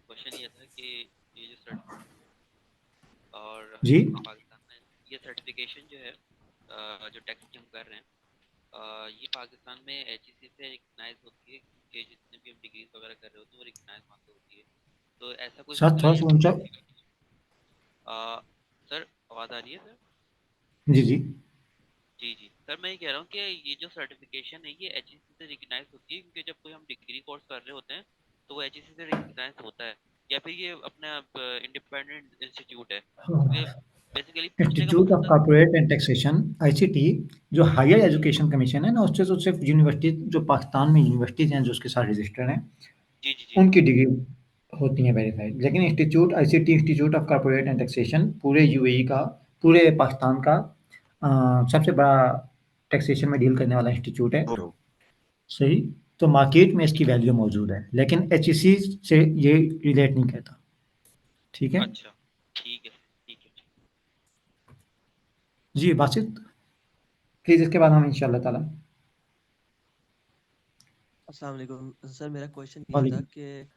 क्वेश्चन ये था कि ये जो और जी पाकिस्तान में ये सर्टिफिकेशन जो है जो टैक्स की हम कर रहे हैं, ये पाकिस्तान में एचईसी से रिकग्नाइज होती है कि जितने भी हम डिग्रीज वगैरह कर रहे होते हैं वो रिकग्नाइज वहाँ से होती है, तो ऐसा कोई साद मसला थोड़ा यहाँ सा पे ऊंचा। सर आवाज़ आ रही है सर? जी जी जी जी सर, मैं ये कह रहा हूँ कि ये जो सर्टिफिकेशन है ये एचईसी से रिकग्नाइज होती है, क्योंकि जब कोई हम डिग्री कोर्स कर रहे होते हैं तो वो एचईसी से रिकग्नाइज होता है, या फिर ये अपना इंडिपेंडेंट इंस्टीट्यूट है? बेसिकली पूछने का इंस्टीट्यूट ऑफ मकसद। कॉर्पोरेट एंड टैक्सेशन आईसीटी, जो हायर एजुकेशन कमीशन है ना, उससे तो सिर्फ यूनिवर्सिटी जो पाकिस्तान में यूनिवर्सिटीज हैं जो उसके साथ रजिस्टर्ड हैं जी जी जी उनकी डिग्री होती है वेरीफाइड। लेकिन institute ICT, institute of corporate and taxation पूरे यूएई का, पूरे पाकिस्तान का सबसे बड़ा टैक्सेशन में डील करने वाला इंस्टीट्यूट है। सही, तो मार्केट में इसकी वैल्यू मौजूद है, लेकिन एचईसी से ये रिलेट नहीं करता, ठीक है अच्छा, ठीक है ठीक है। जी। बासित प्लीज, इसके बाद हम इंशाल्लाह ताला। अस्सलाम वालेकुम सर, मेरा क्वेश्चन ये था वालेकुम। कि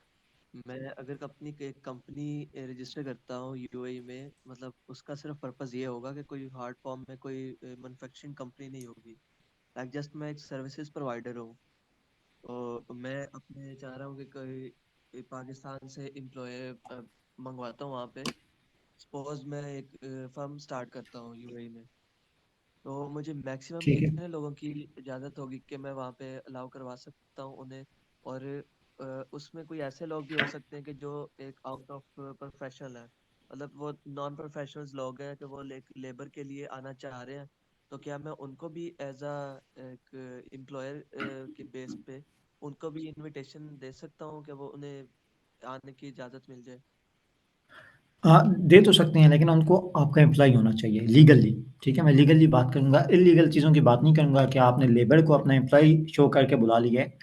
मैं अगर अपनी कंपनी रजिस्टर करता हूँ यूएई में, मतलब उसका सिर्फ पर्पस ये होगा कि कोई हार्ड फॉर्म में कोई मैन्युफैक्चरिंग कंपनी नहीं होगी, लाइक जस्ट मैं एक सर्विसेज प्रोवाइडर हूँ। तो मैं अपने चाह रहा हूँ कि कोई पाकिस्तान से एम्प्लॉय मंगवाता हूँ वहाँ पे। सपोज मैं एक फर्म स्टार्ट करता हूँ यूएई में, तो मुझे मैक्सिमम ठीक है कितने लोगों की इजाज़त होगी कि मैं वहाँ पे अलाउ करवा सकता हूँ उन्हें? और उसमें कोई ऐसे लोग भी हो सकते हैं कि जो एक आउट ऑफ प्रोफेशनल है, मतलब वो नॉन प्रोफेशनल्स लोग हैं कि वो लेबर के लिए आना चाह रहे हैं, तो क्या मैं उनको भी एज अ एक एम्प्लॉयर के बेस पे उनको भी इनविटेशन दे सकता हूँ कि वो उन्हें आने की इजाज़त मिल जाए? दे तो सकते हैं, लेकिन उनको आपका एम्प्लॉय होना चाहिए लीगली, ठीक है? मैं लीगली बात करूँगा, इल्लीगल चीज़ों की बात नहीं करूँगा कि आपने लेबर को अपना एम्प्लॉय शो करके बुला लिया है,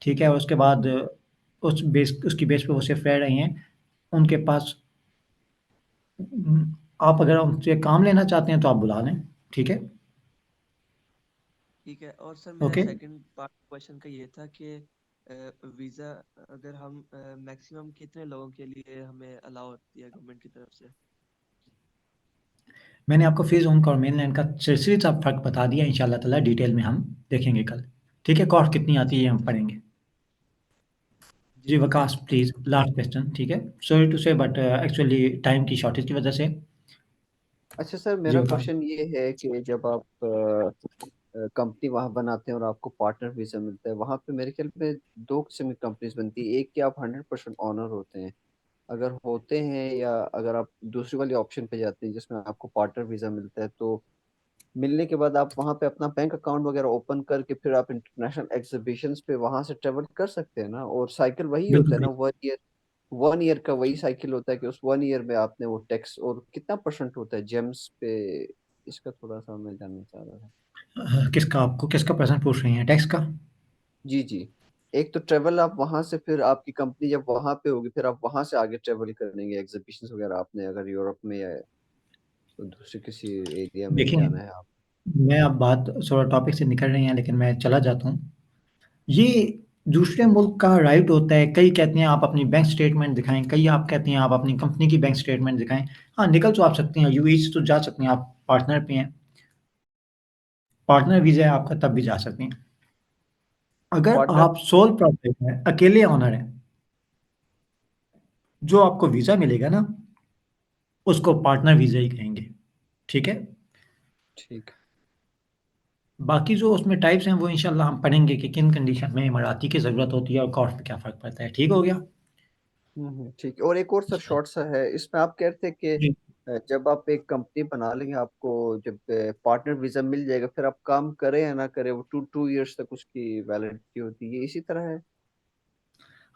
ठीक है? और उसके बाद उसकी बेस पे वो सिर्फ रह रही हैं, उनके पास आप अगर उनसे काम लेना चाहते हैं तो आप बुला लें, ठीक है? ठीक है। और सर मेरा ओके? सेकंड पार्ट क्वेश्चन का ये था कि वीज़ा अगर हम मैक्सिमम कितने लोगों के लिए हमें अलाउ होती है गवर्नमेंट की तरफ से? मैंने आपको फ्री ज़ोन का और मेनलैंड का सिर्फ सा फ़र्क बता दिया, इंशाल्लाह ताला डिटेल में हम देखेंगे कल, ठीक है? कॉस्ट कितनी आती है हम पढ़ेंगे। जी वकास प्लीज़ लास्ट क्वेश्चन, ठीक है? सॉरी टू से बट एक्चुअली टाइम की शॉर्टेज की वजह से। अच्छा सर, जी मेरा वकास। क्वेश्चन ये है कि जब आप कंपनी वहां बनाते हैं और आपको पार्टनर वीजा मिलता है, वहां पे मेरे ख्याल में दो किस्म की कंपनीज बनती है। एक कि आप 100% ऑनर होते हैं, अगर होते हैं, या अगर आप दूसरी वाली ऑप्शन पे जाते हैं जिसमें आपको पार्टनर वीजा मिलता है, तो मिलने के बाद आप वहां पे अपना बैंक अकाउंट वगैरह ओपन करके फिर आप इंटरनेशनल एग्जीबिशंस पे वहां से ट्रेवल कर सकते हैं ना। और साइकिल वही होता बिल्कुल है ना, सही। 1 ईयर, 1 ईयर का वही साइकिल होता है कि उस 1 ईयर में आपने वो टैक्स, और कितना परसेंट होता है जेम्स पे, इसका थोड़ा सा मैं जानना चाह रहा था। किसका प्रश्न पूछ रही हैं? टैक्स का? जी जी। एक तो ट्रेवल आप वहां से, फिर आपकी कंपनी जब वहां पे होगी फिर आप वहां से आगे ट्रेवल करेंगे एग्जीबिशंस वगैरह, आपने अगर यूरोप में या तो दूसरे किसी एरिया में देखिए, जाना है आप। मैं अब बात थोड़ा टॉपिक से निकल रही हैं, लेकिन मैं चला जाता हूँ। ये दूसरे मुल्क का राइट होता है, कई कहते हैं आप अपनी बैंक स्टेटमेंट दिखाएँ, कई आप कहते हैं आप अपनी कंपनी की बैंक स्टेटमेंट दिखाएँ। हाँ, निकल तो आप सकते हैं, यूएई से तो जा सकते हैं, आप पार्टनर पे हैं। पार्टनर वीज़ा है आपका, तब भी जा सकते हैं। अगर पार्टनर। आप सोल प्रोप्राइटर हैं, अकेले ओनर हैं, जो आपको वीज़ा मिलेगा ना, उसको पार्टनर वीज़ा ही कहेंगे, ठीक है? ठीक। बाकी जो उसमें टाइप्स हैं वो इंशाल्लाह हम पढ़ेंगे कि किन कंडीशन में इमाराती की ज़रूरत होती है और कॉस्ट पे क्या फ़र्क पड़ता है, ठीक हो गया? ठीक है। और एक और सर शॉर्ट सा है, इसमें आप कह रहे थे कि जी। जब आप एक कंपनी बना लेंगे, आपको जब पार्टनर वीजा मिल जाएगा, फिर आप काम करें या ना करें, वो 2 ईयर्स तक उसकी वैलिडिटी होती है, इसी तरह है?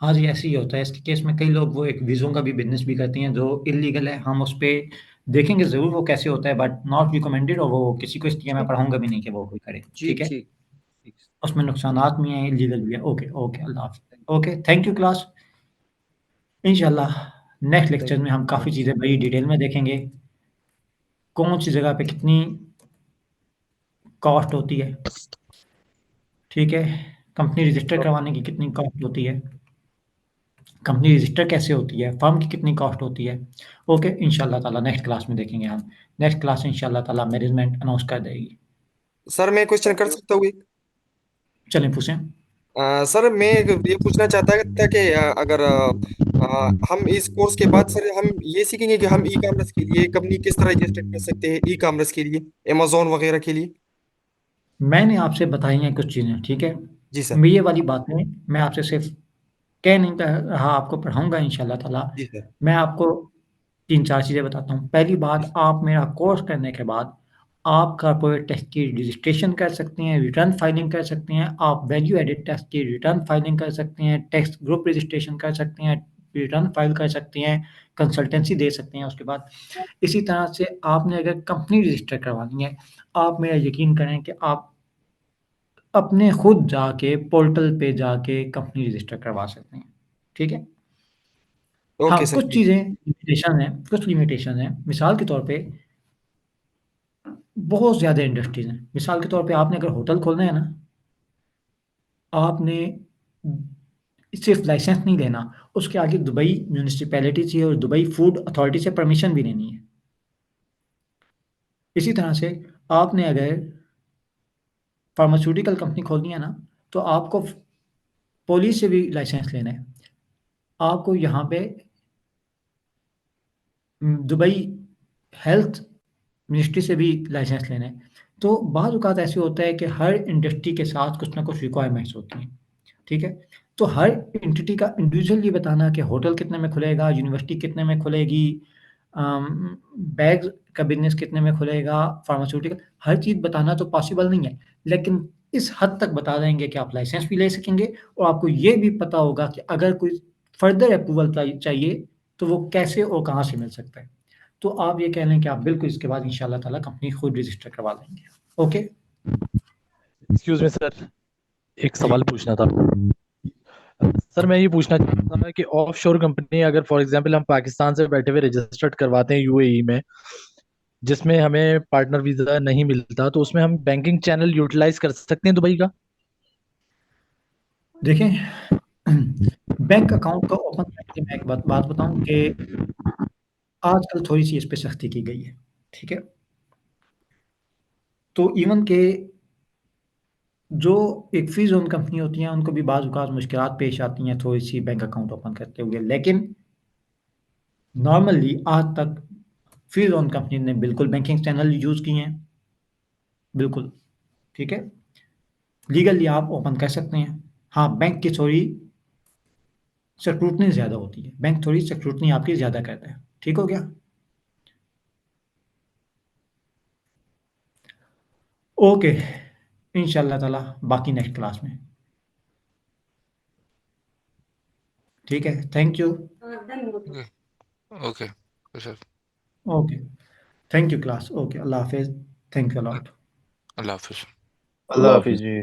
हाँ जी, ऐसे ही होता है। इसके केस में कई लोग वो एक वीज़ों का भी बिज़नेस भी करती हैं जो इल्लीगल है। हम उस पे देखेंगे ज़रूर वो कैसे होता है, बट नॉट रिकमेंडेड, और वो किसी को इसलिए मैं पढ़ाऊँगा भी नहीं कि वो कोई करे, जी ठीक है? ठीक ठीक। उसमें नुकसानात भी हैं, इल्लीगल भी है। ओके, ओके, अल्लाह हाफ़िज़। Okay, thank you class. इंशाल्लाह नेक्स्ट लेक्चर थैंक में हम काफ़ी चीज़ें बड़ी डिटेल में देखेंगे। कौन सी जगह पे कितनी कॉस्ट होती है, ठीक है? कंपनी रजिस्टर करवाने की कितनी कॉस्ट होती है? कंपनी रजिस्टर कैसे होती है? फर्म की कितनी कॉस्ट होती है? ओके, इंशाल्लाह ताला नेक्स्ट क्लास में देखेंगे हम। नेक्स्ट क्लास में इंशाल्लाह ताला मैनेजमेंट अनाउंस कर देगी। सर मैं क्वेश्चन कर सकता हूँ एक? चलें पूछें। सर मैं ये पूछना चाहता था कि अगर हम इस कोर्स के बाद सर हम ये सीखेंगे कि हम ई कॉमर्स के लिए कंपनी किस तरह रजिस्टर कर सकते हैं, ई कॉमर्स के लिए, अमेजोन वगैरह के लिए। मैंने आपसे बताई हैं कुछ चीज़ें, ठीक है? जी सर। ये वाली बातें मैं आपसे सिर्फ कह नहीं कह रहा, आपको पढ़ाऊँगा इंशाल्लाह ताला। जी सर। मैं आपको 3-4 चीज़ें बताता हूँ। पहली बात, आप मेरा कोर्स करने के बाद आप कॉर्पोरेट टैक्स की रजिस्ट्रेशन कर सकते हैं, रिटर्न फाइलिंग कर सकते हैं, आप वैल्यू एडेड टैक्स की रिटर्न फाइलिंग कर सकते हैं, टैक्स ग्रुप रजिस्ट्रेशन कर सकते हैं, रिटर्न फाइल कर सकते हैं, कंसल्टेंसी दे सकते हैं उसके बाद। इसी तरह से आपने अगर कंपनी रजिस्टर करवानी है, आप मेरा यकीन करें कि आप अपने खुद जाके पोर्टल पे जाके कंपनी रजिस्टर करवा सकते हैं, ठीक है? ओके हाँ, सर कुछ ठीक। चीज़ें कुछ लिमिटेशन हैं। मिसाल के तौर पे बहुत ज़्यादा इंडस्ट्रीज़ हैं। मिसाल के तौर पे आपने अगर होटल खोलना है ना, आपने सिर्फ़ लाइसेंस नहीं लेना, उसके आगे दुबई म्युनिसिपैलिटी से और दुबई फूड अथॉरिटी से परमिशन भी लेनी है। इसी तरह से आपने अगर फार्मास्यूटिकल कंपनी खोलनी है ना, तो आपको पुलिस से भी लाइसेंस लेना है। आपको यहाँ पे दुबई हेल्थ मिनिस्ट्री से भी लाइसेंस लेना है। तो बाज़ औक़ात ऐसे होता है कि हर इंडस्ट्री के साथ कुछ ना कुछ रिक्वायरमेंट्स होती हैं, ठीक है? तो हर एंटिटी का इंडिविजुअल ये बताना कि होटल कितने में खुलेगा, यूनिवर्सिटी कितने में खुलेगी, बैग्स का बिजनेस कितने में खुलेगा, फार्मास्यूटिकल, हर चीज़ बताना तो पॉसिबल नहीं है, लेकिन इस हद तक बता देंगे कि आप लाइसेंस भी ले सकेंगे और आपको ये भी पता होगा कि अगर कोई फर्दर अप्रूवल चाहिए तो वो कैसे और कहाँ से मिल सकता है। तो आप ये कह लें कि आप बिल्कुल इसके बाद इंशाल्लाह ताला कंपनी खुद रजिस्टर करवा लेंगे। ओके, एक्सक्यूज मी सर, एक सवाल पूछना था सर। मैं ये पूछना चाहता था कि ऑफशोर कंपनी अगर फॉर एग्जांपल हम पाकिस्तान से बैठे हुए रजिस्टर्ड करवाते हैं यूएई में, जिसमें हमें पार्टनर वीजा नहीं मिलता, तो उसमें हम बैंकिंग चैनल यूटिलाइज कर सकते हैं दुबई का? देखें बैंक अकाउंट को ओपन करने की मैं एक बात बताऊं कि आजकल थोड़ी सी इस पे सख्ती की गई है, ठीक है। तो इवन के जो एक फ्री जोन कंपनी होती हैं उनको भी बाज़ औक़ात मुश्किलात पेश आती हैं थोड़ी सी बैंक अकाउंट ओपन करते हुए, लेकिन नॉर्मली आज तक फ्री जोन कंपनी ने बिल्कुल बैंकिंग चैनल यूज़ किए हैं, बिल्कुल, ठीक है। लीगली आप ओपन कर सकते हैं। हाँ, बैंक की थोड़ी स्क्रूटनी ज़्यादा होती है, बैंक थोड़ी स्क्रूटनी आपकी ज़्यादा करता है, ठीक हो गया। ओके, इंशाल्लाह ताला बाकी नेक्स्ट क्लास में, ठीक है। Thank you. Okay sir, okay, thank you class. Okay, अल्लाह हाफिज़, थैंक यू अलॉट। अल्लाह हाफिज। अल्लाह हाफिज जी।